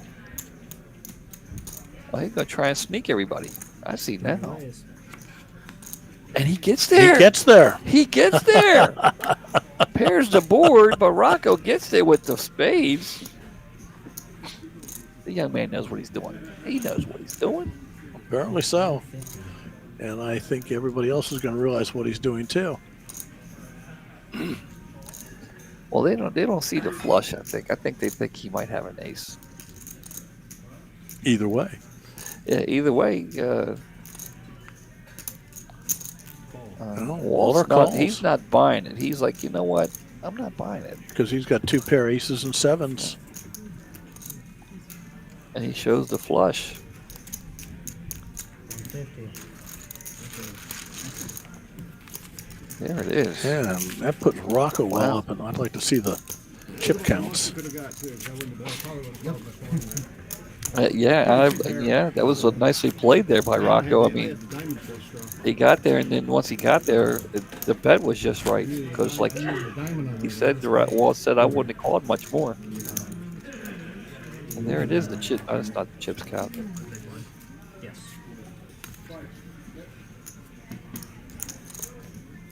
Well, he's going to try and sneak everybody. I see now. Nice. And he gets there. He gets there. He gets there. Pairs the board, but Rocco gets there with the spades. The young man knows what he's doing. He knows what he's doing. Apparently so. And I think everybody else is going to realize what he's doing too. Well, they don't see the flush. I think they think he might have an ace. Either way. Yeah, either way, Walter calls. He's not buying it. He's like, you know what? I'm not buying it. Because he's got 2 pair aces and 7s. And he shows the flush. 50. There it is. Yeah, and that puts Rocco well up, and I'd like to see the chip counts. Yeah, that was nicely played there by Rocco. I mean, he got there, and then once he got there, the bet was just right. Because, like he said, Walt said, I wouldn't have called much more. And there it is, the chip. It's not the chips count. Yes.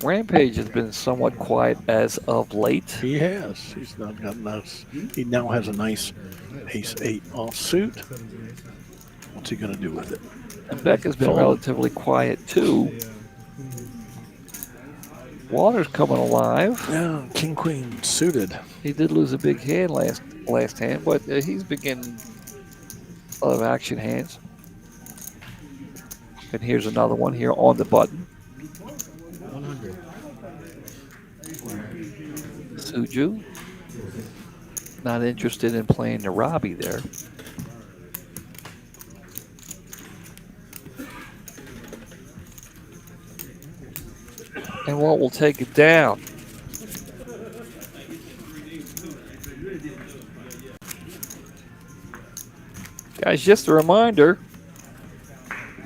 Rampage has been somewhat quiet as of late. He has. He's not got nice. He now has a nice ace-8 offsuit. What's he going to do with it? And Becca's been relatively quiet too. Walter's coming alive. Yeah, king-queen suited. He did lose a big hand last hand, but he's been getting a lot of action hands. And here's another one here on the button. 100. Suju. Not interested in playing the Robbie there. And Walt will take it down. Guys, just a reminder,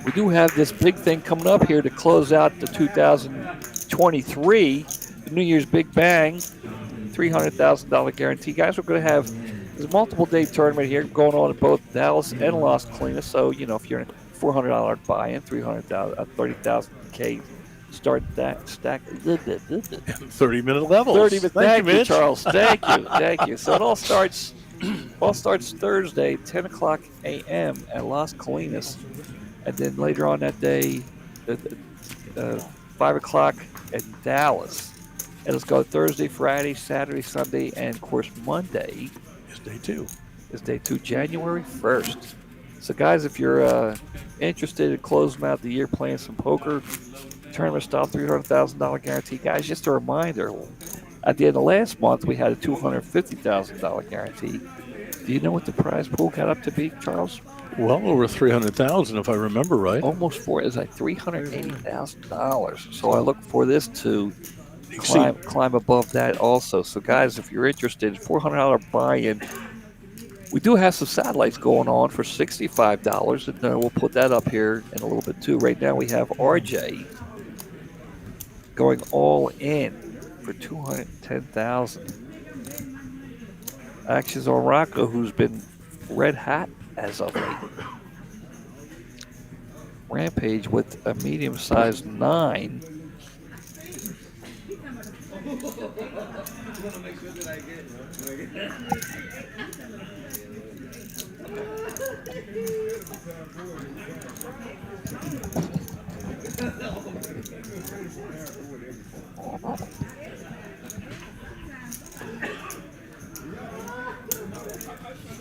we do have this big thing coming up here to close out the 2023, the New Year's Big Bang, $300,000 guarantee. Guys, we're going to have this multiple day tournament here going on in both Dallas and Las Colinas. So, you know, if you're in a $400 buy-in, 30,000 K, start that stack. 30-minute levels. 30 minutes. Thank you, Mitch. Charles. Thank you. Thank you. So it all starts Thursday, 10 o'clock a.m. at Las Colinas. And then later on that day, 5 o'clock in Dallas. And let's go Thursday, Friday, Saturday, Sunday, and of course Monday It's day 2. is day 2, January 1st. So guys, if you're interested in closing out the year playing some poker, tournament style, $300,000 guarantee. Guys, just a reminder, at the end of last month, we had a $250,000 guarantee. Do you know what the prize pool got up to be, Charles? Well over 300,000, if I remember right. Almost it's like $380,000. So I look for this to climb above that also. So guys, if you're interested, $400 buy-in. We do have some satellites going on for $65, and we'll put that up here in a little bit too. Right now we have RJ going all in for $210,000. Actions on Rocco, who's been red hot as of late. Rampage with a medium-sized 9.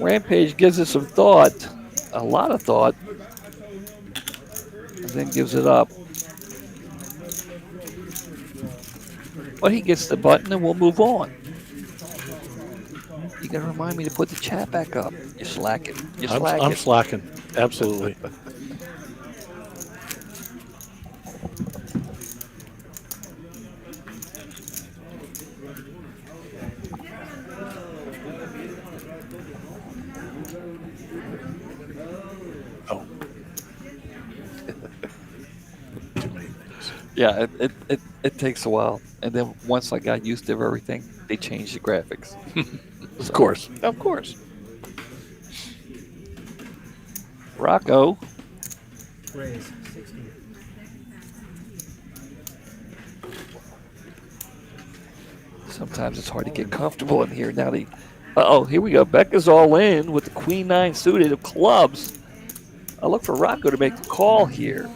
Rampage gives it some thought, a lot of thought, and then gives it up. But he gets the button and we'll move on. You gotta remind me to put the chat back up. You're slacking. I'm slacking. Absolutely. Oh. Yeah, it takes a while. And then once I got used to everything, they changed the graphics. Of course. Of course. Rocco. Raise 60. Sometimes it's hard to get comfortable in here. Now here we go. Becca's all in with the Queen 9 suited of clubs. I look for Rocco to make the call here.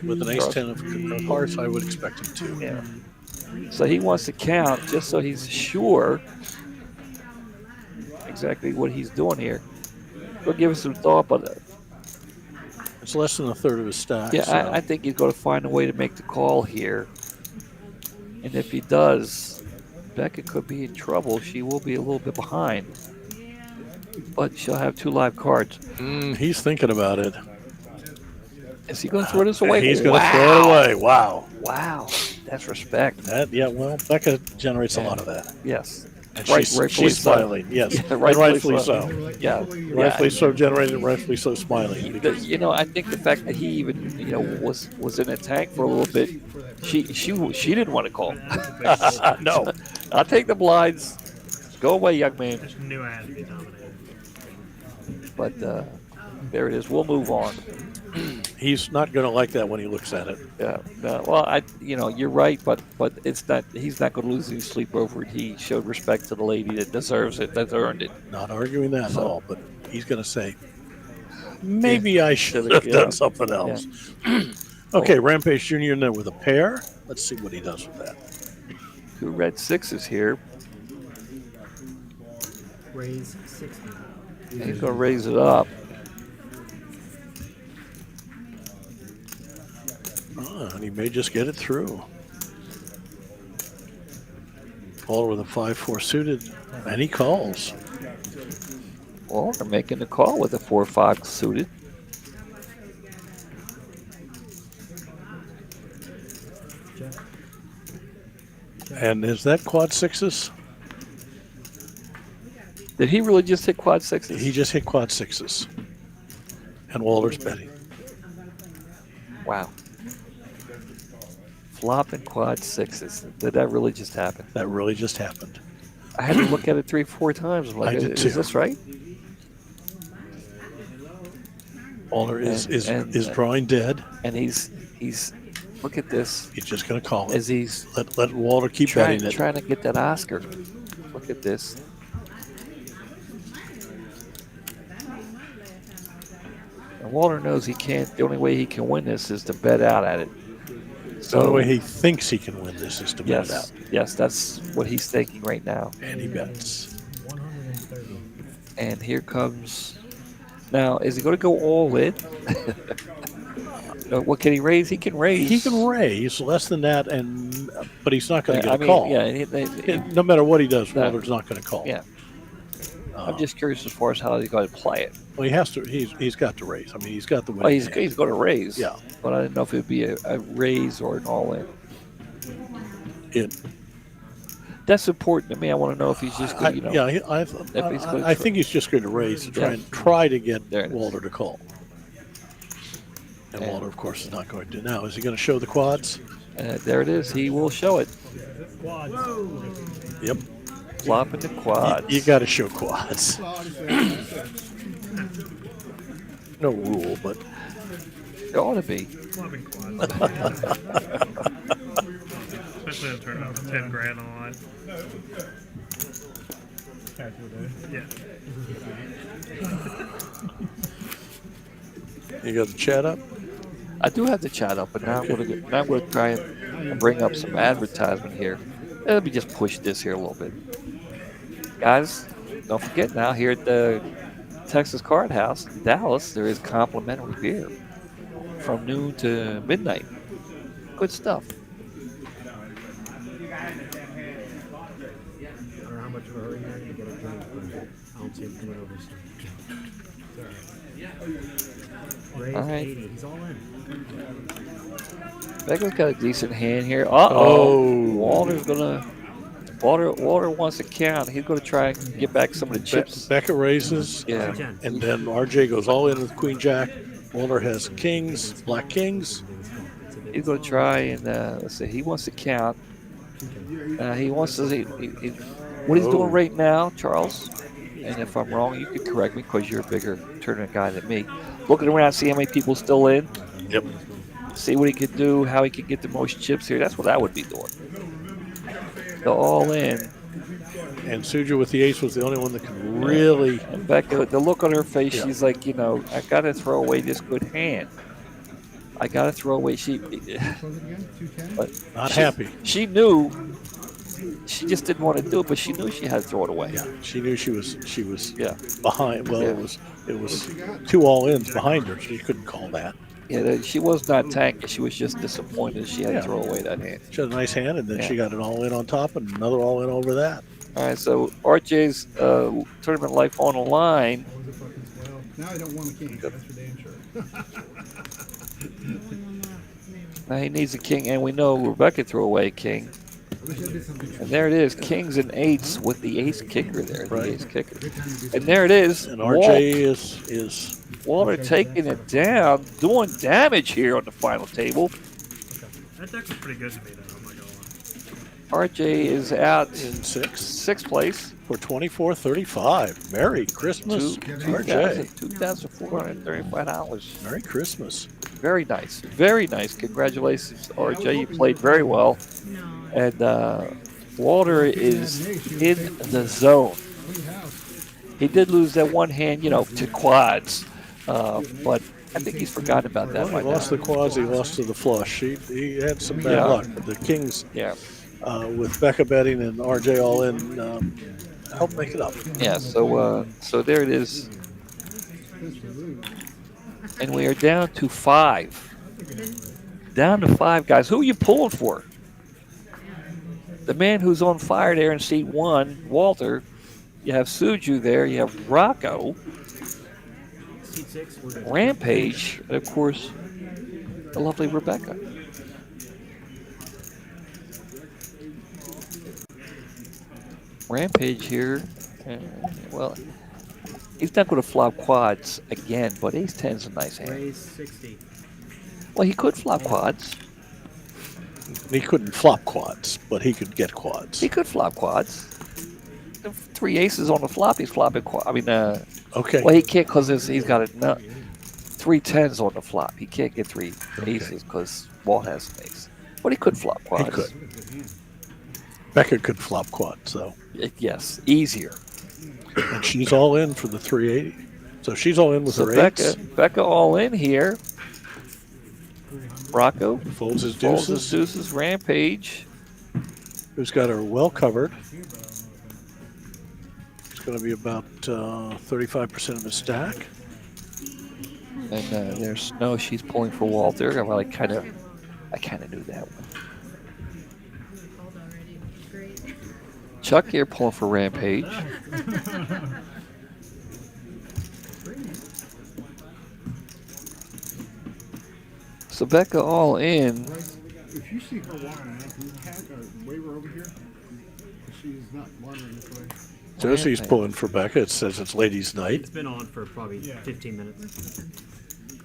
With an ace-10 of hearts, I would expect him to. Yeah. So he wants to count just so he's sure exactly what he's doing here. We'll give us some thought, but It's less than a third of his stack. Yeah, so. I think he's going to find a way to make the call here. And if he does, Becca could be in trouble. She will be a little bit behind. But she'll have 2 live cards. He's thinking about it. Is he going to throw this away? He's going to throw it away. Wow. Wow. That's respect. Well, Becca generates a lot of that. Yes. And Rightfully she's so. smiling. Yes. Yeah, And rightfully so. Yeah. Rightfully so generated, rightfully so smiling. Because I think the fact that he even, was in a tank for a little bit, she didn't want to call. no. I'll take the blinds. Go away, young man. Just knew I had to be dominated. But there it is. We'll move on. He's not going to like that when he looks at it. Yeah. No, well, you're right, but it's not. He's not going to lose any sleep over it. He showed respect to the lady that deserves it, that's earned it. Not arguing that at all, but he's going to say, maybe I should have yeah. done something else. Yeah. Okay, Rampage Jr. in there with a pair. Let's see what he does with that. 2 red 6s here. Raise 60. And he's going to raise it up. And he may just get it through. Caller with a 5-4 suited, and he calls. Well, they're making the call with a 4-5 suited. And is that quad 6s? Did he really just hit quad 6s? He just hit quad 6s. And Walter's betting. Wow. Flopping quad 6s. Did that really just happen? That really just happened. I had to look at it 3-4 times. I'm like, I did is too. this right? Walter is drawing dead. And he's look at this. He's just going to call it. As he's let Walter keep betting it. Trying to get that Oscar. Look at this. And Walter knows he can't. The only way he can win this is to bet out at it. So the only way he thinks he can win this is to bet it out. Yes, that's what he's thinking right now. And he bets. 130. And here comes. Now, is he going to go all in? What can he raise? He can raise. He can raise less than that, but he's not going to get a call. Yeah, no matter what he does, Walter's not going to call. Yeah. I'm just curious as far as how he's going to play it. Well, he has to. He's got to raise. I mean, he's got the winning. He's going to raise. Yeah. But I didn't know if it would be a raise or an all-in. That's important to me. I want to know if he's just going to, I think he's just going to raise to try to get Walter to call. And Walter, of course, is not going to. Now, is he going to show the quads? There it is. He will show it. Quads. Yep. Flopping the quads. You got to show quads. No rule, but it ought to be. Flopping quads. Especially in a tournament with 10 grand on the line. Yeah. You got the chat up? I do have the chat up, but now I'm going to try and bring up some advertisement here. Let me just push this here a little bit. Guys, don't forget now, here at the Texas Card House in Dallas, there is complimentary beer from noon to midnight. Good stuff. I don't know how much of a hurry you're in to get a drink, but I don't see him coming over soon. Raise All right. 80. He's all in. Becca's got a decent hand here. Uh-oh. Walter wants to count. He's going to try and get back some of the chips. Becca raises. Yeah. And then RJ goes all in with Queen Jack. Walter has kings, black kings. He's going to try and let's see. He wants to count. He wants to. What he's doing right now, Charles. And if I'm wrong, you can correct me because you're a bigger tournament guy than me. Looking around, see how many people still in. Yep. See what he could do, how he could get the most chips here. That's what I would be doing. Go all in. And Suja with the ace was the only one that could really. And Becca, the look on her face, she's like, I got to throw away this good hand. I got to throw away. But not happy. She knew she just didn't want to do it, but she knew she had to throw it away. Yeah, she knew she was Yeah. behind. Well, Yeah. it was 2 all-ins behind her. She couldn't call that. Yeah, she was not tanking. She was just disappointed she had to Yeah. throw away that hand. She had a nice hand, and then Yeah. she got an all-in on top and another all-in over that. All right, so RJ's tournament life on the line. Now I don't want a king. That's for damn sure. Now he needs a king, and we know Rebecca threw away a king. And there it is, kings and eights with the ace kicker there, the ace kicker. And there it is. And RJ is Walter taking it down, doing damage here on the final table. That deck was pretty good to me, though. I'm not gonna lie. RJ is out in sixth place for 24.35. Merry Christmas, RJ. $2,435. Merry Christmas. Very nice. Very nice. Congratulations, RJ. You played very well. And Walter is in the zone. He did lose that one hand, to quads. But I think he's forgotten about that by He lost now. the quads. He lost to the flush. He had some bad luck. The kings, with Becca betting and RJ all in, helped make it up. Yeah. So there it is. And we are down to 5. Down to 5 guys. Who are you pulling for? The man who's on fire there in seat 1, Walter. You have Suju there. You have Rocco. Seat 6. Rampage. And, of course, the lovely Rebecca. Rampage here. Well, he's not going to flop quads again, but ace 10 is a nice hand. Raise 60. Well, he could flop quads. He couldn't flop quads, but he could get quads. He could flop quads. 3 aces on the flop, he's flopping quads. I mean, okay. Well, he can't because he's got 3 10s on the flop. He can't get 3 aces because Walt has an ace. But he could flop quads. He could. Becca could flop quads, though. Yes, easier. And she's all in for the 380. So she's all in with her eights. Becca all in here. Rocco folds his deuces. Rampage, who's got her well covered. It's going to be about 35% of his stack. and there's Snow. She's pulling for Walter. Well, I kind of knew that one. Chuck here pulling for Rampage. So Becca all in. If you see her walking, can you wave her over here? She's not wandering this way. Josie's pulling for Becca. It says it's ladies' night. It's been on for probably 15 minutes.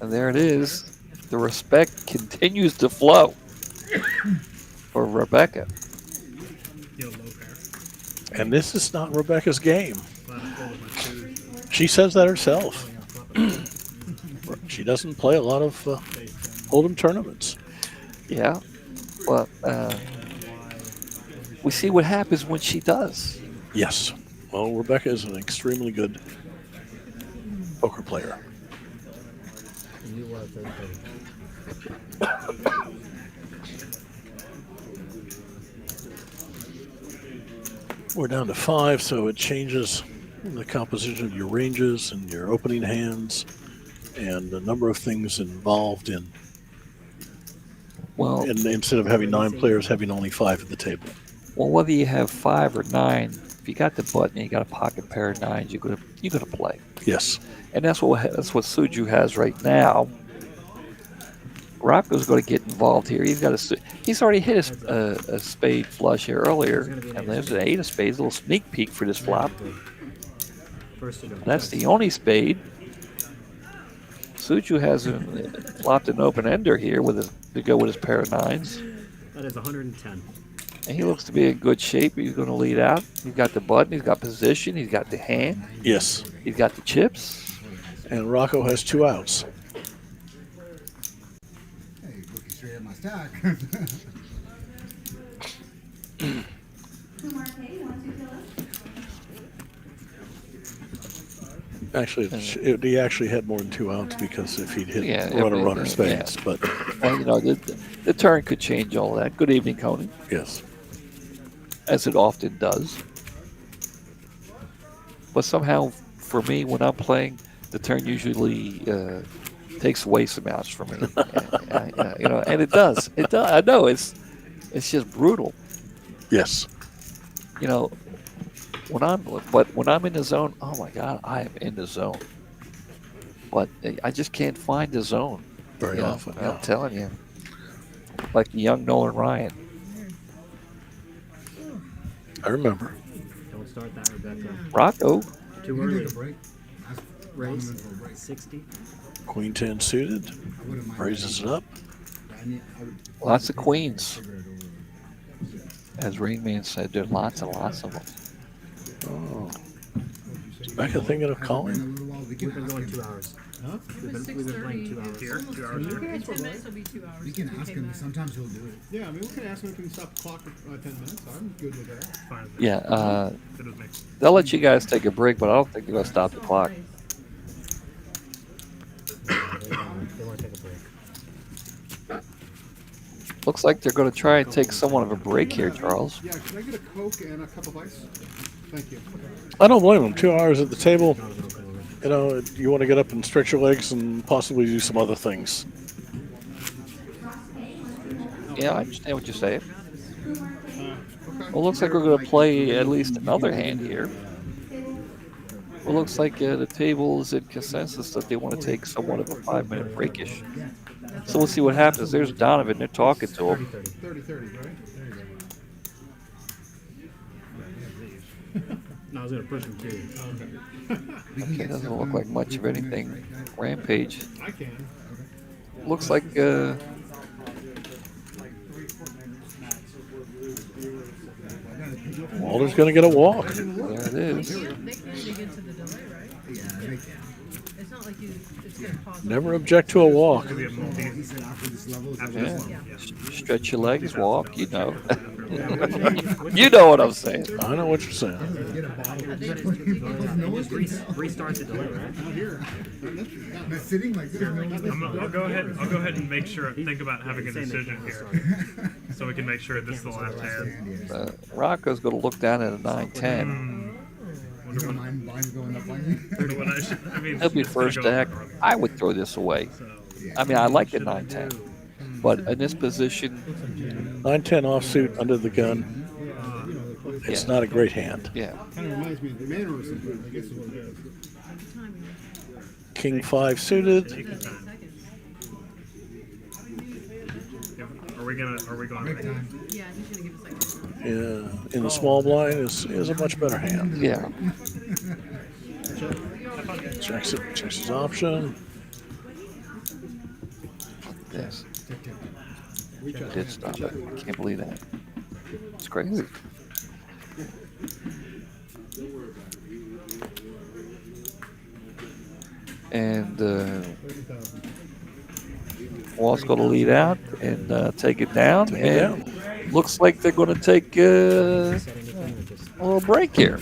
And there it is. The respect continues to flow for Rebecca. And this is not Rebecca's game. She says that herself. She doesn't play a lot of Hold'em tournaments. Yeah. Well, we see what happens when she does. Yes. Well, Rebecca is an extremely good poker player. We're down to 5, so it changes the composition of your ranges and your opening hands and a number of things involved in. Well, and instead of having 9 players, having only 5 at the table. Well, whether you have 5 or 9, if you got the button and you got a pocket pair of 9s, you're gonna play. Yes. And that's what Suju has right now. Rocco's going to get involved here. He's already hit a spade flush here earlier, and there's an 8 of spades, a little sneak peek for this flop. That's the only spade. Suju hasn't flopped an open ender here to go with his pair of 9s. That is 110. And he looks to be in good shape. He's going to lead out. He's got the button. He's got position. He's got the hand. Yes. He's got the chips. And Rocco has 2 outs. Hey, looking straight at my stack. Actually, he actually had more than 2 outs because if he'd hit runner spades. But well, the turn could change all that. Good evening, Coney. Yes. as it often does. But somehow, for me, when I'm playing, the turn usually takes away some outs for me. And it does. It does. I know it's just brutal. Yes. When I'm in the zone, oh my God, I am in the zone. But I just can't find the zone Very often. I'm telling you, like the young Nolan Ryan. I remember. Don't start that, Rebecca. Rocco. Too early. Raise 60. Queen 10 suited. Raises it up. Lots of queens. As Rainman said, there are lots and lots of them. Oh. Is Becca thinking of calling? We've been going 2 hours. Huh? We've been playing 2 hours. Here, 2 hours. You can Here. ask for In 10 more. minutes will be 2 hours. We can since ask came him. back. Sometimes he'll do it. Yeah, I mean, we can ask him if he can stop the clock for 10 minutes. I'm good with that. Fine. Yeah, Good with me. they'll let you guys take a break, but I don't think they're going to stop the clock. They want to take a break. Looks like they're going to try and take somewhat of a break here, Charles. Yeah, can I get a Coke and a cup of ice? Thank you. I don't blame them. 2 hours at the table. You want to get up and stretch your legs and possibly do some other things. Yeah, I understand what you're saying. Okay. Well, looks like we're going to play at least another hand here. Well, looks like the table is in consensus that they want to take somewhat of a 5-minute breakish. So we'll see what happens. There's Donovan. They're talking to him. 30-30, right? No, I was going to push him too. Okay, doesn't look like much of anything. Rampage. I can. Looks like Walter's going to get a walk. there it is. They can get to the delay, right? Yeah, It's not like it's going to pause. Never object to a walk. Could be a multi. he said after this level, After Yeah. this one. Yeah. Stretch your legs, walk, you know. You know what I'm saying. I know what you're saying. get a bottle. And just restart the delay, right? Not here. Not sitting like this. I'll go ahead and make sure. Think about having a decision here, so we can make sure this is the last hand. Rocco's going to look down at a 9-10. You don't mind mine going up on you? Wonder what I should. I mean, He'll be it's gonna first go to up act. or wrong. I would throw this away. So, I mean, I like the 9-10. But in this position, 9-10 offsuit under the gun. It's Yeah. not a great hand. yeah. Kind of reminds me of the mannerism, I guess is what it is. King 5 suited. take your time. Are we going? Break time. Yeah, he's going to give us like. In the small blind is a much better hand. Yeah. Checks his option. Yes. Did stop it. Can't believe that. It's crazy. And Wall's going to lead out and take it down. Take it And looks like they're going to take a little break here.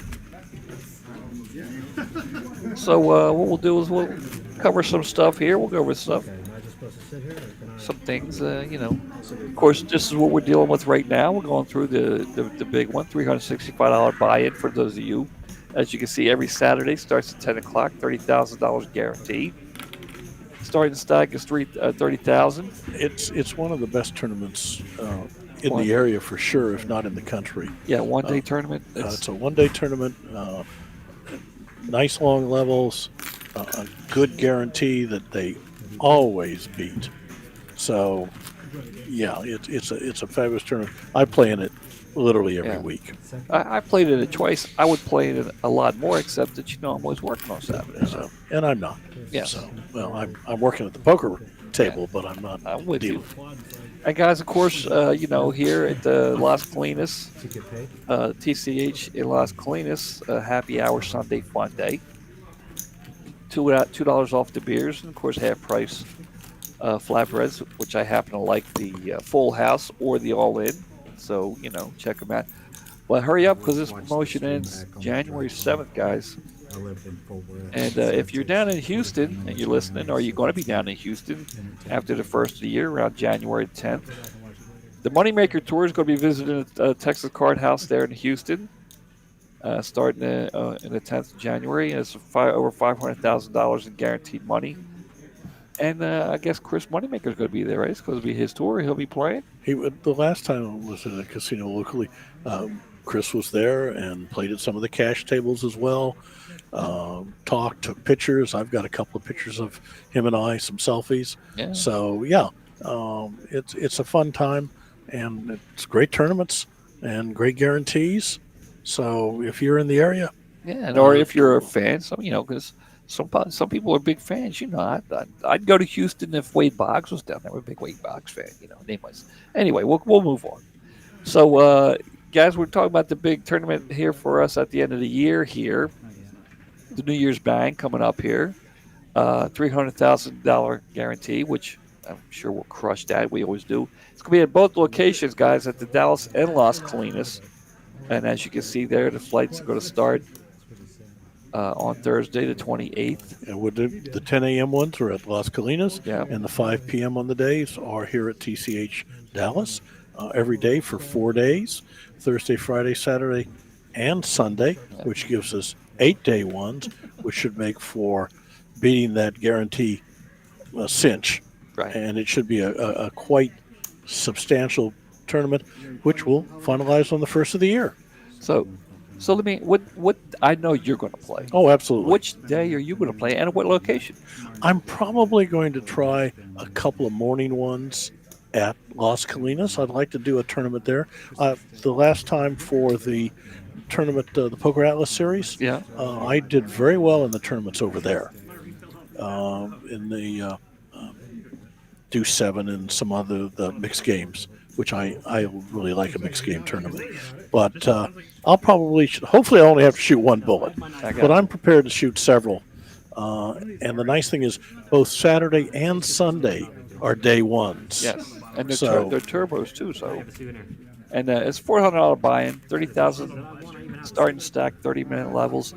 So what we'll do is we'll cover some stuff here. We'll go over stuff. Am I just supposed to sit here? Or can I? Some things, Of course, this is what we're dealing with right now. We're going through the big one, $365 buy-in for those of you. As you can see, every Saturday starts at 10 o'clock, $30,000 guaranteed. Starting stock is $30,000. It's one of the best tournaments in the area for sure, if not in the country. Yeah, one-day tournament. It's a one-day tournament. Nice long levels. A good guarantee that they always beat. So, yeah, it's a fabulous tournament. I play in it literally every week. I played it twice. I would play it a lot more, except that I'm always working on Saturday. So And I'm not. Yeah. So, well, I'm working at the poker table, but I'm not. I'm with you. dealing. And guys, of course, here at Las Colinas, To get paid? TCH in Las Colinas, happy hour Sunday fun day. $2 off the beers, and of course half price flatbreads, which I happen to like the full house or the all in. So check them out. But hurry up because this promotion ends January 7th, guys. I lived in Fort Worth. And if you're down in Houston and you're listening, or you're going to be down in Houston after the first of the year, around January 10th, The Moneymaker Tour is going to be visiting Texas Card House there in Houston, starting in the 10th of January. And it's over $500,000 in guaranteed money. And I guess Chris Moneymaker is going to be there, right? It's going to be his tour. He'll be playing. The last time I was at a casino locally, Chris was there and played at some of the cash tables as well. Talked, took pictures. I've got a couple of pictures of him and I, some selfies. Yeah. So it's a fun time, and it's great tournaments and great guarantees. So if you're in the area, Yeah, or if you're a fan, because some people are big fans. I'd go to Houston if Wade Boggs was down there. I'm a big Wade Boggs fan. Name-wise. Anyway, we'll move on. So, guys, we're talking about the big tournament here for us at the end of the year here. The New Year's Bang coming up here. $300,000 guarantee, which I'm sure we'll crush that. We always do. It's going to be at both locations, guys, at the Dallas and Las Colinas. And as you can see there, the flights are going to start on Thursday, the 28th. And with the 10 a.m. ones are at Las Colinas, and the 5 p.m. on the days are here at TCH Dallas every day for 4 days, Thursday, Friday, Saturday, and Sunday, which gives us 8-day ones, which should make for beating that guarantee cinch. Right. And it should be a quite substantial tournament, which will finalize on the first of the year. So let me. What I know you're going to play. Oh, absolutely. Which day are you going to play, and at what location? I'm probably going to try a couple of morning ones at Las Colinas. I'd like to do a tournament there. The last time for the tournament, the Poker Atlas Series, I did very well in the tournaments over there. In the Deuce 7 and some other the mixed games, which I really like a mixed game tournament. But I'll probably, hopefully I only have to shoot one bullet. But I'm prepared to shoot several. And the nice thing is both Saturday and Sunday are day ones. Yes, and they're turbos too. So, and it's $400 buy-in, 30,000 starting stack, 30-minute levels.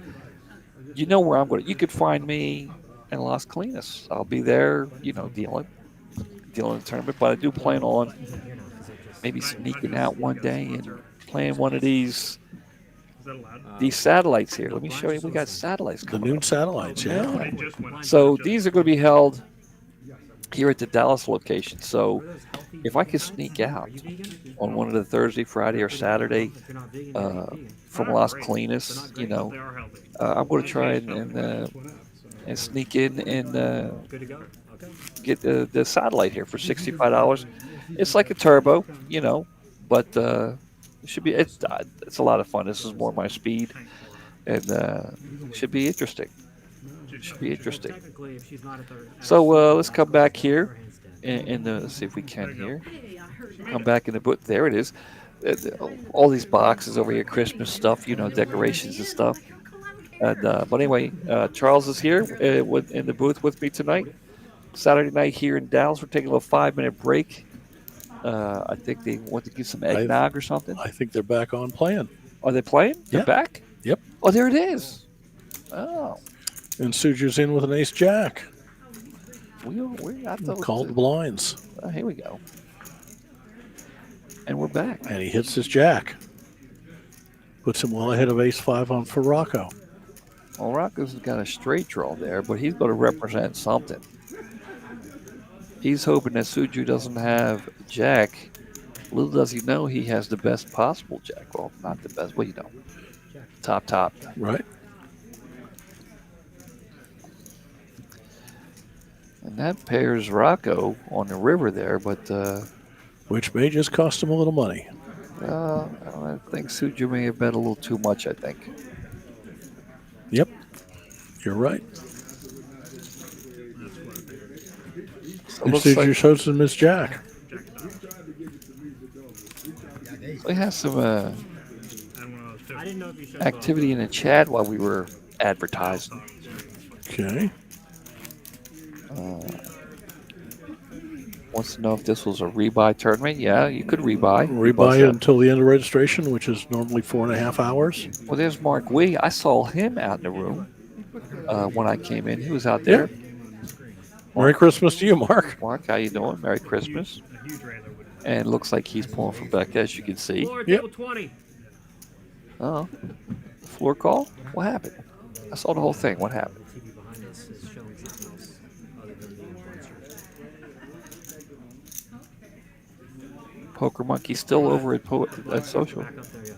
You know where I'm going. You could find me in Las Colinas. I'll be there. Dealing the tournament. But I do plan on maybe sneaking out one day and playing one of these satellites here. Let me show you. We got satellites coming. The noon satellites, yeah. So these are going to be held here at the Dallas location. So if I could sneak out on one of the Thursday, Friday, or Saturday from Las Colinas, I'm going to try and sneak in and get the satellite here for $65. It's like a turbo, but it should be. It's a lot of fun. This is more my speed, and should be interesting. So let's come back here and let's see if we can here. Come back in the booth. There it is. All these boxes over here, Christmas stuff, decorations and stuff. And but anyway, Charles is here in the booth with me tonight. Saturday night here in Dallas. We're taking a little 5-minute break. I think they want to get some eggnog or something. I think they're back on playing. Are they playing? They're back? Yep. Oh, there it is. Oh. And Suju's in with an ace jack. I called the blinds. Here we go. And we're back. And he hits his jack. Puts him well ahead of ace 5 on for Rocco. Well, Rocco's got a straight draw there, but he's going to represent something. He's hoping that Suju doesn't have jack. Little does he know he has the best possible jack. Well, not the best, but top. Right. And that pairs Rocco on the river there, but which may just cost him a little money. I think Suju may have bet a little too much, I think. Yep. You're right. So Suju shows him his jack. We have some activity in the chat while we were advertising. Okay. Wants to know if this was a rebuy tournament. Yeah, you could rebuy. Rebuy until the end of registration, which is normally 4.5 hours. Well, there's Mark Wee. I saw him out in the room when I came in. He was out there. Merry Christmas to you, Mark. Mark, how you doing? Merry Christmas. And it looks like he's pulling for Becca, as you can see. Floor Yep. table 20. Oh, floor call? What happened? I saw the whole thing. What happened? The TV behind us is showing something else other than the influencer. Poker Monkey's still over at social. Back up there, yeah.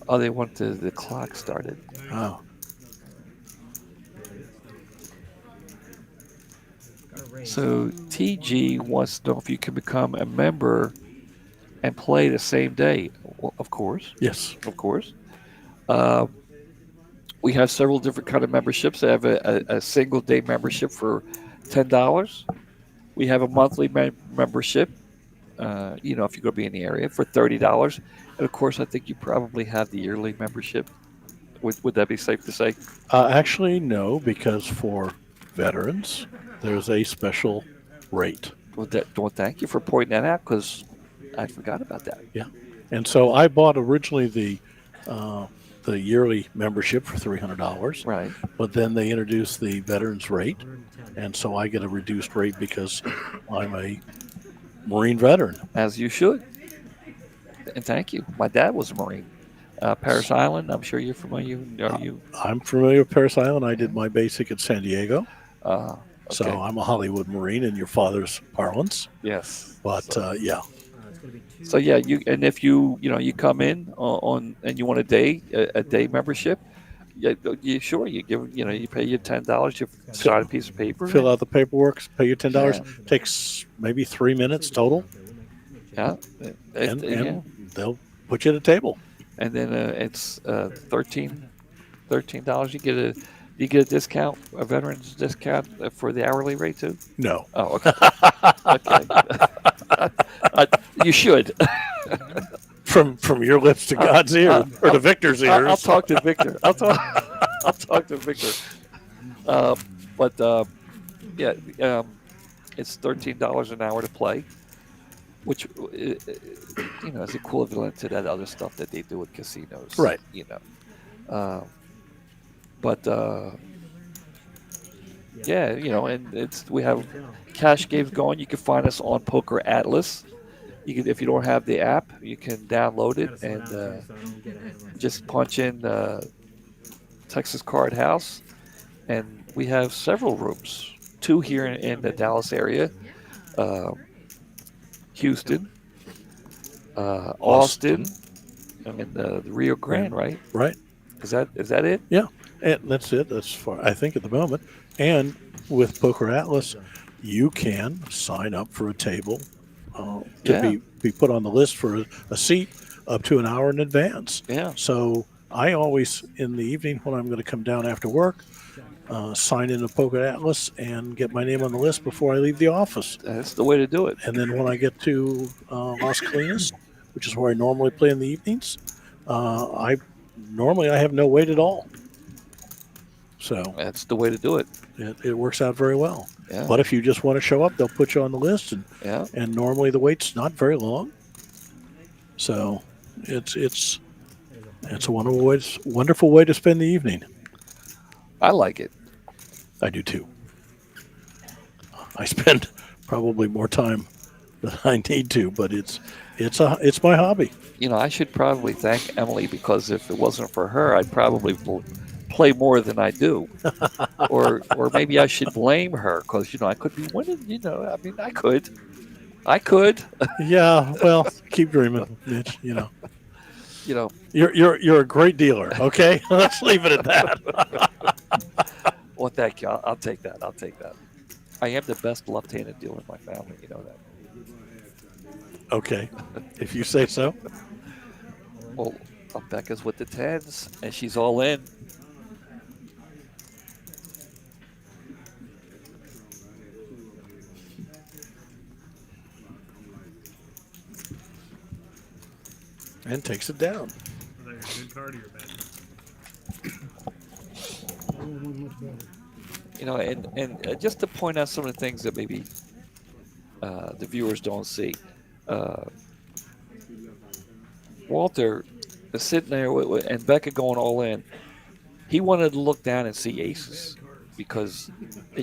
Oh, they want the clock started. Oh. Got a raise. So TG wants to know if you can become a member and play the same day. Well, of course, Yes. of course. We have several different kind of memberships. I have a single day membership for $10. We have a monthly membership. If you're going to be in the area for $30, and of course, I think you probably have the yearly membership. Would that be safe to say? Actually, no, because for veterans, there's a special rate. Well, thank you for pointing that out because I forgot about that. Yeah. And so I bought originally the yearly membership for $300. Right. But then they introduced the veterans rate, and so I get a reduced rate because I'm a Marine veteran. As you should. And thank you. My dad was a Marine. Paris Island, I'm sure you're familiar. Are you? I'm familiar with Paris Island. I did my basic at San Diego. Okay. So I'm a Hollywood Marine in your father's parlance. Yes. But yeah. It's gonna be 2. So yeah, if you come in on and you want a day membership, you give you pay your $10, you sign a piece of paper, Fill out the paperwork, pay your $10. Yeah. Takes maybe 3 minutes total, yeah, and they'll put you at a table. and then it's $13. You get a discount, a veteran's discount for the hourly rate too. No. Oh, okay. Okay. You should. From your lips to God's ear, or to Victor's ears. I'll talk to Victor. I'll talk to Victor. It's $13 an hour to play, which is equivalent to that other stuff that they do at casinos. Right. And we have cash games going. You can find us on Poker Atlas. If you don't have the app, you can download it and just punch in Texas Card House, and we have several rooms. 2 here in the Dallas area, Houston, Austin, and the Rio Grande, right? Right. Is that it? Yeah, and that's it. That's far, I think, at the moment. And with Poker Atlas, you can sign up for a table to be put on the list for a seat up to an hour in advance. Yeah. So I always, in the evening when I'm going to come down after work, sign into Poker Atlas and get my name on the list before I leave the office. That's the way to do it. And then when I get to Las Colinas, which is where I normally play in the evenings, I have no wait at all. So that's the way to do it. It works out very well. Yeah. But if you just want to show up, they'll put you on the list, and normally the wait's not very long. So it's a wonderful way to spend the evening. I like it. I do too. I spend probably more time than I need to, but it's my hobby. I should probably thank Emily, because if it wasn't for her, I'd probably play more than I do, or maybe I should blame her, because I could be winning. I could. Yeah, well, keep dreaming, Mitch. You're a great dealer. Okay, let's leave it at that. Well, thank you. I'll take that. I am the best left-handed dealer in my family. You know that. Okay, if you say so. Well, Becca's with the 10s, and she's all in. And takes it down. Is that a good card or your bad? And just to point out some of the things that maybe the viewers don't see. Walter is sitting there and Becca going all in. He wanted to look down and see aces. because,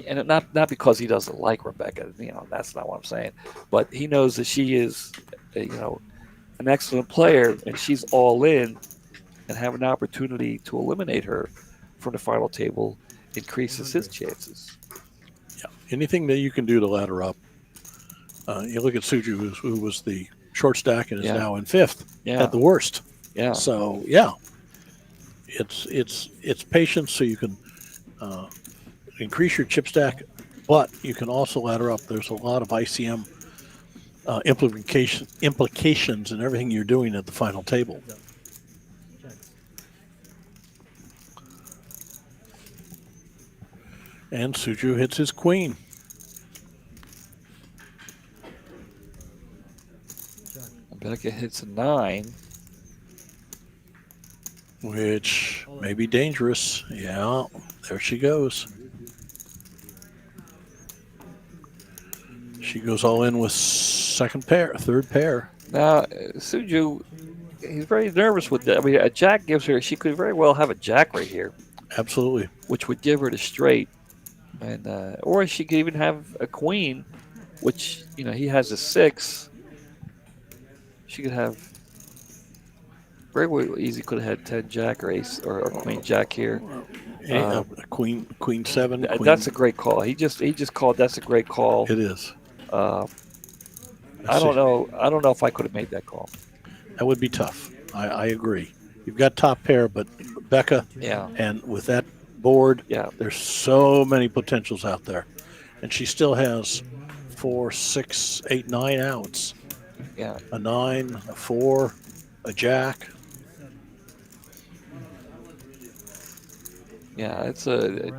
and not because he doesn't like Rebecca. That's not what I'm saying. But he knows that she is, an excellent player, and she's all in, and have an opportunity to eliminate her from the final table increases his chances. Yeah, anything that you can do to ladder up. You look at Suju, who was the short stack and is now in 5th at the worst. Yeah. So yeah, it's patience, so you can increase your chip stack, but you can also ladder up. There's a lot of ICM implications in everything you're doing at the final table. And Suju hits his queen. Becca hits a 9. Which may be dangerous. Yeah, there she goes. She goes all in with third pair. Now, Suju, he's very nervous with that. I mean, a jack gives her, she could very well have a jack right here. Absolutely. Which would give her the straight. And or she could even have a queen, which, he has a 6. She could have, very easy could have had 10 jack or ace or queen jack here. Queen 7. That's a great call. He just called. That's a great call. It is. I don't know if I could have made that call. That would be tough. I agree. You've got top pair, but Becca. Yeah. And with that board, yeah, there's so many potentials out there, and she still has 4, 6, 8, 9 outs. Yeah. A 9, a 4, a jack. Yeah, it's a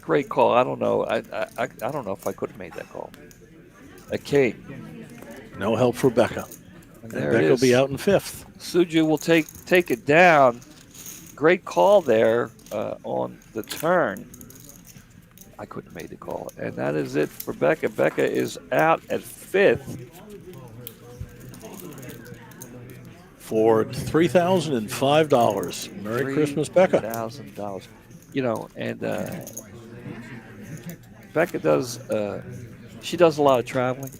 great call. I don't know. I don't know if I could have made that call. A king. No help for Becca. And Becca will be out in 5th. Suju will take it down. Great call there on the turn. I couldn't have made the call. And that is it for Becca. Becca is out at 5th. For $3,005. Merry Christmas, Becca. $3,000. And Becca does, she does a lot of traveling.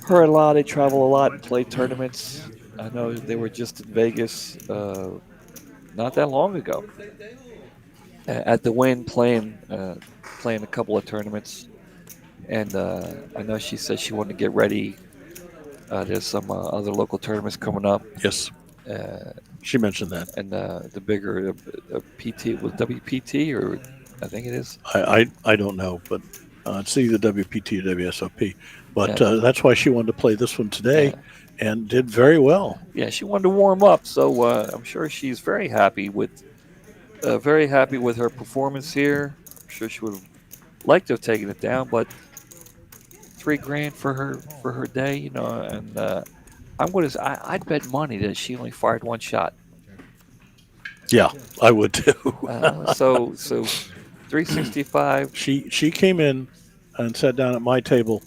Her and Lottie travel a lot and play tournaments. I know they were just in Vegas not that long ago at the Wynn playing a couple of tournaments. And I know she said she wanted to get ready. There's some other local tournaments coming up. Yes. She mentioned that. And the bigger PT was WPT, or I think it is. I don't know, but it's either WPT or WSOP. But that's why she wanted to play this one today and did very well. Yeah, she wanted to warm up, so I'm sure she's very happy with her performance here. I'm sure she would have liked to have taken it down, but $3,000 for her day, and I'd bet money that she only fired one shot. Yeah, I would too. So 365. She came in and sat down at my table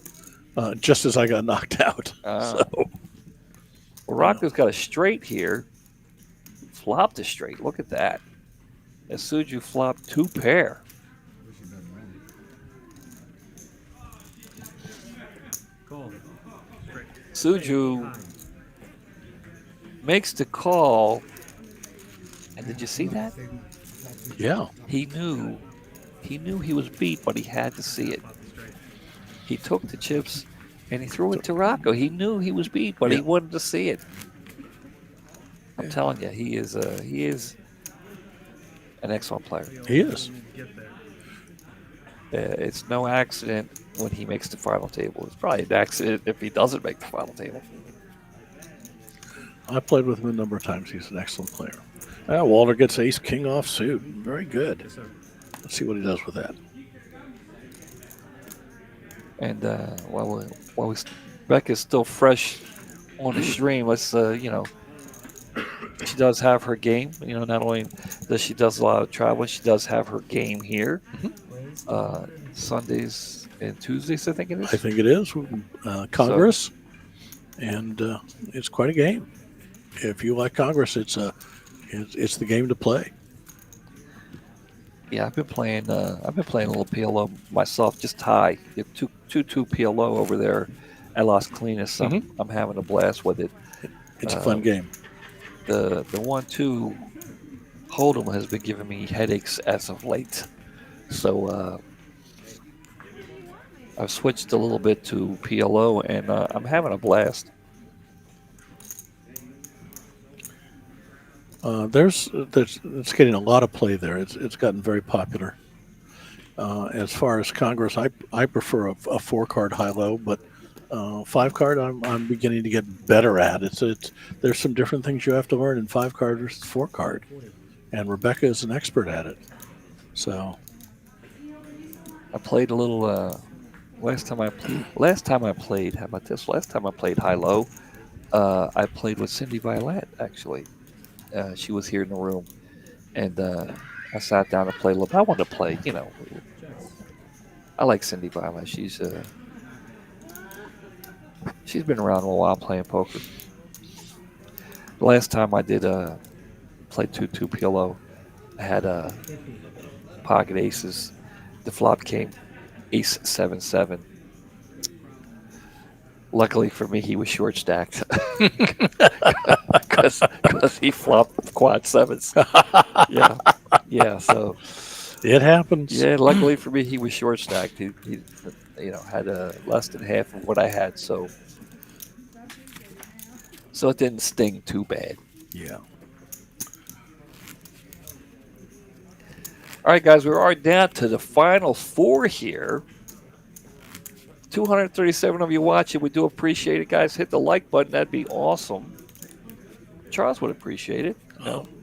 just as I got knocked out. Well, Rocco's got a straight here. Flopped a straight. Look at that. As Suju flopped 2 pair. Suju makes the call, and did you see that? Yeah. He knew he was beat, but he had to see it. He took the chips and he threw it to Rocco. He knew he was beat, but he wanted to see it. I'm telling you, he is an excellent player. He is. It's no accident when he makes the final table. It's probably an accident if he doesn't make the final table. I played with him a number of times. He's an excellent player. Walter gets ace king offsuit. Very good. Let's see what he does with that. And while Becca's still fresh on the stream, let's she does have her game. Not only does she does a lot of traveling, she does have her game here. Sundays and Tuesdays, I think it is. I think it is. Congress, and it's quite a game. If you like Congress, it's the game to play. Yeah, I've been playing. I've been playing a little PLO myself, just high. Two PLO over there at Las Colinas. I'm having a blast with it. It's a fun game. The 1-2 Hold'em has been giving me headaches as of late, so I've switched a little bit to PLO, and I'm having a blast. It's getting a lot of play there. It's gotten very popular. As far as Congress, I prefer a 4-card high-low, but 5-card I'm beginning to get better at. There's some different things you have to learn in 5-card versus 4-card, and Rebecca is an expert at it. So I played a little. Last time I played, how about this? Last time I played high-low, I played with Cindy Violette. Actually, she was here in the room, and I sat down to play a little. I wanted to play, I like Cindy Violette. She's been around a while playing poker. The last time I did play 2-2 PLO, I had pocket aces. The flop came ace 7-7. Luckily for me, he was short stacked because he flopped quad sevens. Yeah. So it happens. Yeah, luckily for me, he was short stacked. He had less than half of what I had, so it didn't sting too bad. Yeah. All right, guys, we are down to the final 4 here. 237 of you watching. We do appreciate it, guys. Hit the like button. That'd be awesome. Charles would appreciate it.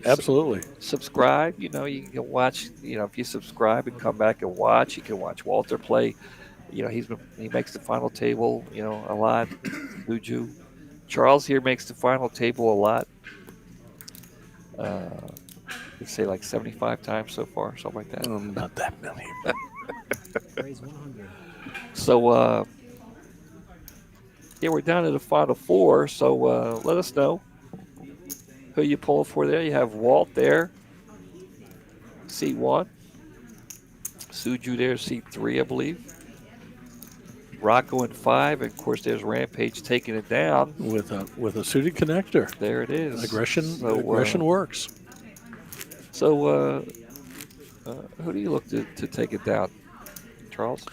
Absolutely. Subscribe. You can watch. If you subscribe and come back and watch, you can watch Walter play. He makes the final table. A lot. Luju. Charles here makes the final table a lot. Let's say like 75 times so far, something like that. Not that many. Raise 100. So, we're down to the final 4. So let us know who you pulling for there. You have Walt there, seat 1. Suju there, seat 3, I believe. Rocco in 5, and of course there's Rampage taking it down with a suited connector. There it is. Aggression works. So, who do you look to take it down, Charles?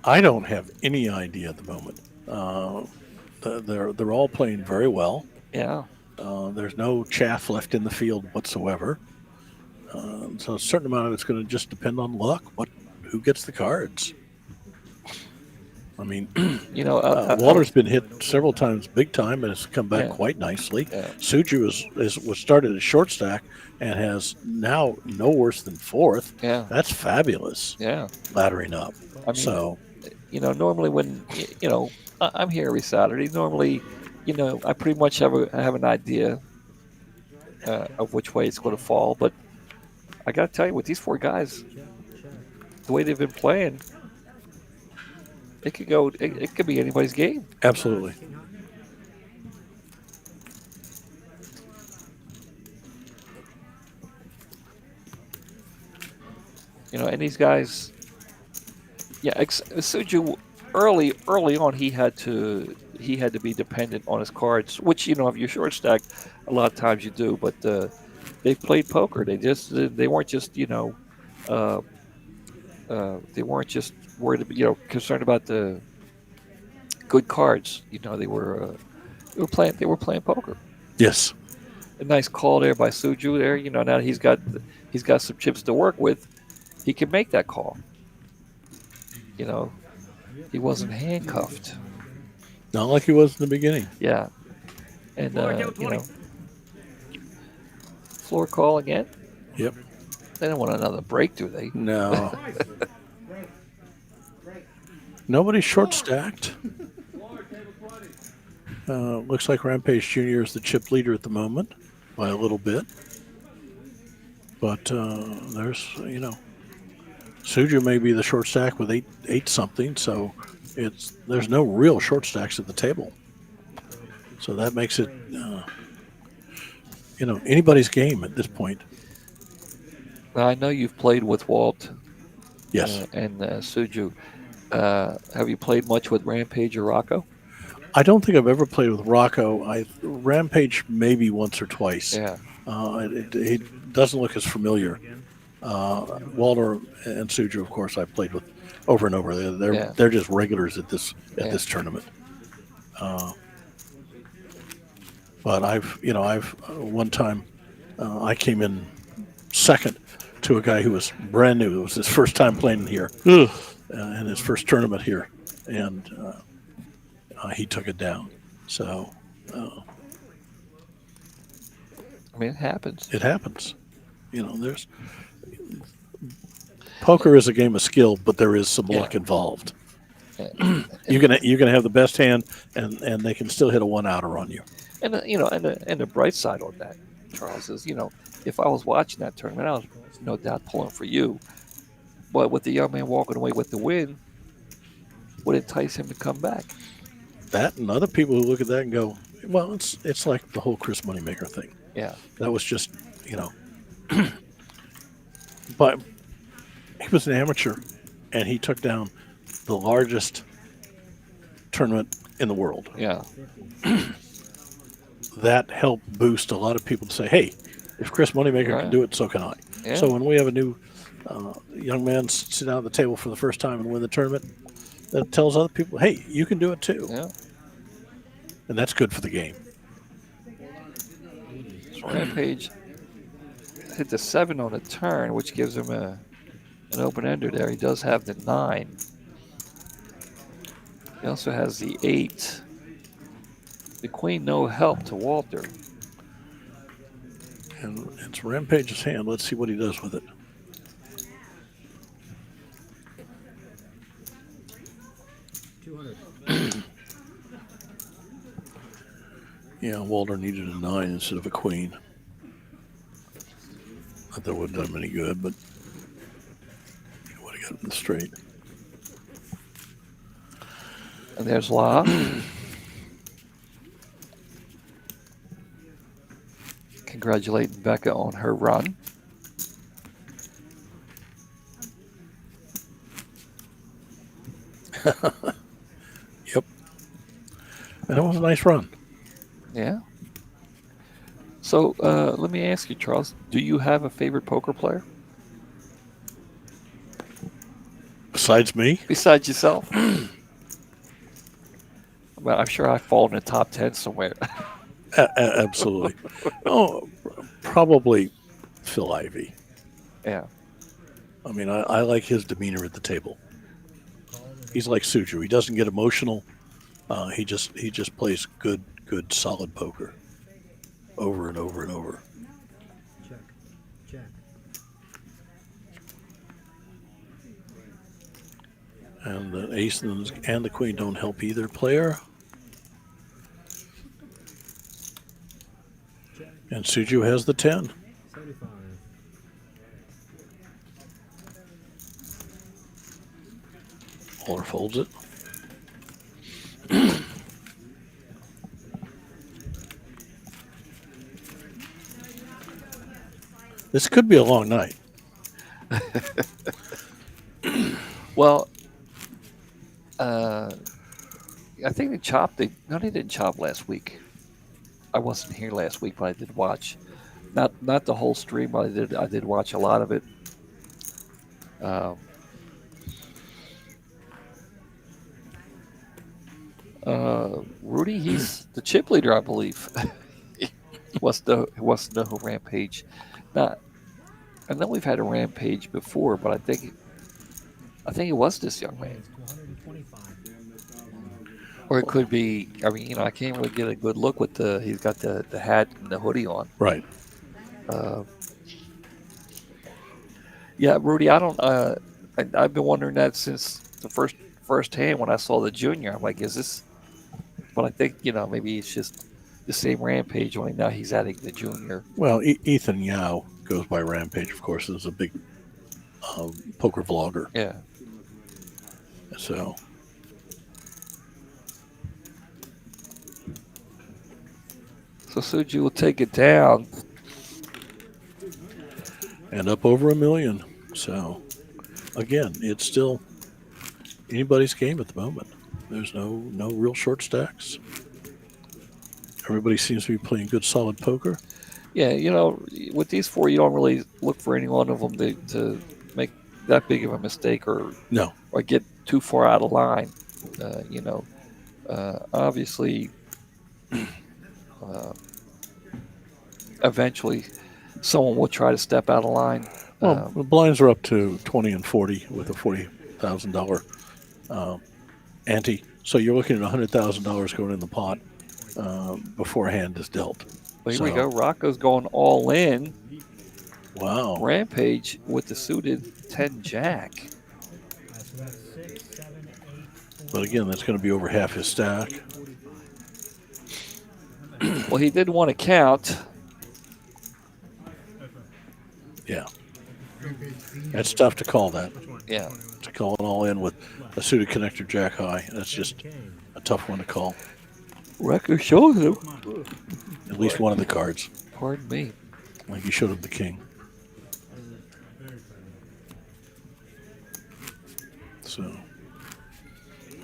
I don't have any idea at the moment. They're all playing very well. Yeah. There's no chaff left in the field whatsoever. So a certain amount of it's going to just depend on luck. Who gets the cards? I mean, Walter's been hit several times big time and has come back quite nicely. Yeah. Suju was started as short stack and has now no worse than 4th. Yeah. That's fabulous. Yeah. Laddering up. Normally when, I'm here every Saturday. Normally, I pretty much have an idea of which way it's going to fall. But I got to tell you, with these 4 guys, the way they've been playing, it could go. It could be anybody's game. Absolutely. And these guys, Suju early on he had to be dependent on his cards, which if you're short stacked, a lot of times you do. But they played poker. They weren't just they weren't just worried, concerned about the good cards. They were playing poker. Yes. A nice call there by Suju. There, now that he's got some chips to work with, he can make that call. He wasn't handcuffed. Not like he was in the beginning. Yeah, and floor call again. Yep. They don't want another break, do they? No. Nobody's short stacked. Looks like Rampage Jr. is the chip leader at the moment by a little bit. But there's, Suju may be the short stack with eight something, so there's no real short stacks at the table. So that makes it anybody's game at this point. Now, I know you've played with Walt Yes. and Suju. Have you played much with Rampage or Rocco? I don't think I've ever played with Rocco. Rampage maybe once or twice. Yeah. He doesn't look as familiar. Walter and Suju, of course, I've played with over and over. They're just regulars at this tournament. But I've one time I came in second to a guy who was brand new. It was his first time playing here, and his first tournament here, and he took it down. So, I mean, it happens. It happens. There's poker is a game of skill, but there is some luck involved. You can have the best hand, and they can still hit a one-outer on you. And and the bright side on that, Charles, is if I was watching that tournament, I was no doubt pulling for you. But with the young man walking away with the win, would entice him to come back? That and other people who look at that and go, well, it's like the whole Chris Moneymaker thing. Yeah, that was just but he was an amateur, and he took down the largest tournament in the world. Yeah. That helped boost a lot of people to say, hey, if Chris Moneymaker can do it, so can I. Yeah. So when we have a new young man sit down at the table for the first time and win the tournament, that tells other people, hey, you can do it too. Yeah. And that's good for the game. So Rampage hit the 7 on the turn, which gives him an open-ender there. He does have the 9. He also has the 8. The queen, no help to Walter. And it's Rampage's hand. Let's see what he does with it. Yeah, Walter needed a 9 instead of a queen. Not that it would have done him any good, but he would have gotten straight. And there's La. Congratulating Becca on her run. Yep. And that was a nice run. Yeah. So let me ask you, Charles, do you have a favorite poker player? Besides me? Besides yourself? Well, I'm sure I fall in the top 10 somewhere. Absolutely. Oh, probably Phil Ivey. Yeah. I mean, I like his demeanor at the table. He's like Suju. He doesn't get emotional. He just plays good, solid poker over and over and over. Check. And the ace and the queen don't help either player. And Suju has the 10. 75. Walter folds it. This could be a long night. Well, I think they chopped. They didn't chop last week. I wasn't here last week, but I did watch. Not the whole stream, but I did watch a lot of it. Rudy, he's the chip leader, I believe. He wants to know who Rampage. Now, I know we've had a Rampage before, but I think it was this young man. 125. Or it could be. I mean, I can't really get a good look with he's got the hat and the hoodie on. Right. Yeah, Rudy, I don't. I've been wondering that since the first hand when I saw the junior. I'm like, is this? But I think maybe it's just the same Rampage, only now he's adding the junior. Well, Ethan Yao goes by Rampage, of course, is a big poker vlogger. Yeah. So. So Suji will take it down. and up over $1 million. So, again, it's still anybody's game at the moment. There's no real short stacks. Everybody seems to be playing good, solid poker. Yeah, you know, with these four, you don't really look for any one of them to make that big of a mistake or get too far out of line. You know, obviously, eventually, someone will try to step out of line. Well, the blinds are up to 20 and 40 with a $40,000 ante. So you're looking at $100,000 going in the pot before a hand is dealt. Well, here we go. Rocco's going all in. Wow. Rampage with the suited 10 jack. So that's 6, 7, 8. But again, that's going to be over half his stack. Well, he did want to count. Yeah. That's tough to call that. Yeah. To call it all in with a suited connector jack high. That's just a tough one to call. Record shows him. At least one of the cards. Pardon me. Like you showed him the king. So.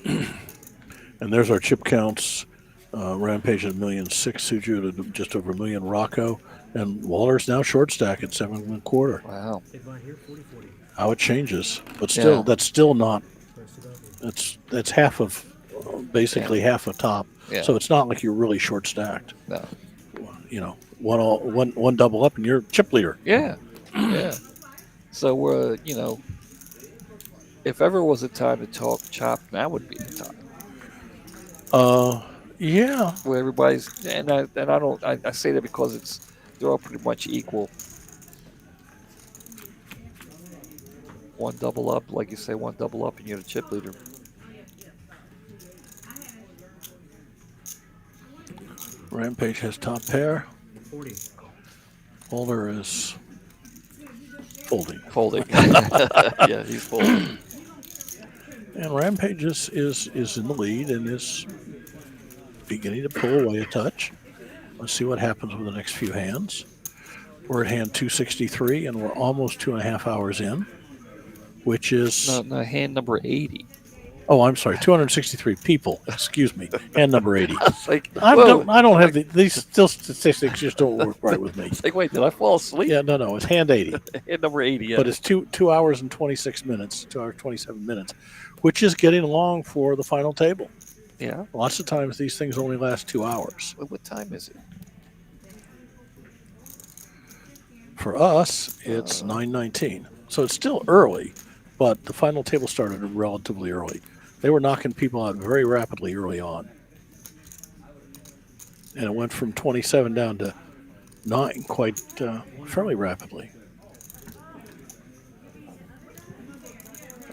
And there's our chip counts. Rampage at 1.6 million, Suju to just over $1 million, Rocco. And Waller's now short stack at 7.25. Wow. How it changes. But still, that's still not, that's half of, basically half a top. Yeah. So it's not like you're really short stacked. No. You know, one double up and you're chip leader. Yeah. Yeah. So, you know, if ever was a time to talk chop, now would be the time. Yeah. Where everybody's, and I say that because they're all pretty much equal. One double up, like you say, one double up, and you're the chip leader. Rampage has top pair. 40. Walter is folding. Folding. Yeah, he's folding. And Rampage is in the lead and is beginning to pull away a touch. Let's see what happens with the next few hands. We're at hand 263, and we're almost 2.5 hours in, which is... No, hand number 80. Oh, I'm sorry, 263 people. Excuse me. Hand number 80. Like, I don't have these statistics just don't work right with me. It's like, wait, did I fall asleep? Yeah, no, it's hand 80. Hand number 80, yeah. But it's 2 hours and 26 minutes, 2 hours 27 minutes, which is getting along for the final table. Yeah. Lots of times these things only last 2 hours. What time is it? For us, it's 9:19. So it's still early, but the final table started relatively early. They were knocking people out very rapidly early on. And it went from 27 down to 9 quite fairly rapidly.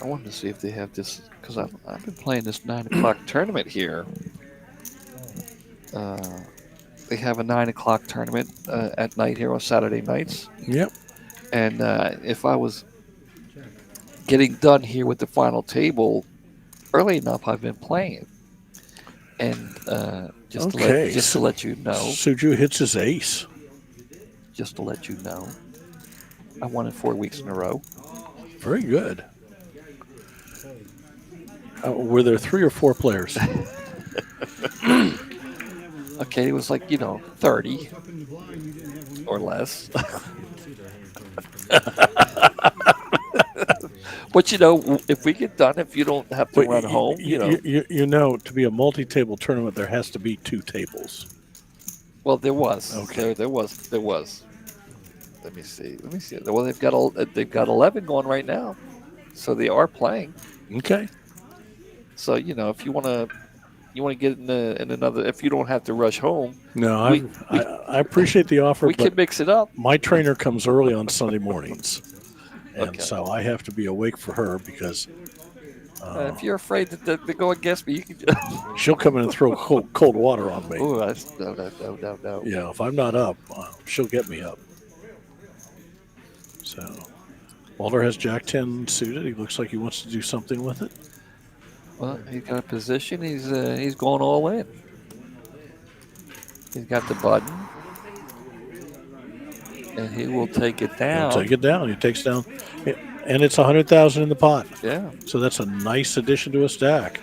I wanted to see if they have this, because I've been playing this 9 o'clock tournament here. They have a 9 o'clock tournament at night here on Saturday nights. Yep. And if I was getting done here with the final table early enough, I've been playing. And just to let you know. Suju hits his ace. Just to let you know. I won it 4 weeks in a row. Very good. Were there 3 or 4 players? Okay, it was like, 30 or less. But, if we get done, if you don't have to run home, to be a multi-table tournament, there has to be 2 tables. Well, there was. Okay. There was. Let me see. Well, they've got 11 going right now, so they are playing. Okay. So if you want to get in another, if you don't have to rush home. No, I appreciate the offer. We can mix it up. My trainer comes early on Sunday mornings, and so I have to be awake for her because. If you're afraid to go against me, you can. She'll come in and throw cold water on me. Oh, no. Yeah, if I'm not up, she'll get me up. So, Walter has Jack 10 suited. He looks like he wants to do something with it. Well, he's got a position. He's going all in. He's got the button. And he will take it He'll down. take it down. He takes down, and it's 100,000 in the pot. Yeah. So that's a nice addition to a stack.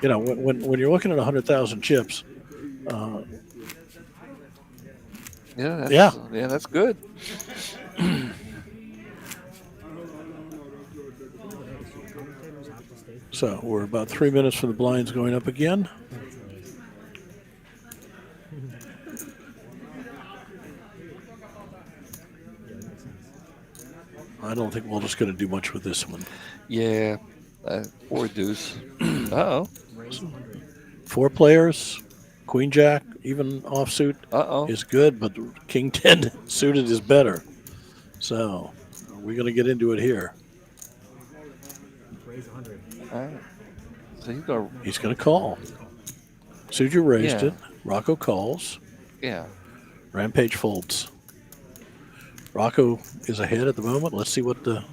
You know, when you're looking at 100,000 chips, Yeah, that's good. so we're about 3 minutes from the blinds going up again. I don't think Walter's going to do much with this one. Yeah, poor deuce. Uh-oh. 4 players, Queen Jack, even offsuit is good, but King 10 suited is better. So we're going to get into it here. Raise 100. All right. So he's going to call. Suju raised it. Rocco calls. Yeah. Rampage folds. Rocco is ahead at the moment. Let's see what the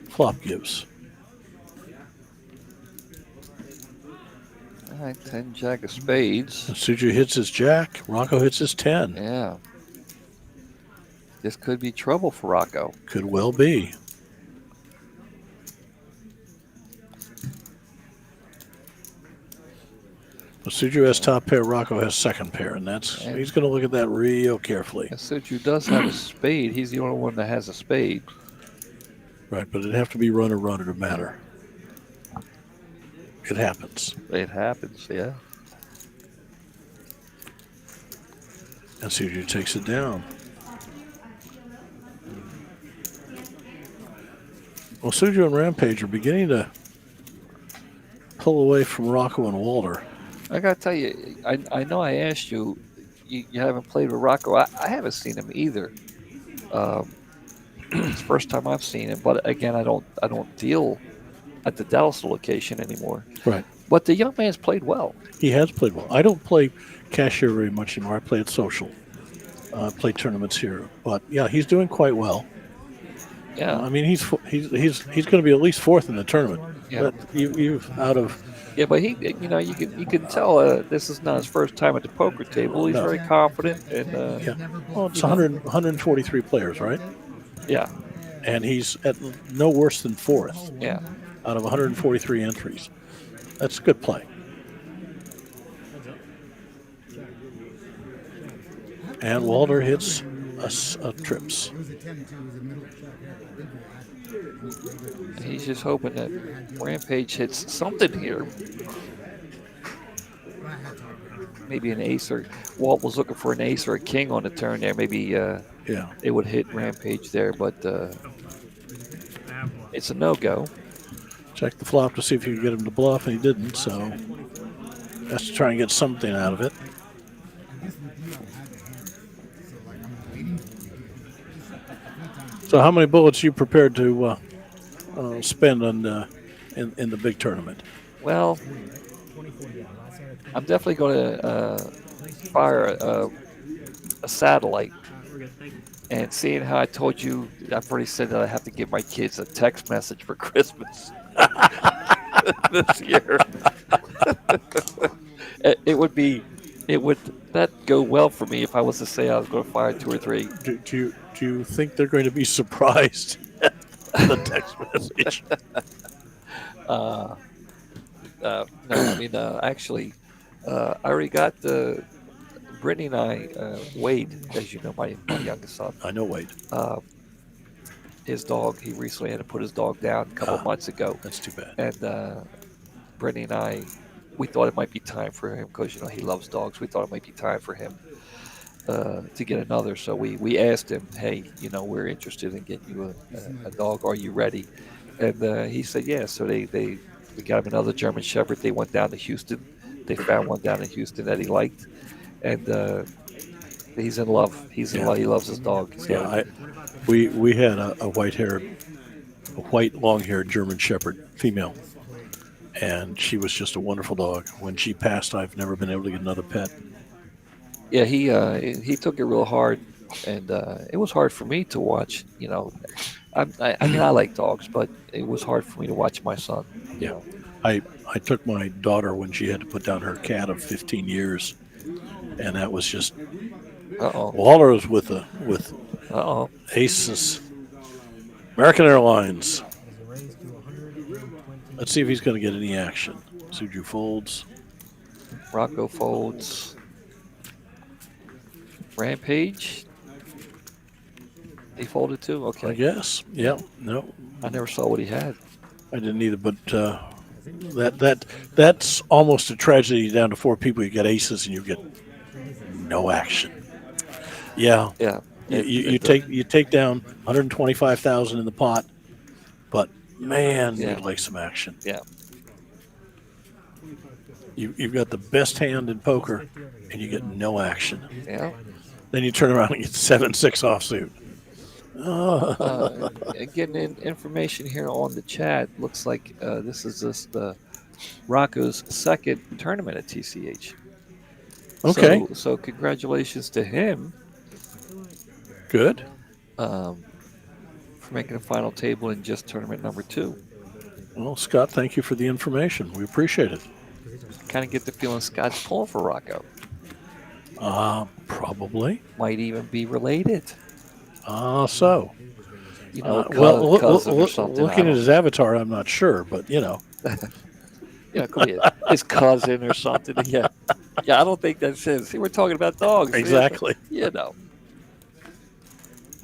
flop gives. All right, 10 Jack of spades. Suju hits his jack. Rocco hits his 10. Yeah. This could be trouble for Rocco. Could well be. Suju has top pair, Rocco has second pair, and he's going to look at that real carefully. Suju does have a spade. He's the only one that has a spade. Right, but it'd have to be runner to matter. It happens. It happens, yeah. And Suju takes it down. Well, Suju and Rampage are beginning to pull away from Rocco and Walter. I got to tell you, I know I asked you, you haven't played with Rocco. I haven't seen him either. It's the first time I've seen him, but again, I don't deal at the Dallas location anymore. Right. But the young man's played well. He has played well. I don't play cashier very much anymore. I play at social. I play tournaments here, but yeah, he's doing quite well. Yeah. I mean, he's going to be at least fourth in the tournament. Yeah. But you've out of. Yeah, but he, you can tell this is not his first time at the poker table. He's very confident and. Well, it's 143 players, right? Yeah. And he's at no worse than fourth. Yeah. Out of 143 entries. That's a good play. And Walter hits a trips. He's just hoping that Rampage hits something here. Maybe an ace, or Walt was looking for an ace or a king on the turn there. Maybe it would hit Rampage there, but it's a no-go. Check the flop to see if you can get him to bluff, and he didn't, so has to try and get something out of it. So how many bullets are you prepared to spend on in the big tournament? Well, I'm definitely going to fire a satellite. And seeing how I told you, I've already said that I have to give my kids a text message for Christmas this year. It would not go well for me if I was to say I was going to fire 2 or 3. Do you think they're going to be surprised at the text message? No, I mean, actually, I already got Brittany and I, Wade, as you know, my youngest son. I know Wade. His dog, he recently had to put his dog down a couple months ago. That's too bad. And Brittany and I, we thought it might be time for him because, he loves dogs. We thought it might be time for him to get another. So we asked him, hey, we're interested in getting you a dog. Are you ready? And he said, yeah. So we got him another German Shepherd. They went down to Houston. They found one down in Houston that he liked. And he's in love. He's in love. He loves his dog. So. Yeah, we had a white long-haired German Shepherd female, and she was just a wonderful dog. When she passed, I've never been able to get another pet. Yeah, he took it real hard, and it was hard for me to watch. I mean, I like dogs, but it was hard for me to watch my son. Yeah, I took my daughter when she had to put down her cat of 15 years, and that was just. Uh-oh. Waller was with Uh-oh. Aces. American Airlines. There's a raise to 120. Let's see if he's going to get any action. Suju folds. Rocco folds. Rampage. He folded too? Okay. I guess. Yeah. No, I never saw what he had. I didn't either. But that's almost a tragedy. Down to 4 people, you get aces and you get no action. Yeah. Yeah. You take down 125,000 in the pot, but man, Yeah. you'd like some action. Yeah. You've got the best hand in poker, and you get no action. Yeah. Then you turn around and get 7-6 offsuit. Getting information here on the chat. Looks like this is just Rocco's second tournament at TCH. Okay. So congratulations to him. Good. For making a final table in just tournament number 2. Well, Scott, thank you for the information. We appreciate it. Kind of get the feeling Scott's pulling for Rocco. Probably. Might even be related. So. You know, Well, or something. looking at his avatar, I'm not sure, but you know. Yeah, could be his cousin or something. Yeah. Yeah, I don't think that's his. See, we're talking about dogs. Exactly. You know.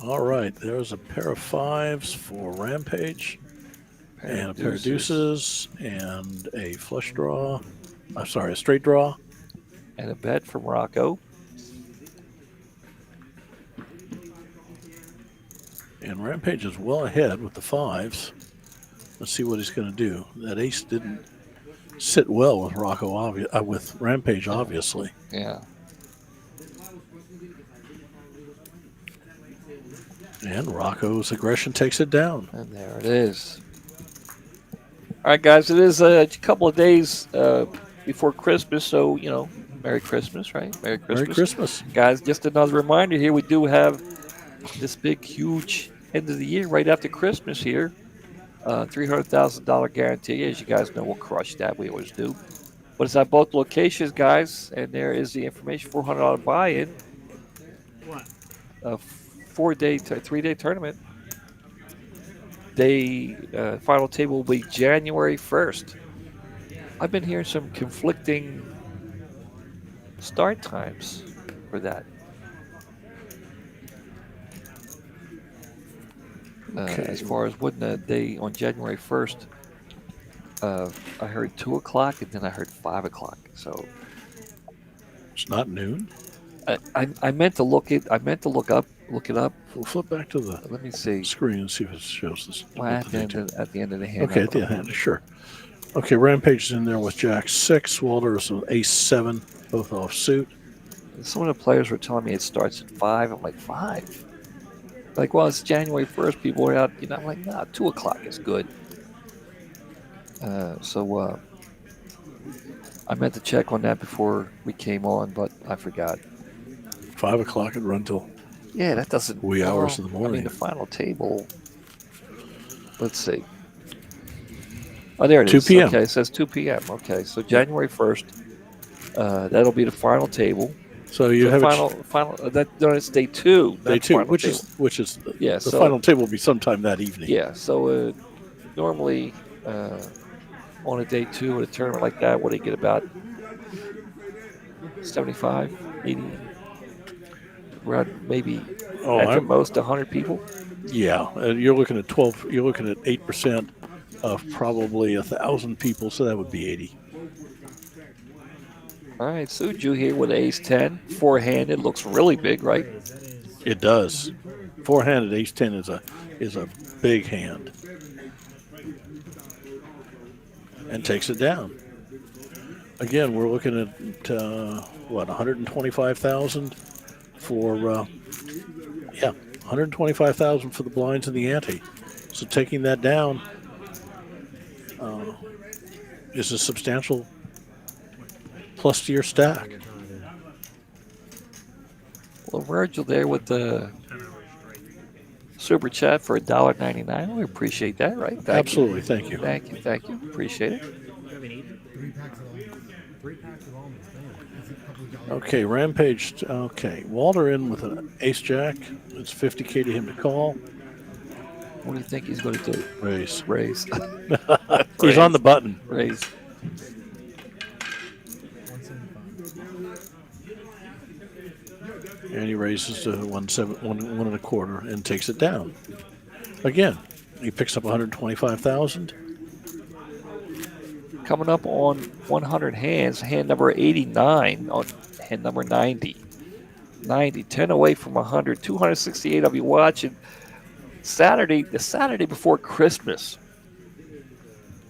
All right, there's a pair of 5s for Rampage, and a pair of deuces, and a flush draw. I'm sorry, a straight draw. And a bet from Rocco. And Rampage is well ahead with the 5s. Let's see what he's going to do. That ace didn't sit well with with Rampage, obviously. Yeah. And Rocco's aggression takes it down. And there it is. All right, guys, it is a couple of days before Christmas, so, you know, Merry Christmas, right? Merry Christmas. Merry Christmas. Guys, just another reminder here, we do have this big, huge end of the year right after Christmas here. $300,000 guarantee. As you guys know, we'll crush that. We always do. But it's at both locations, guys, and there is the information, $400 buy-in. What? A 3-day tournament. Final table will be January 1st. I've been hearing some conflicting start times for that. As far as when the day on January 1st, I heard 2 o'clock and then I heard 5 o'clock. So It's not noon. I meant to look it up. We'll flip back to the Let me see. screen and see if it shows this. Well, at the end of the hand. Okay, at the end, sure. Okay, Rampage is in there with Jack 6. Walter is with Ace 7, both off suit. Some of the players were telling me it starts at 5. I'm like, 5? Like, well, it's January 1st. People are out. You know, I'm like, nah, 2 o'clock is good. So I meant to check on that before we came on, but I forgot. 5 o'clock and run till Yeah, that doesn't. wee hours in the I morning. mean, the final table. Let's see. Oh, there it 2 is. p.m. Okay, it says 2 p.m. Okay, so January 1st. That'll be the final table. So you have final. No, it's day 2. day That's 2, final which table. is Yeah, the so- final table will be sometime that evening. Yeah, so normally on a day 2 of a tournament like that, what do you get about 75, 80, around maybe at the most 100 people? Yeah, you're looking at 12. You're looking at 8% of probably 1,000 people, so that would be 80. All right, Suju here with Ace 10, 4-handed, looks really big, right? It does. 4-handed Ace 10 is a big hand, and takes it down. Again, we're looking at 125,000 for 125,000 for the blinds and the ante. So taking that down is a substantial plus to your stack. Well, Virgil there with the super chat for $1.99. We appreciate that, right? Absolutely, thank you. Thank you. Appreciate it. 3 packs of almonds. 3 packs of almonds. Man, Okay, Rampage. Okay, Walter in with an ace jack. It's 50K to him to call. What do you think he's going to do? Raise. Raise. He's on the button. Raise. 175. And he raises to 1.25 and takes it down. Again, he picks up 125,000. Coming up on 100 hands, hand number 89 on hand number 90. 90, 10 away from 100, 268 I'll be watching. Saturday, the Saturday before Christmas.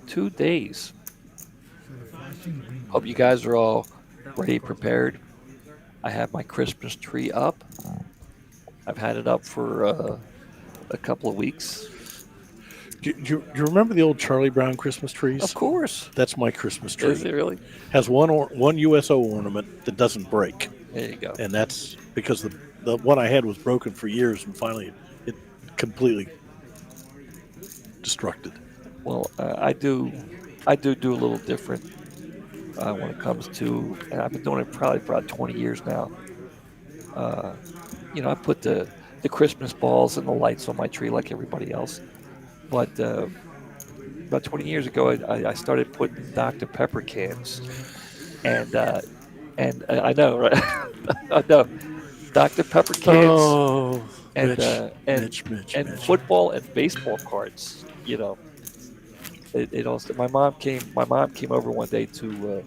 2 days. Hope you guys are all ready, prepared. I have my Christmas tree up. I've had it up for a couple of weeks. Do you remember the old Charlie Brown Christmas trees? Of course. That's my Christmas tree. Is it really? Has one USO ornament that doesn't break. There you go. And that's because the one I had was broken for years, and finally it completely destructed. Well, I do a little different when it comes to, and I've been doing it probably for about 20 years now. I put the Christmas balls and the lights on my tree like everybody else. But about 20 years ago, I started putting Dr. Pepper cans, and I know, right? I know, Dr. Pepper cans, Oh, and Mitch. football and baseball cards. It also. My mom came over one day to.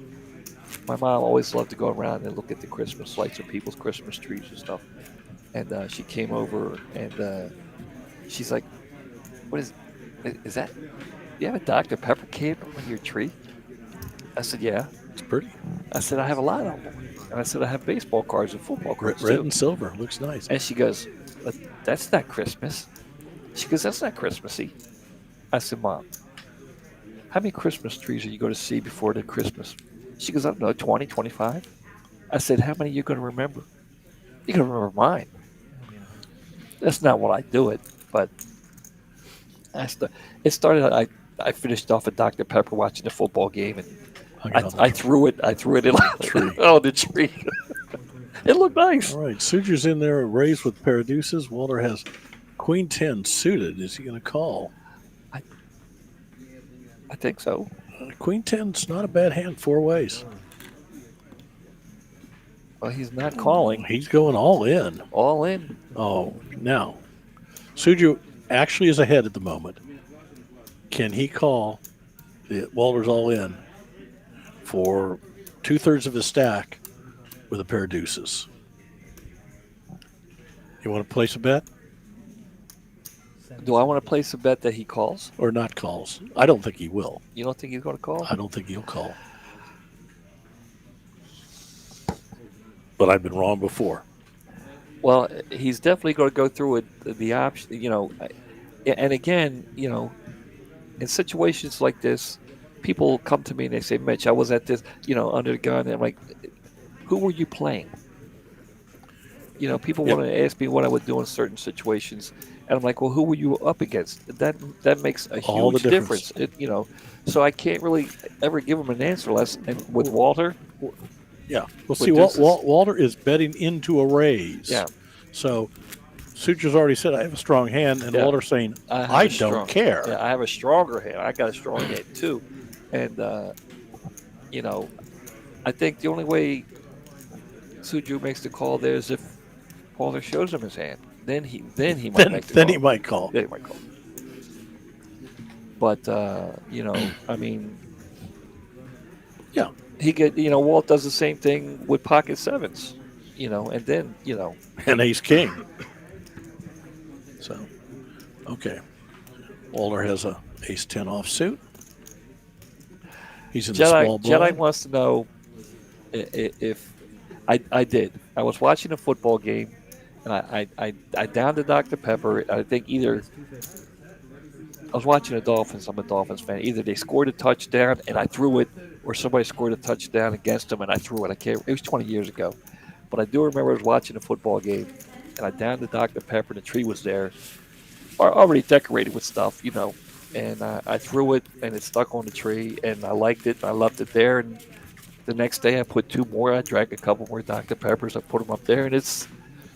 My mom always loved to go around and look at the Christmas lights or people's Christmas trees and stuff. And she came over and she's like, "What is that? You have a Dr. Pepper can on your tree?" I said, "Yeah." It's pretty. I said, "I have a lot of them." And I said, "I have baseball cards and football cards Red too." and silver. Looks nice. And she goes, "But that's not Christmas." She goes, "That's not Christmassy." I said, "Mom, how many Christmas trees are you going to see before the Christmas?" She goes, "I don't know, 20, 25. I said, "How many are you going to remember?" "You're going to remember mine." That's not what I do it, but it started. I finished off at Dr. Pepper watching the football game, and I threw it in the tree. Oh, the tree. It looked nice. All right, Suger's in there, raised with pair of deuces. Walter has Queen 10 suited. Is he going to call? I think so. Queen 10's not a bad hand 4 ways. Well, he's not calling. He's going all in. All in. Oh, now, Suju actually is ahead at the moment. Can he call? Walter's all in for 2/3 of his stack with a pair of deuces. You want to place a bet? Do I want to place a bet that he calls? Or not calls? I don't think he will. You don't think he's going to call? I don't think he'll call. But I've been wrong before. Well, he's definitely going to go through it, the option, and again, in situations like this, people come to me and they say, "Mitch, I was at this, under the gun," and I'm like, "Who were you playing?" People want to ask me what I would do in certain situations, and I'm like, "Well, who were you up against?" That makes a huge difference. So I can't really ever give him an answer less. And with Walter, yeah, well, see, Walter is betting into a raise. Yeah. So Suture's already said, "I have a strong hand," and Walter's saying, "I don't care." Yeah, I have a stronger hand. I got a strong hand too, and I think the only way Suju makes the call there is if Walter shows him his hand. Then he might make the call. Then he might call. Then he might call. But I mean, yeah, he could. Walt does the same thing with pocket sevens. And then and ace king. So, okay, Walter has a ace 10 offsuit. He's in the small blind. Jedi wants to know if I did. I was watching a football game, and I downed the Dr. Pepper. I think either I was watching the Dolphins. I'm a Dolphins fan. Either they scored a touchdown and I threw it, or somebody scored a touchdown against them and I threw it. It was 20 years ago, but I do remember I was watching a football game, and I downed the Dr. Pepper. And the tree was there, already decorated with stuff, And I threw it, and it stuck on the tree, and I liked it. And I left it there, and The next day, I put 2 more. I drank a couple more Dr. Peppers. I put them up there, and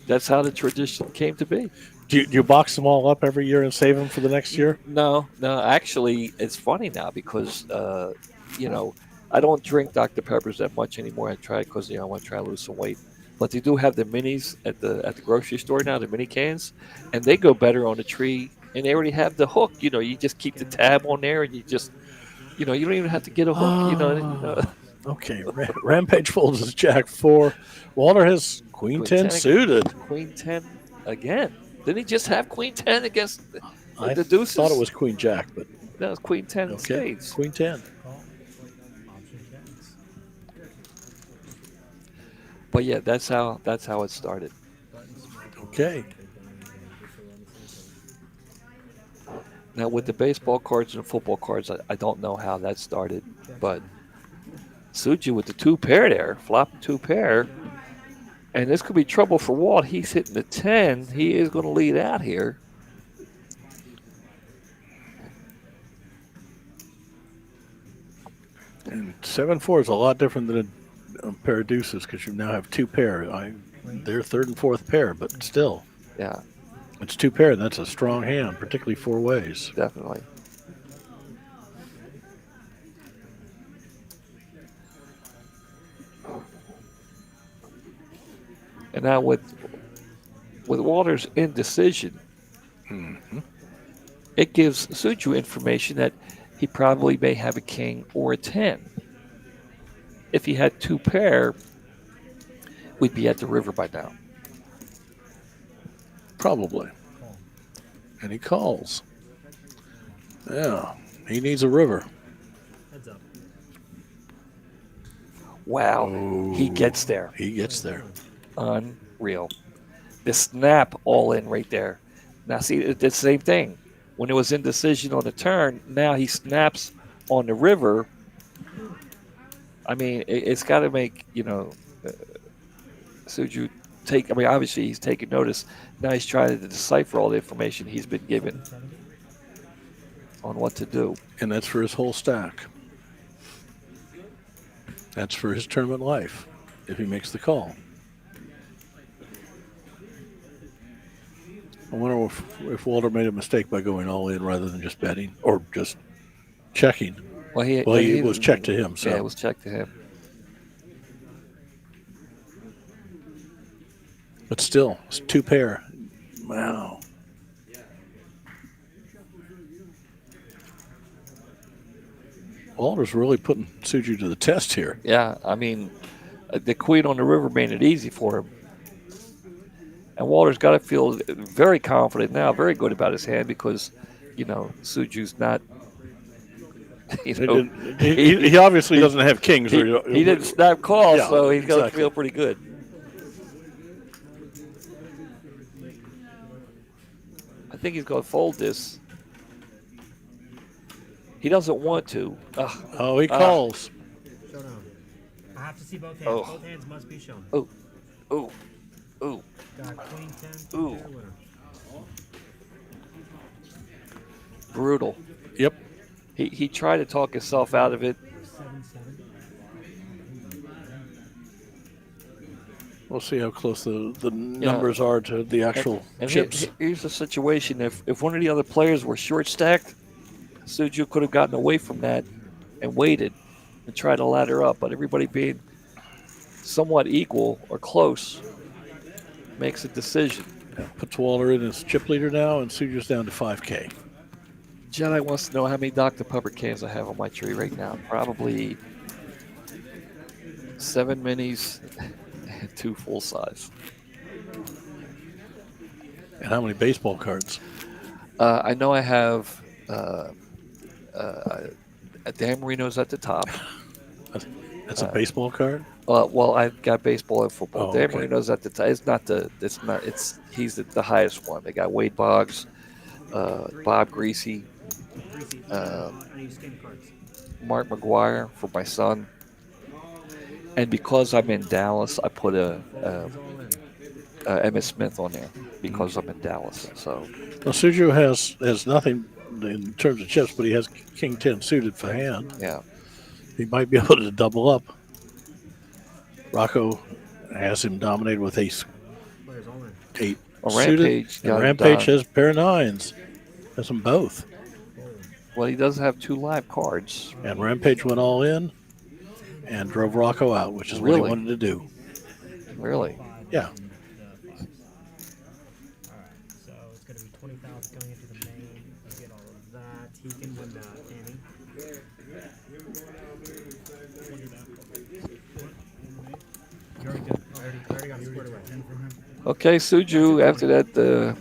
that's how the tradition came to be. Do you box them all up every year and save them for the next year? No. Actually, it's funny now because I don't drink Dr. Peppers that much anymore. I try because I want to try to lose some weight. But they do have the minis at the grocery store now, the mini cans, and they go better on the tree. And they already have the hook. You just keep the tab on there, and you just you don't even have to get a hook. Okay, Rampage folds his Jack 4. Walter has Queen 10 suited. Queen 10 again. Didn't he just have Queen 10 against I the deuces? thought it was Queen Jack, but No, it's Queen 10 okay. spades. Queen 10. But yeah, that's how it started. Okay. Now with the baseball cards and football cards, I don't know how that started, but Suju with the 2 pair there, flopping 2 pair, and this could be trouble for Walt. He's hitting the 10. He is going to lead out here. And 7-4 is a lot different than a pair of deuces because you now have 2 pair. They're 3rd and 4th pair, but still. Yeah. It's 2 pair, and that's a strong hand, particularly 4 ways. Definitely. And now with Walter's indecision, it gives Suju information that he probably may have a king or a 10. If he had 2 pair, we'd be at the river by now. Probably. And he calls. Yeah, he needs a river. Heads up. Wow, he gets there. He gets there. Unreal. The snap all in right there. Now see, it's the same thing. When it was indecision on the turn, now he snaps on the river. I mean, it's got to make, Suju take, obviously he's taking notice. Now he's trying to decipher all the information he's been given on what to do. And that's for his whole stack. That's for his tournament life, if he makes the call. I wonder if Walter made a mistake by going all in rather than just betting or just checking. Well, he was checked to him. So. Yeah, it was checked to him. But still, it's 2 pair. Wow. Walter's really putting Suju to the test here. Yeah, the queen on the river made it easy for him. And Walter's got to feel very confident now, very good about his hand because, Suju's not. He obviously doesn't have kings. He didn't snap call, Yeah, so he's got to exactly. feel pretty good. I think he's going to fold this. He doesn't want to. He calls. Showdown. I have to see both hands. Oh. Both hands must be shown. Ooh. Got Queen 10. Ooh. Pair winner. Brutal. Yep. He tried to talk himself out of it. 7-7. We'll see how close the numbers are to the actual And chips. here's the situation. If one of the other players were short stacked, Suju could have gotten away from that and waited and tried to ladder up. But everybody being somewhat equal or close makes a decision. Puts Walter in as chip leader now, and Suju's down to 5K. Jedi wants to know how many Dr. Pepper cans I have on my tree right now. Probably 7 minis and 2 full size. And how many baseball cards? I know I have Dan Marino's at the top. That's a baseball card? Well, I've got baseball and football. Oh, Dan okay. Marino's at the top. He's the highest one. They got Wade Boggs, Bob Greasy, I need skin cards. Mark McGuire for my son. And because I'm in Dallas, I put Emmett Smith on there because I'm in Dallas. So Well, Suju has nothing in terms of chips, but he has King 10 suited for hand. yeah, He might be able to double up. Rocco has him dominated with ace Players all in. 8 Well, suited, Rampage and got him Rampage done. has a pair of 9s. Has them both. Well, he does have 2 live cards. And Rampage went all in and drove Rocco out, which is what he Really? wanted to do. Really? Yeah. Alright, so it's going to be 20,000 going into the main. You get all of that. He can win the Annie. You already did. I already got squared away. Okay, Suju, after that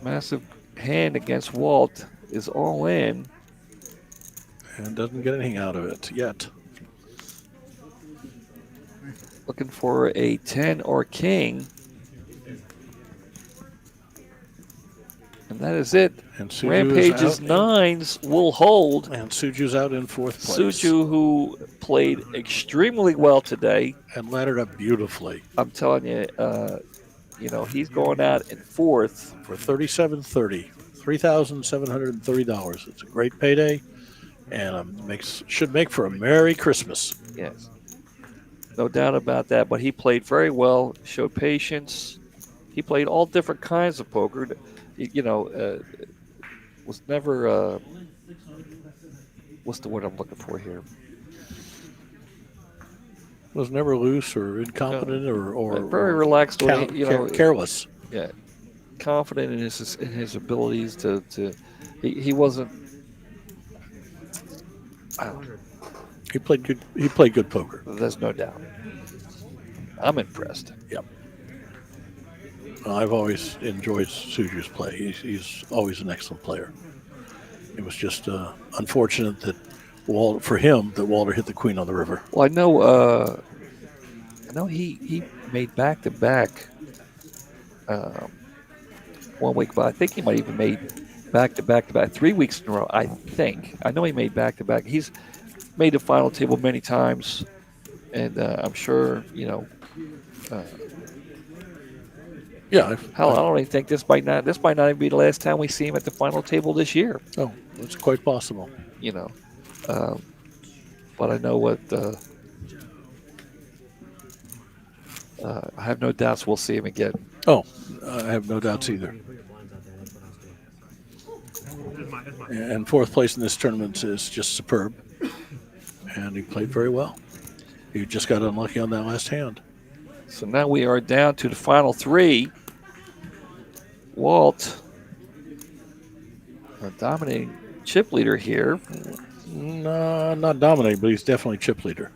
massive hand against Walt, is all in. And doesn't get anything out of it yet. Looking for a 10 or king. And that is it. And Suju Rampage's is out. 9s will hold. And Suju's out in 4th place. Suju, who played extremely well today. And laddered up beautifully. I'm telling you, he's going out in 4th. For $37.30. $3,730. It's a great payday. And should make for a Merry Christmas. Yes. No doubt about that. But he played very well, showed patience. He played all different kinds of poker. Was never, what's the word I'm looking for here? Was never loose or incompetent or very relaxed, careless. Yeah, confident in his abilities to he wasn't. He played good. He played good poker. There's no doubt. I'm impressed. Yep. I've always enjoyed Suju's play. He's always an excellent player. It was just unfortunate that Walter hit the queen on the river. Well, I know he made back-to-back 1 week, but I think he might even made back-to-back 3 weeks in a row, I think. I know he made back-to-back. He's made the final table many times, and I'm sure, yeah. Hell, I don't even think this might not even be the last time we see him at the final table this year. Oh, it's quite possible. But I know what I have no doubts we'll see him again. Oh, I have no doubts either. And 4th place in this tournament is just superb. And he played very well. He just got unlucky on that last hand. So now we are down to the final 3. Walt, a dominating chip leader here. No, not dominating, but he's definitely chip leader.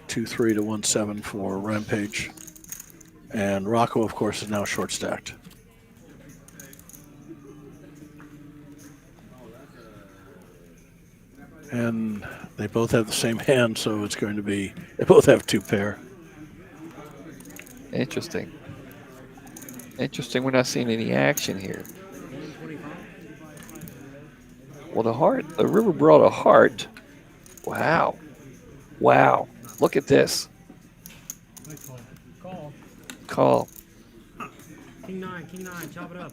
2-3 to 1-7 for Rampage. And Rocco, of course, is now short stacked. And they both have the same hand, so it's going to be, they both have 2 pair. Interesting. We're not seeing any action here. Well, the river brought a heart. Wow. Look at this. Call. King 9, chop it up.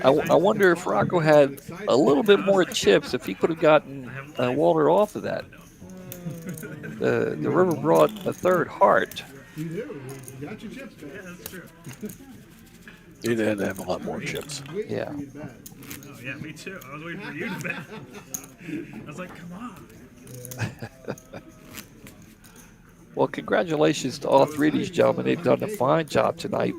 I wonder if Rocco had a little bit more chips, if he could have gotten Walter off of that. The river brought a 3rd heart. You do. You got your chips back. Yeah, that's true. He had to have a lot more chips. Yeah. Oh, yeah, me too. I was waiting for you to bet. I was like, come on. Well, congratulations to all 3 of these gentlemen. They've done a fine job tonight.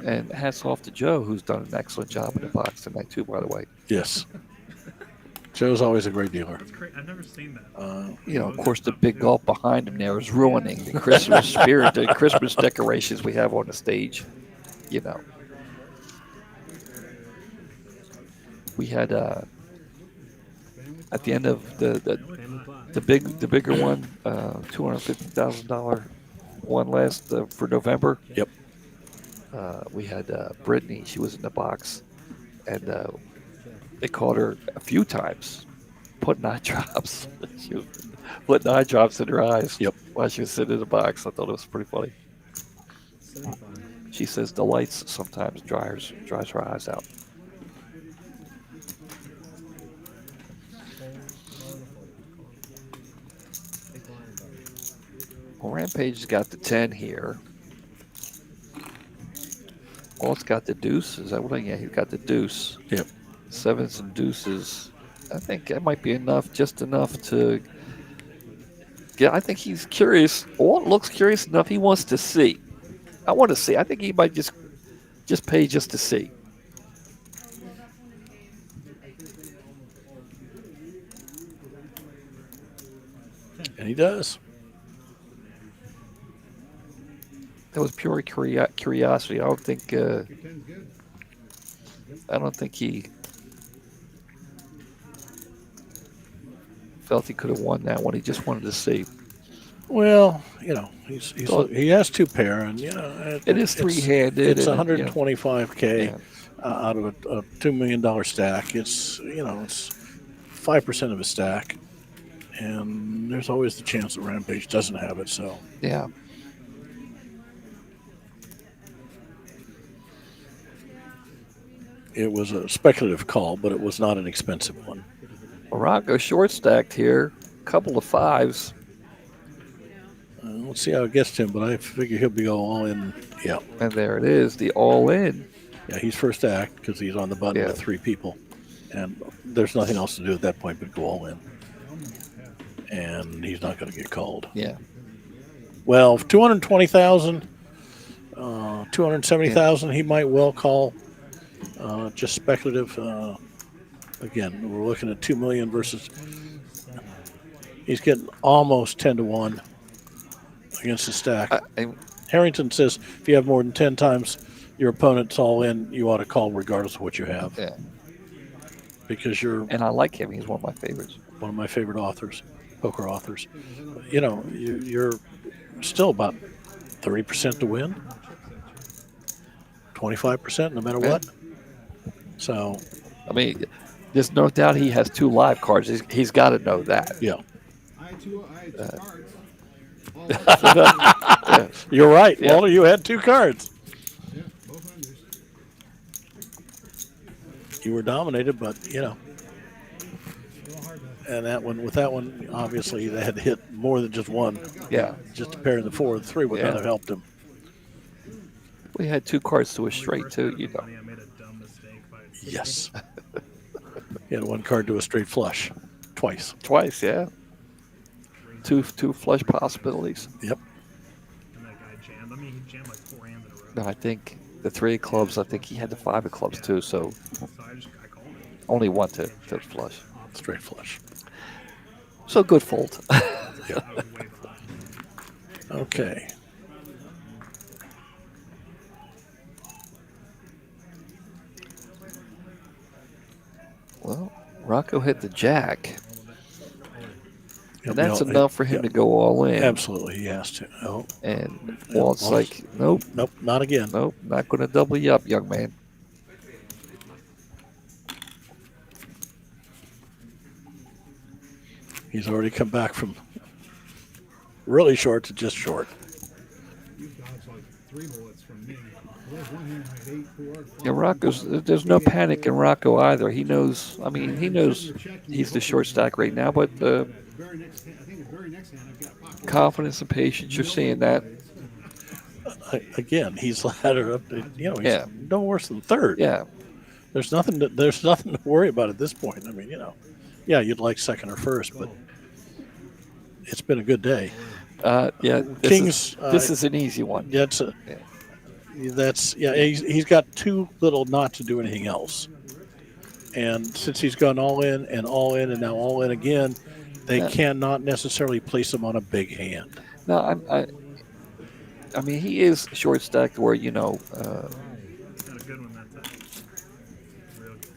And hats off to Joe, who's done an excellent job in the box tonight, too, by the way. Yes. Joe's always a great dealer. That's great. I've never seen that. Of course, the big gulp behind him there is ruining the Christmas spirit, the Christmas decorations we have on the stage. We had at the end of the bigger one, $250,000 one last for November. Yep. We had Brittany. She was in the box, and they caught her a few times putting eye drops. She was putting eye drops in her eyes. Yep. While she was sitting in the box. I thought it was pretty funny. She says the lights sometimes dries her eyes out. Well, Rampage's got the 10 here. Walt's got the deuce. Is that what? Yeah, he's got the deuce. Yep. Sevens and deuces. I think that might be enough, just enough to. Yeah, I think he's curious. Walt looks curious enough. He wants to see. I want to see. I think he might just pay just to see. And he does. That was pure curiosity. I don't think. I don't think he felt he could have won that one. He just wanted to see. Well, he has two pair, and it is three-handed. It's 125K out of a $2 million stack. It's 5% of a stack, and there's always the chance that Rampage doesn't have it. So yeah. It was a speculative call, but it was not an expensive one. Morocco short stacked here, couple of fives. Let's see how it gets to him, but I figure he'll be all in. Yeah. And there it is, the all in. Yeah, he's first act because he's on the button with three people. And there's nothing else to do at that point but go all in. And he's not going to get called. Yeah. Well, 220,000, 270,000, he might well call. Just speculative. Again, we're looking at 2 million versus. He's getting almost 10 to 1 against the stack. Harrington says if you have more than 10 times your opponent's all in, you ought to call regardless of what you have. Yeah. Because you're. And I like him. He's one of my favorites. One of my favorite authors, poker authors. You're still about 30% to win. 25%, no matter what. So, I mean, there's no doubt he has two live cards. He's got to know that. Yeah. I had two cards. You're right, Yeah. Walter. You had two cards. Yeah, both unders. You were dominated, but and with that one, obviously they had to hit more than just one. Yeah. Just a pair of the 4 or the 3 would not have helped him. We had two cards to a straight too, I made a dumb mistake by Yes. He had one card to a straight flush. Twice. Twice, yeah. Two flush possibilities. Yep. And that guy jammed. I mean, he jammed like 4 hands in a row. No, I think the 3 of clubs. I think he had the 5 of clubs too. So So I called it. only one to flush. Straight flush. So good fold. I was way behind. Okay. Well, Rocco hit the jack. He'll And be that's all- enough for him to go all in. Absolutely, he has to. Oh, And Walt's like, nope, nope, not again. nope, not going to double you up, young man. He's already come back from really short to just short. You dodged like 3 bullets from me. There's one hand I had 8, 4, 5. Yeah, Rocco's. There's no panic in Rocco either. He knows. I mean, he knows he's the short stack right now. But Very next hand, I think the very next hand I've got pocket. confidence and patience, you're seeing that. Again, he's laddered up. He's Yeah. no worse than third. Yeah, There's nothing to worry about at this point. I mean, yeah, you'd like second or first, but it's been a good day. yeah. Kings. This is an easy one. He's got too little not to do anything else. And since he's gone all in and now all in again, they cannot necessarily place him on a big hand. No, I mean, he is short stacked where Got a good one that time. Real good.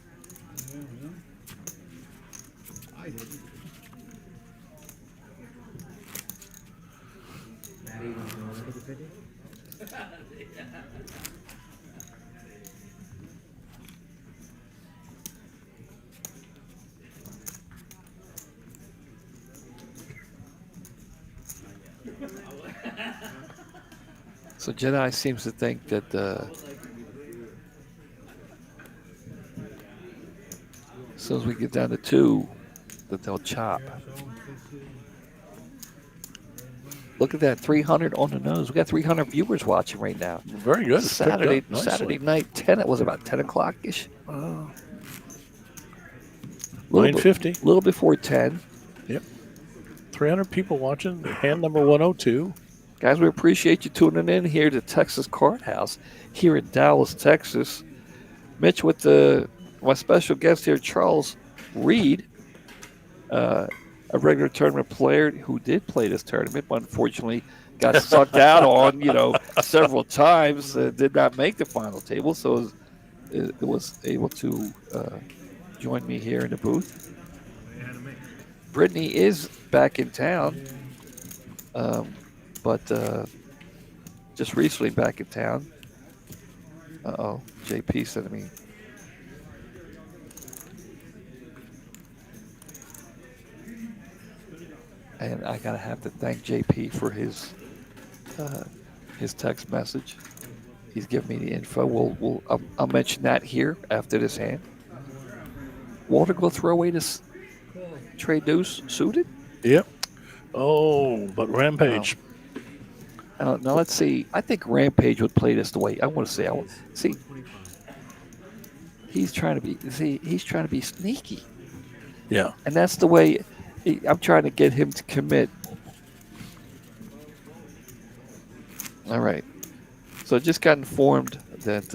I didn't. So Jedi seems to think that as soon as we get down to 2, that they'll chop. Look at that, 300 on the nose. We got 300 viewers watching right now. Very good. It's Picked up Saturday nicely. night 10. It was about 10 o'clock ish. 950. A little before 10. Yep. 300 people watching. Hand number 102. Guys, we appreciate you tuning in here to Texas Card House here in Dallas, Texas. Mitch with my special guest here, Charles Reed, a regular tournament player who did play this tournament, but unfortunately got sucked out on, several times, did not make the final table, so it was able to join me here in the booth. Brittany is back in town, but just recently back in town. Uh-oh, JP sent me. And I gotta have to thank JP for his text message. He's giving me the info. I'll mention that here after this hand. Walter, go throw away this trade deuce suited. Yep. Oh, but Rampage. Now let's see. I think Rampage would play this the way I want to say. See. He's trying to be sneaky. Yeah. And that's the way. I'm trying to get him to commit. All right. So I just got informed that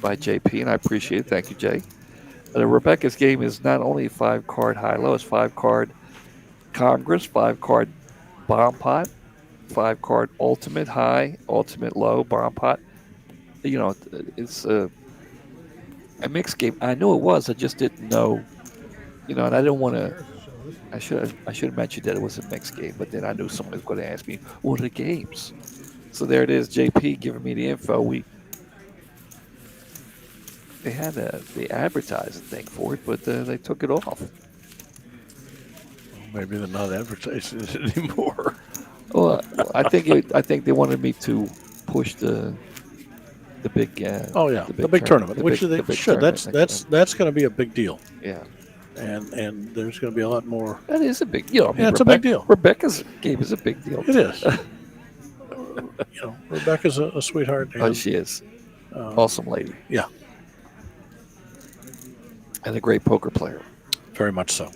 by JP, and I appreciate it. Thank you, Jay. Rebecca's game is not only 5-card high-low, it's 5-card Congress, 5-card bomb pot, 5-card ultimate high, ultimate low, bomb pot. It's a mixed game. I knew it was. I just didn't know. And I didn't want to. I should have mentioned that it was a mixed game, but then I knew someone was going to ask me, what are the games? So there it is, JP giving me the info. They had the advertising thing for it, but they took it off. Maybe they're not advertising it anymore. Well, I think they wanted me to push the big. The big tournament, which they should. That's going to be a big deal. Yeah. And there's going to be a lot more. That is a big, it's a big deal. Rebecca's game is a big deal. It is. Rebecca's a sweetheart. Oh, she is. Awesome lady. Yeah. And a great poker player. Very much so.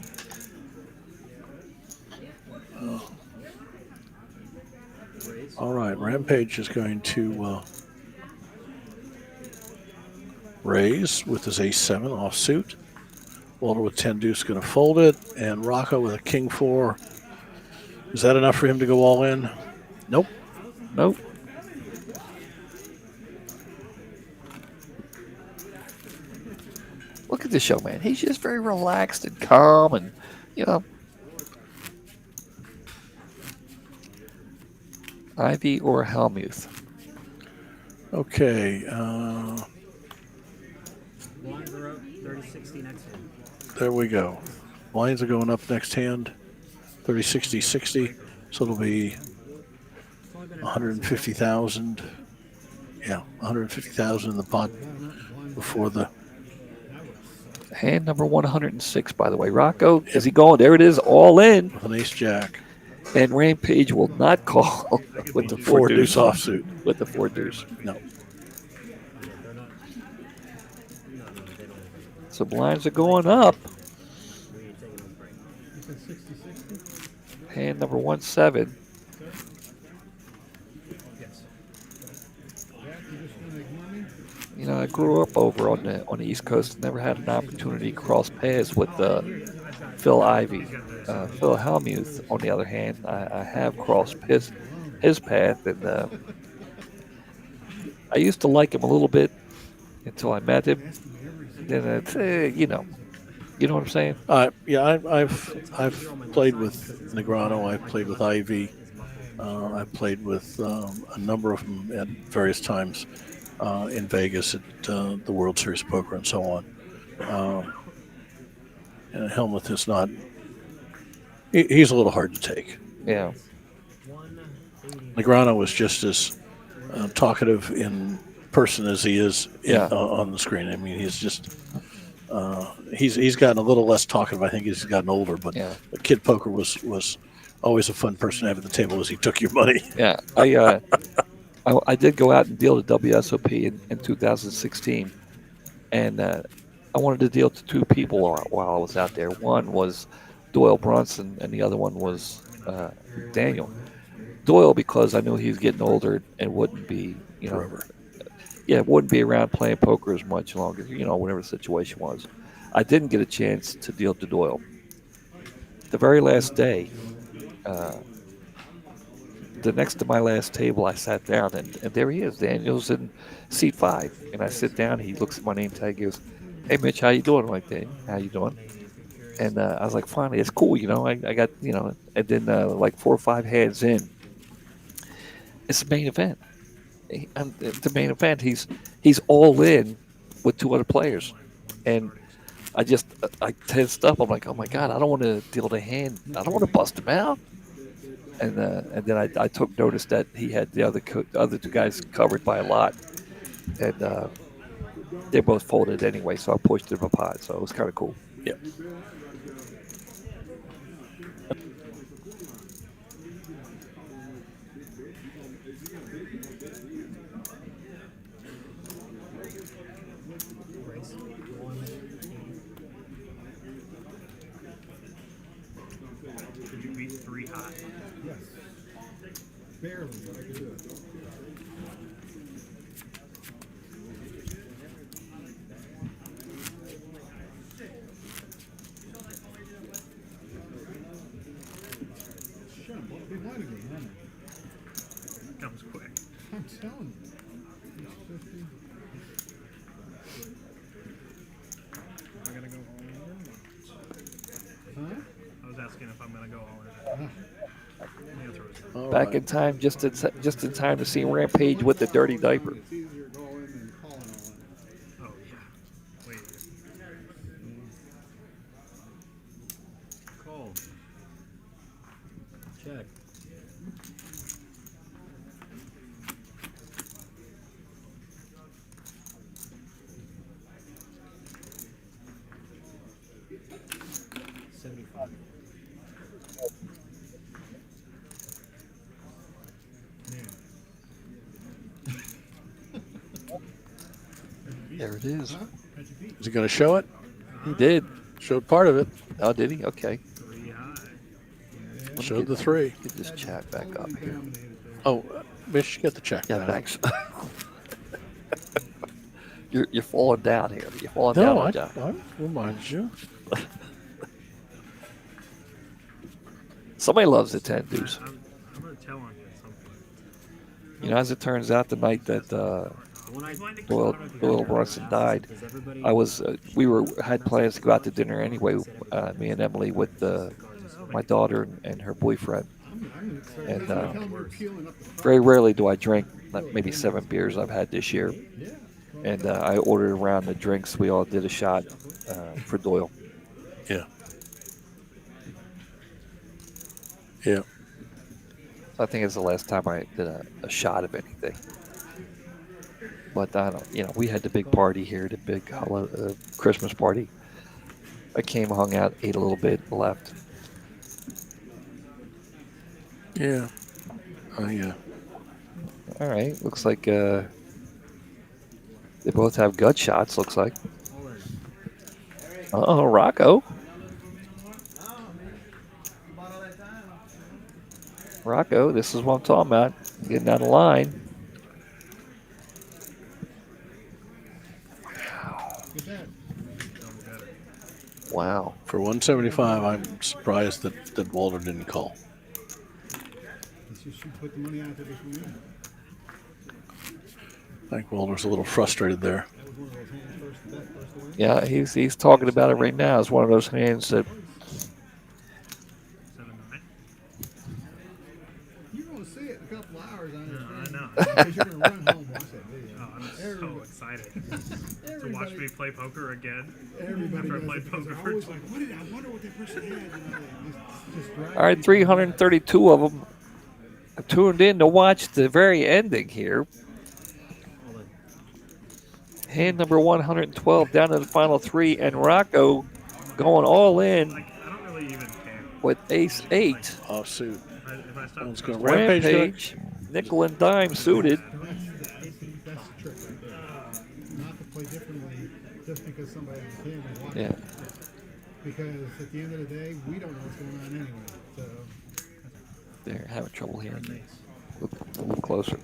All right, Rampage is going to raise with his ace-7 offsuit. Walter with 10 deuce going to fold it, and Rocco with a king-4. Is that enough for him to go all in? Nope. Look at this show, man. He's just very relaxed and calm, and Ivy or Helmuth. Okay. Blinds are up, 30-60 next hand. There we go. Blinds are going up next hand, 30, 60, 60. So it'll be 150,000. Yeah, 150,000 in the pot before the hand number 106. By the way, Rocco, is he going? There it is, all in with an ace-jack. And Rampage will not call with the 4 deuce offsuit. With the 4 deuce. No. So blinds are going up. Hand number 17. I grew up over on the East Coast. Never had an opportunity to cross paths with Phil Ivey. Phil Helmuth, on the other hand, I have crossed his path, and I used to like him a little bit until I met him. Then it's, you know what I'm saying? Yeah, I've played with Negrano. I've played with Ivy. I've played with a number of them at various times in Vegas at the World Series of Poker and so on. And Helmuth is not. He's a little hard to take. Yeah. Negrano was just as talkative in person as he is on the screen. I mean, he's just he's gotten a little less talkative. I think as he's gotten older. But Kid Poker was always a fun person to have at the table as he took your money. Yeah, I did go out and deal to WSOP in 2016, and I wanted to deal to two people while I was out there. One was Doyle Brunson, and the other one was Daniel. Doyle, because I knew he was getting older and wouldn't be, Forever. wouldn't be around playing poker as much longer, whatever the situation was. I didn't get a chance to deal to Doyle. The very last day, the next to my last table, I sat down, and there he is. Daniel's in seat 5, and I sit down. He looks at my name tag. He goes, "Hey, Mitch, how you doing?" I'm like, "Daniel, how you doing?" And I was like, "Finally, it's cool, I got, And then like 4 or 5 hands in, it's the main event. The main event, he's all in with 2 other players, and I tensed up. I'm like, "Oh my god, I don't want to deal the hand. I don't want to bust him out." And then I took notice that he had the other 2 guys covered by a lot, and they both folded anyway. So I pushed them apart. So it was kind of cool. Yeah. Did you beat 3 high? Yes. Barely, but I could do it. Shut up, what behind me, honey? Comes quick. I'm telling you. It's 50. Am I gonna go all in or not? Huh? I was asking if I'm gonna go all in. The answer was no. All Back right. in time, just in time to see Rampage with the dirty diaper. It's easier to go in than calling all in. Oh yeah. Wait. Call. Check. There it is. Is he going to show it? He did. Showed part of it. Oh, did he? Okay. 3 high. Showed the 3. Get this chat back up here. Oh, Mitch, get the check. Yeah, down. thanks. You're falling down here. You're falling down. No, aren't I you? remind you. Somebody loves the 10 deuce. I'm gonna tell on you at some point. As it turns out, the night that Doyle Brunson died, we had plans to go out to dinner anyway. Me and Emily with my daughter and her boyfriend. And very rarely do I drink. Maybe 7 beers I've had this year. And I ordered around the drinks. We all did a shot for Doyle. Yeah. Yeah. I think it's the last time I did a shot of anything. But I don't, we had the big party here, the big Christmas party. I came, hung out, ate a little bit, left. Yeah. Yeah. All right. Looks like they both have gut shots, looks like. Uh-oh, Rocco. Rocco, this is what I'm talking about. Getting down the line. Wow. For 175, I'm surprised that Walter didn't call. She put the money out there this weekend. I think Walter's a little frustrated there. That was one of those hands first to win. Yeah, he's talking about it right now. It's one of those hands that 7-9. You're going to see it in a couple of hours. I know. Because you're going to run home and watch that video. Oh, I'm so excited to watch me play poker again. Everybody after I does played it because poker they're for always like, I wonder what that person had. Just drag all right, people. 332 of them tuned in to watch the very ending here. Hand number 112 down to the final 3, and Rocco going all in. Like, I don't really even care. with ace 8. Offsuit. If I stop, One's going to rampage. Rampage, nickel and dime suited. That's the trick right there. Not to play differently just because somebody else can and wants Yeah. Because at the end of the day, we don't know what's going on anyway. So They're having trouble here. Look a little closer.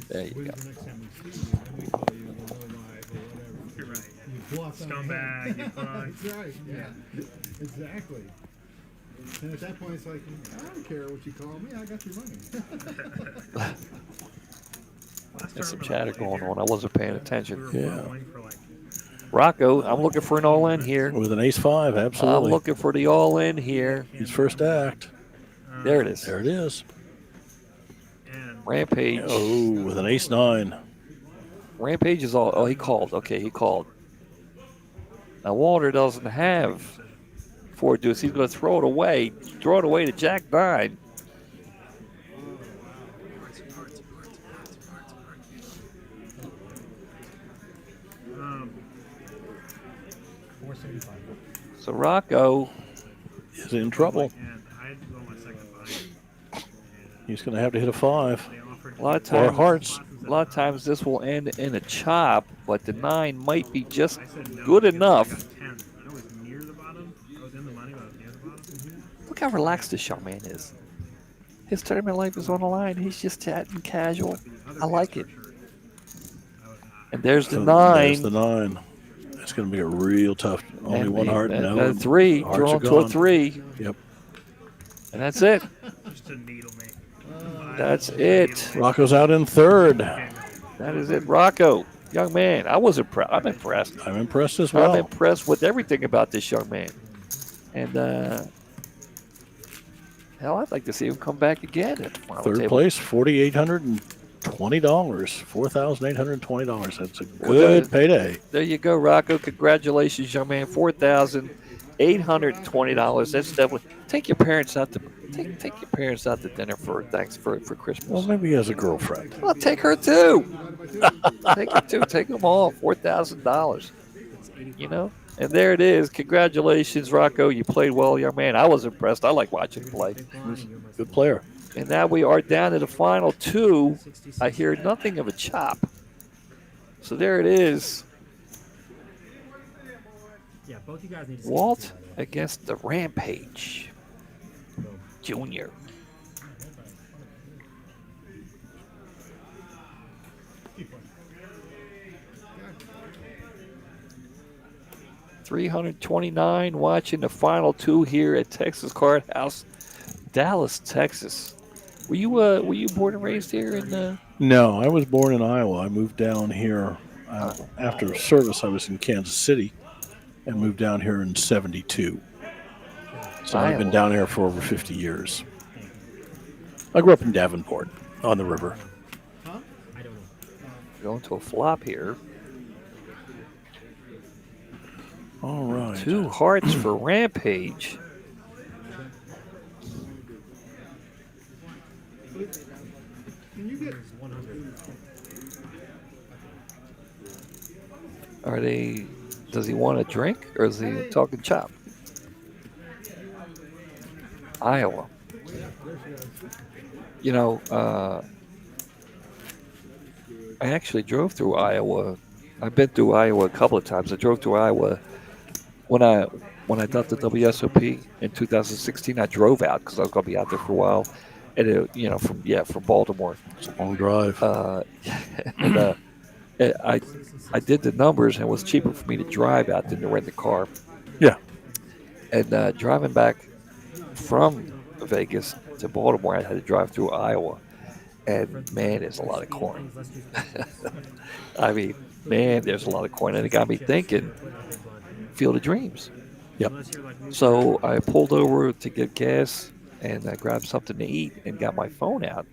There you when's go. the next time we see you? And we call you the low light or whatever. you're right. You bluff on the Scumbag, head. you punk. That's right. Yeah. Exactly. And at that point, it's like, I don't care what you call me. I got your money. There's some chatter going on. I wasn't paying attention. Yeah. Rocco, I'm looking for an all-in here. With an ace 5, I'm absolutely. looking for the all-in here. His first act. There it is. There it is. Rampage. Oh, with an ace 9. Rampage is all. Oh, he called. Okay, he called. Now Walter doesn't have 4 deuce. He's going to throw it away. Throw it away to Jack 9. So Rocco Is in trouble. He's going to have to hit a 5. A lot of Or times, hearts. a lot of times this will end in a chop, but the 9 might be just good enough. Look how relaxed this young man is. His tournament life is on the line. He's just chatting casual. I like it. And there's the 9. There's the 9. It's going to be a real tough. Only one heart. No. 3. Hearts Drawn are to a gone. 3. Yep. And that's it. Just to needle me. That's it. Rocco's out in 3rd. That is it. Rocco, young man. I'm impressed. I'm impressed as well. I'm impressed with everything about this young man. And hell, I'd like to see him come back again at the final 3rd table. place, $4,820. $4,820. That's a good payday. There you go, Rocco. Congratulations, young man. $4,820. That's definitely. Take your parents out to take your parents out to dinner for Christmas. Well, maybe he has a girlfriend. Well, take her too. Take her too. Take them all. $4,000. You know. And there it is. Congratulations, Rocco. You played well, young man. I was impressed. I like watching him play. Good player. And now we are down to the final 2. I hear nothing of a chop. So there it is. Yeah, both you guys need to Walt against the Rampage Jr. $329 watching the final 2 here at Texas Card House, Dallas, Texas. Were you born and raised here in? No, I was born in Iowa. I moved down here after service. I was in Kansas City and moved down here in '72. So I've been down here for over 50 years. I grew up in Davenport on the river. Going to a flop here. All right. 2 hearts for Rampage. Can you get Are they? Does he want a drink or is he talking chop? Iowa. You know, I actually drove through Iowa. I've been through Iowa a couple of times. I drove through Iowa when I done the WSOP in 2016. I drove out because I was going to be out there for a while, and from Baltimore. It's a long drive. And, I did the numbers, and it was cheaper for me to drive out than to rent a car. Yeah. And driving back from Vegas to Baltimore, I had to drive through Iowa. And, man, there's a lot of corn. I mean, man, there's a lot of corn. And it got me thinking, Field of Dreams. Yep. So I pulled over to get gas, and I grabbed something to eat and got my phone out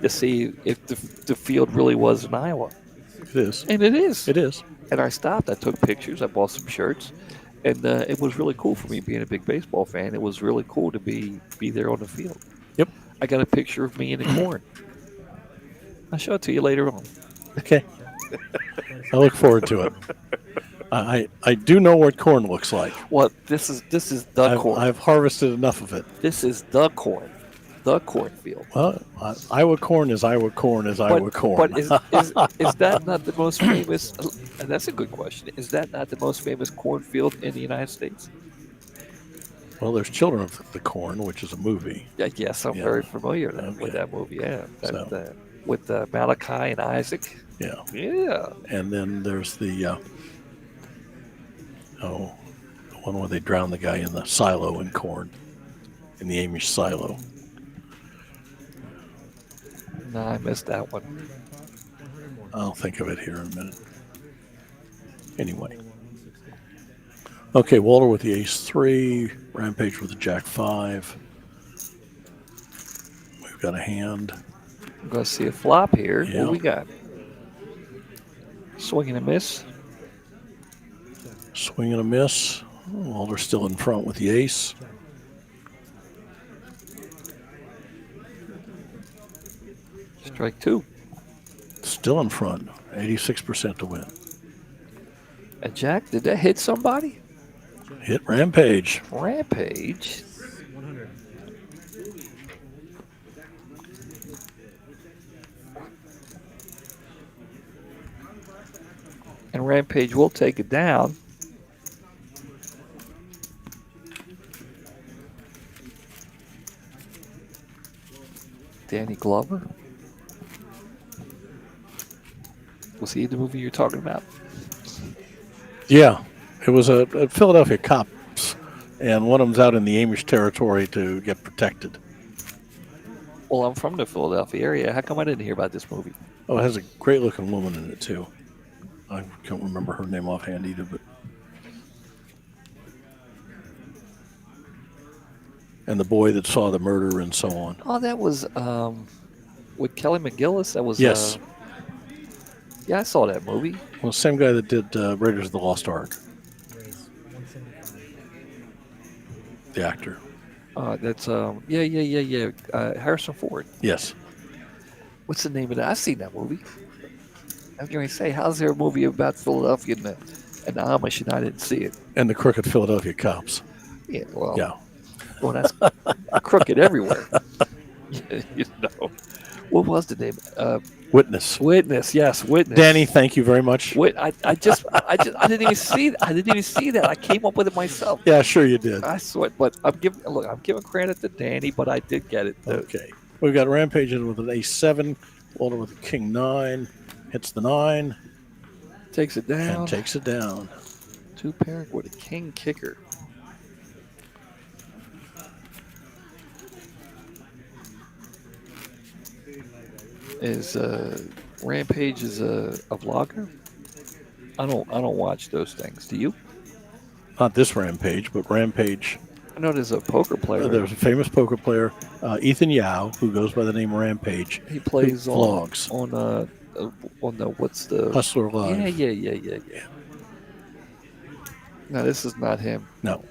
to see if the field really was in Iowa. It is. And it is. It is. And I stopped. I took pictures. I bought some shirts. And it was really cool for me being a big baseball fan. It was really cool to be there on the field. Yep. I got a picture of me in the corn. I'll show it to you later on. Okay. I look forward to it. I do know what corn looks like. Well, this is the corn. I've harvested enough of it. This is the cornfield. Well, Iowa corn is Iowa corn is Iowa corn. But is that not the most famous? And that's a good question. Is that not the most famous cornfield in the United States? Well, there's Children of the Corn, which is a movie. Yeah, yes, I'm very familiar with that movie. Yeah, with Malachi and Isaac. Yeah. Yeah. And then there's the the one where they drown the guy in the silo in corn, in the Amish silo. No, I missed that one. I'll think of it here in a minute. Anyway. Okay, Walter with the ace 3, Rampage with the jack 5. We've got a hand. I'm going to see a flop here. Yeah. What we got? Swing and a miss. Swing and a miss. Walter's still in front with the ace. Strike 2. Still in front. 86% to win. And Jack, did that hit somebody? Hit Rampage. Rampage. 100. And Rampage will take it down. Danny Glover. Was he in the movie you're talking about? Yeah. It was a Philadelphia cops, and one of them's out in the Amish territory to get protected. Well, I'm from the Philadelphia area. How come I didn't hear about this movie? Oh, it has a great-looking woman in it, too. I can't remember her name offhand either, but... And the boy that saw the murder and so on. Oh, that was with Kelly McGillis. That was Yes. Yeah, I saw that movie. Well, same guy that did Raiders of the Lost Ark. Raise 175. The actor. That's Harrison Ford. Yes. What's the name of that? I've seen that movie. I was going to say, how's there a movie about Philadelphia and the Amish and I didn't see it? And the crooked Philadelphia cops. Yeah, well, Yeah. well, that's crooked everywhere. You know, what was the name? Witness. Witness. Yes, Witness. Danny, thank you very much. I didn't even see. I didn't even see that. I came up with it myself. Yeah, sure you did. I swear, but I'm giving credit to Danny, but I did get it. Okay. We've got Rampage with an ace 7, Walter with a king 9, hits the 9, Takes it down. and takes it down. 2-pair with a king kicker. Is Rampage is a vlogger? I don't watch those things. Do you? Not this Rampage, but Rampage. I know there's a poker player. There's a famous poker player, Ethan Yao, who goes by the name Rampage. He plays on vlogs on the what's the Hustler Live. Yeah. No, this is not him. No,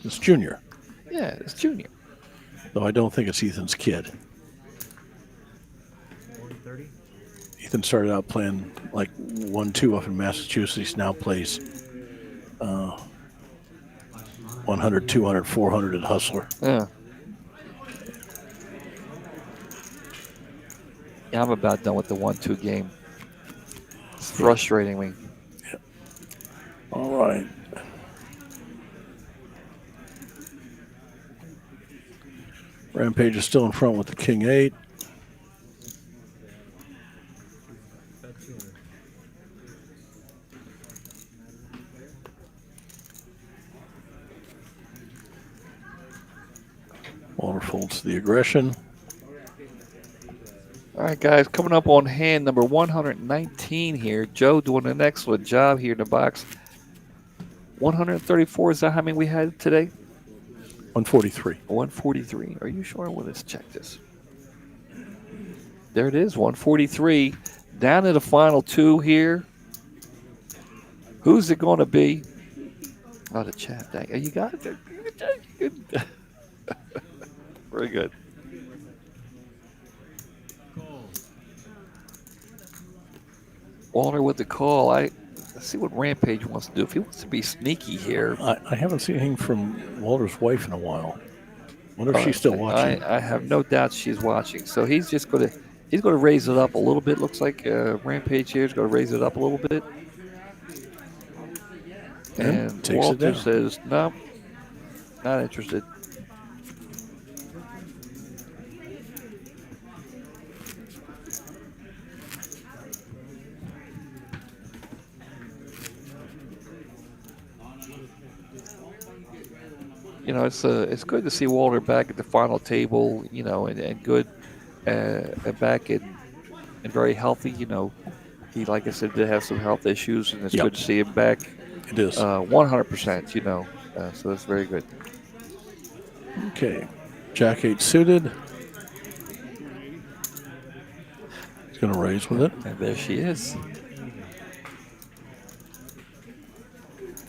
it's Junior. Yeah, it's Junior. Though I don't think it's Ethan's kid. 130. Ethan started out playing like 1-2 up in Massachusetts. Now plays 100, 200, 400 at Hustler. Yeah. Yeah, I'm about done with the 1-2 game. It's frustrating me. Yeah. All right. Rampage is still in front with the king 8. Bet 200. Walter folds the aggression. All right, guys, coming up on hand number 119 here. Joe doing an excellent job here in the box. 134, is that how many we had today? 143. 143. Are you sure? Well, let's check this. There it is, 143. Down to the final 2 here. Who's it going to be? Oh, the chat. You got it? Very good. Walter with the call. see what Rampage wants to do. If he wants to be sneaky here, I haven't seen anything from Walter's wife in a while. Wonder if she's still watching. I have no doubt she's watching. So he's just going to raise it up a little bit. Looks like Rampage here is going to raise it up a little bit. And takes Walter it down. says, no, not interested. You know, it's good to see Walter back at the final table, you know, and good, and back and very healthy. You know, he, like I said, did have some health issues, and it's good to see him back. It is 100%. You know, so that's very good. Okay, Jack 8 suited. He's going to raise with it. And there she is.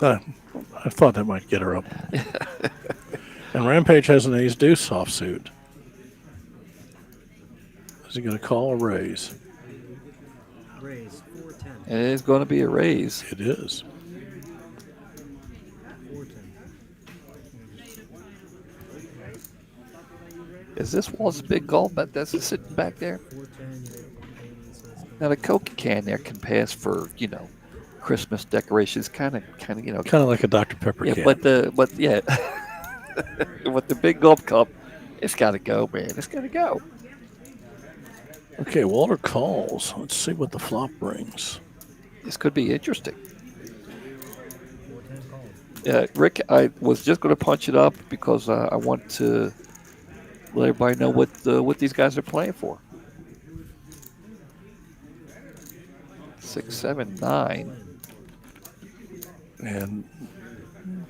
I thought that might get her up. And Rampage has an ace deuce offsuit. Is he going to call or raise? Raise 410. And it is going to be a raise. It is. 410. Is this Walt's big goal bet that's sitting back there? 410. Now the Coke can there can pass for, you know, Christmas decorations, kind of, you know, Kind of like a Dr. Pepper yeah. can. But the big gulp cup, it's got to go, man. It's got to go. Okay, Walter calls. Let's see what the flop brings. This could be interesting. 410 called. Yeah, Rick, I was just going to punch it up because I want to let everybody know what these guys are playing for. 6, 7, 9. And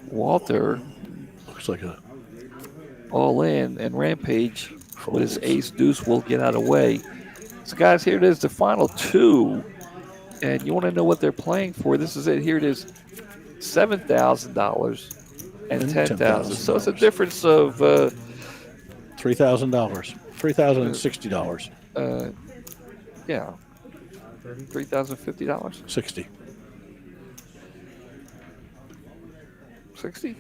Walter looks like a all in, and Rampage with his ace deuce will get out of the way. So guys, here it is, the final two, and you want to know what they're playing for. This is it. Here it is, $7,000 and $10,000. So it's a difference of $3,000, $3,060, yeah, $3,050, 60. 60.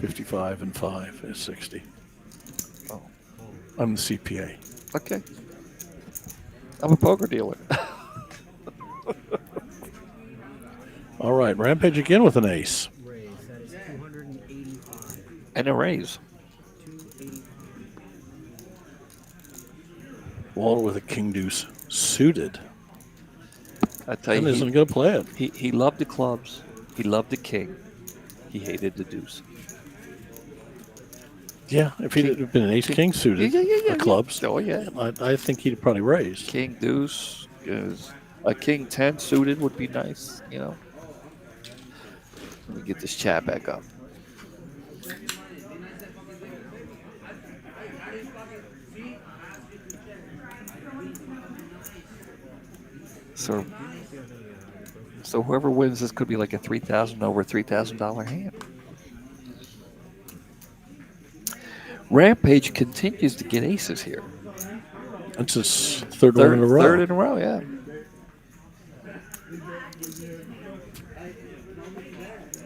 55 and 5 is 60. Oh, I'm the CPA. okay. I'm a poker dealer. All right, Rampage again with an ace. Raise. That is 285. And a raise. 285. Walter with a king deuce suited. I tell And you, isn't going to play it. he loved the clubs. He loved the king. He hated the deuce. Yeah, if he'd have been an ace king suited, Yeah. the clubs, Oh, yeah. I think he'd probably raised. King deuce is a king 10 suited would be nice, you know. Let me get this chat back up. So whoever wins this could be like a $3,000 over $3,000 hand. Rampage continues to get aces here. That's his third one in a row. Third in a row, yeah.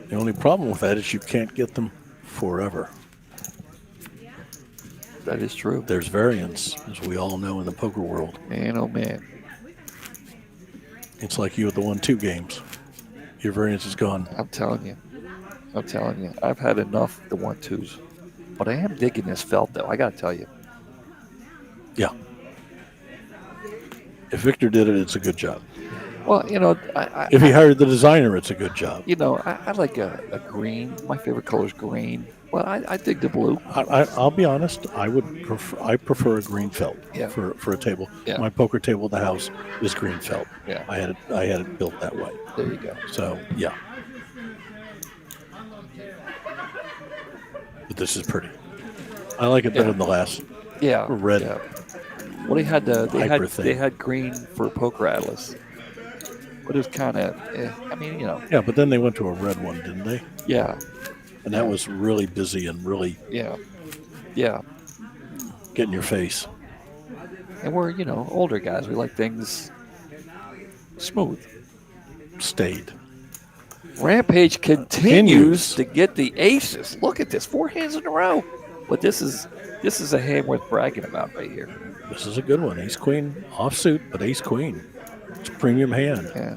The only problem with that is you can't get them forever. That is true. There's variance, as we all know in the poker world. Man, oh man. It's like you at the 1-2 games. Your variance is gone. I'm telling you. I've had enough of the 1-2s. But I am digging this felt, though. I got to tell you. Yeah. If Victor did it, it's a good job. Well, you know, If he hired the designer, it's a good job. you know, I like a green. My favorite color is green. Well, I dig the blue. I'll be honest. I prefer a green felt Yeah. for a table. Yeah. My poker table at the house is green felt. Yeah. I had it built that way. There you go. So yeah. But this is pretty. I like it better than the last Yeah. red. Yeah. Well, Hyper thing. they had green for Poker Atlas, but it was kind of. I mean, you know. Yeah, but then they went to a red one, didn't they? Yeah. And that was really busy and really Yeah. get in your face. And we're older guys. We like things smooth. stayed. Rampage continues to get the aces. Look at this, 4 hands in a row. But this is a hand worth bragging about right here. This is a good one. Ace queen offsuit, but ace queen. It's a premium hand. Yeah.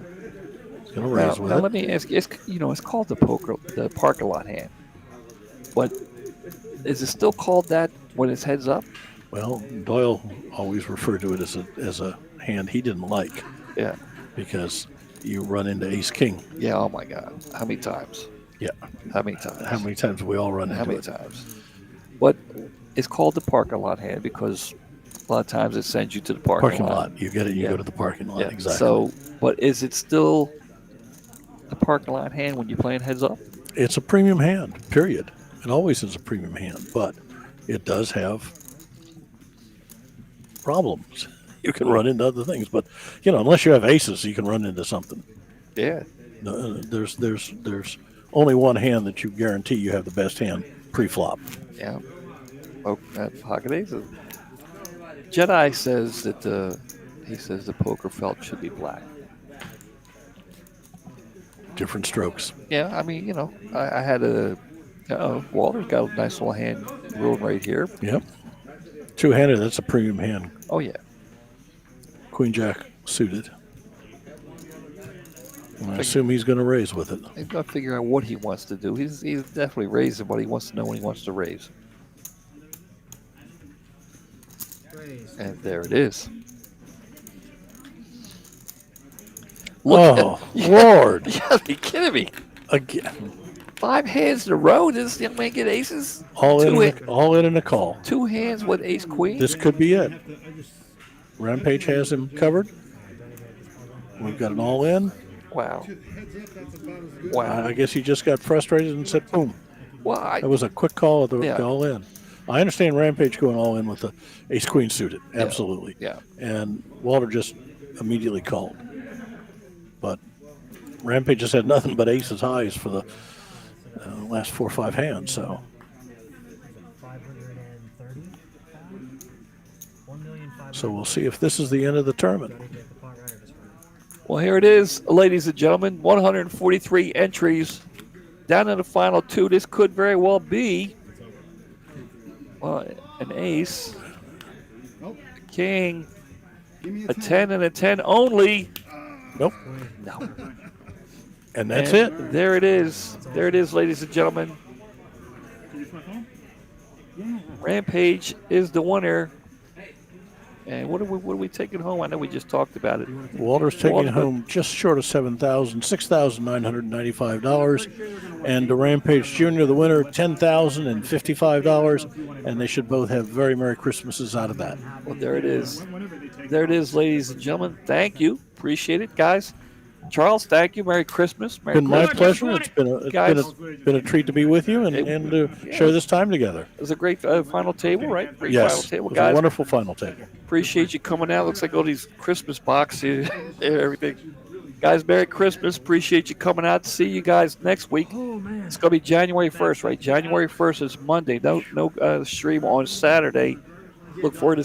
It's gonna raise with now it. let me ask you. It's called the parking lot hand. But is it still called that when it's heads up? Well, Doyle always referred to it as a hand he didn't like. Yeah. Because you run into ace king. Yeah. Oh my God. How many times? Yeah. How many times? How many times we all run into it? How many times? But it's called the parking lot hand because a lot of times it sends you to the parking lot. You get it. You go to the parking lot. Yeah. Exactly. So, but is it still the parking lot hand when you're playing heads up? It's a premium hand. Period. It always is a premium hand, but it does have problems. You can run into other things, but unless you have aces, you can run into something. Yeah. There's only one hand that you guarantee you have the best hand pre-flop. Yeah. Oh, pocket aces. Jedi says that the poker felt should be black. Different strokes. Yeah, I mean, I had Walter's got a nice little hand ruled right here. Yep. Two-handed, that's a premium hand. Oh, yeah. Queen Jack suited. And I assume he's going to raise with it. He's got to figure out what he wants to do. He's definitely raising, but he wants to know when he wants to raise. And there it is. Look Lord. You gotta be kidding me. Again. 5 hands in a row. Does this young man get aces? All in a call. 2 hands with ace queen. This could be it. Rampage has him covered. We've got an all in. Wow. Wow. I guess he just got frustrated and said, boom. Well, That was a quick call at the all in. I understand Rampage going all in with the ace queen suited. Absolutely. Yeah. And Walter just immediately called. But Rampage just had nothing but aces highs for the last 4 or 5 hands. So 530. So we'll see if this is the end of the tournament. Well, here it is, ladies and gentlemen. 143 entries down to the final 2. This could very well be an ace, a king, a 10, and a 10 only. Nope. No. And that's it. There it is. There it is, ladies and gentlemen. Rampage is the winner. And what are we taking home? I know we just talked about it. Walter's taking home just short of $6,995. And the Rampage Jr., the winner, $10,055. And they should both have very Merry Christmases out of that. Well, there it is. There it is, ladies and gentlemen. Thank you. Appreciate it, guys. Charles, thank you. Merry Christmas. It's been my pleasure. It's been a treat to be with you and to share this time together. It was a great final table, right? Great yes, final table, it was guys. a wonderful final table. Appreciate you coming out. Looks like all these Christmas boxes and everything. Guys, Merry Christmas. Appreciate you coming out. See you guys next week. It's going to be January 1st, right? January 1st is Monday. No stream on Saturday. Look forward to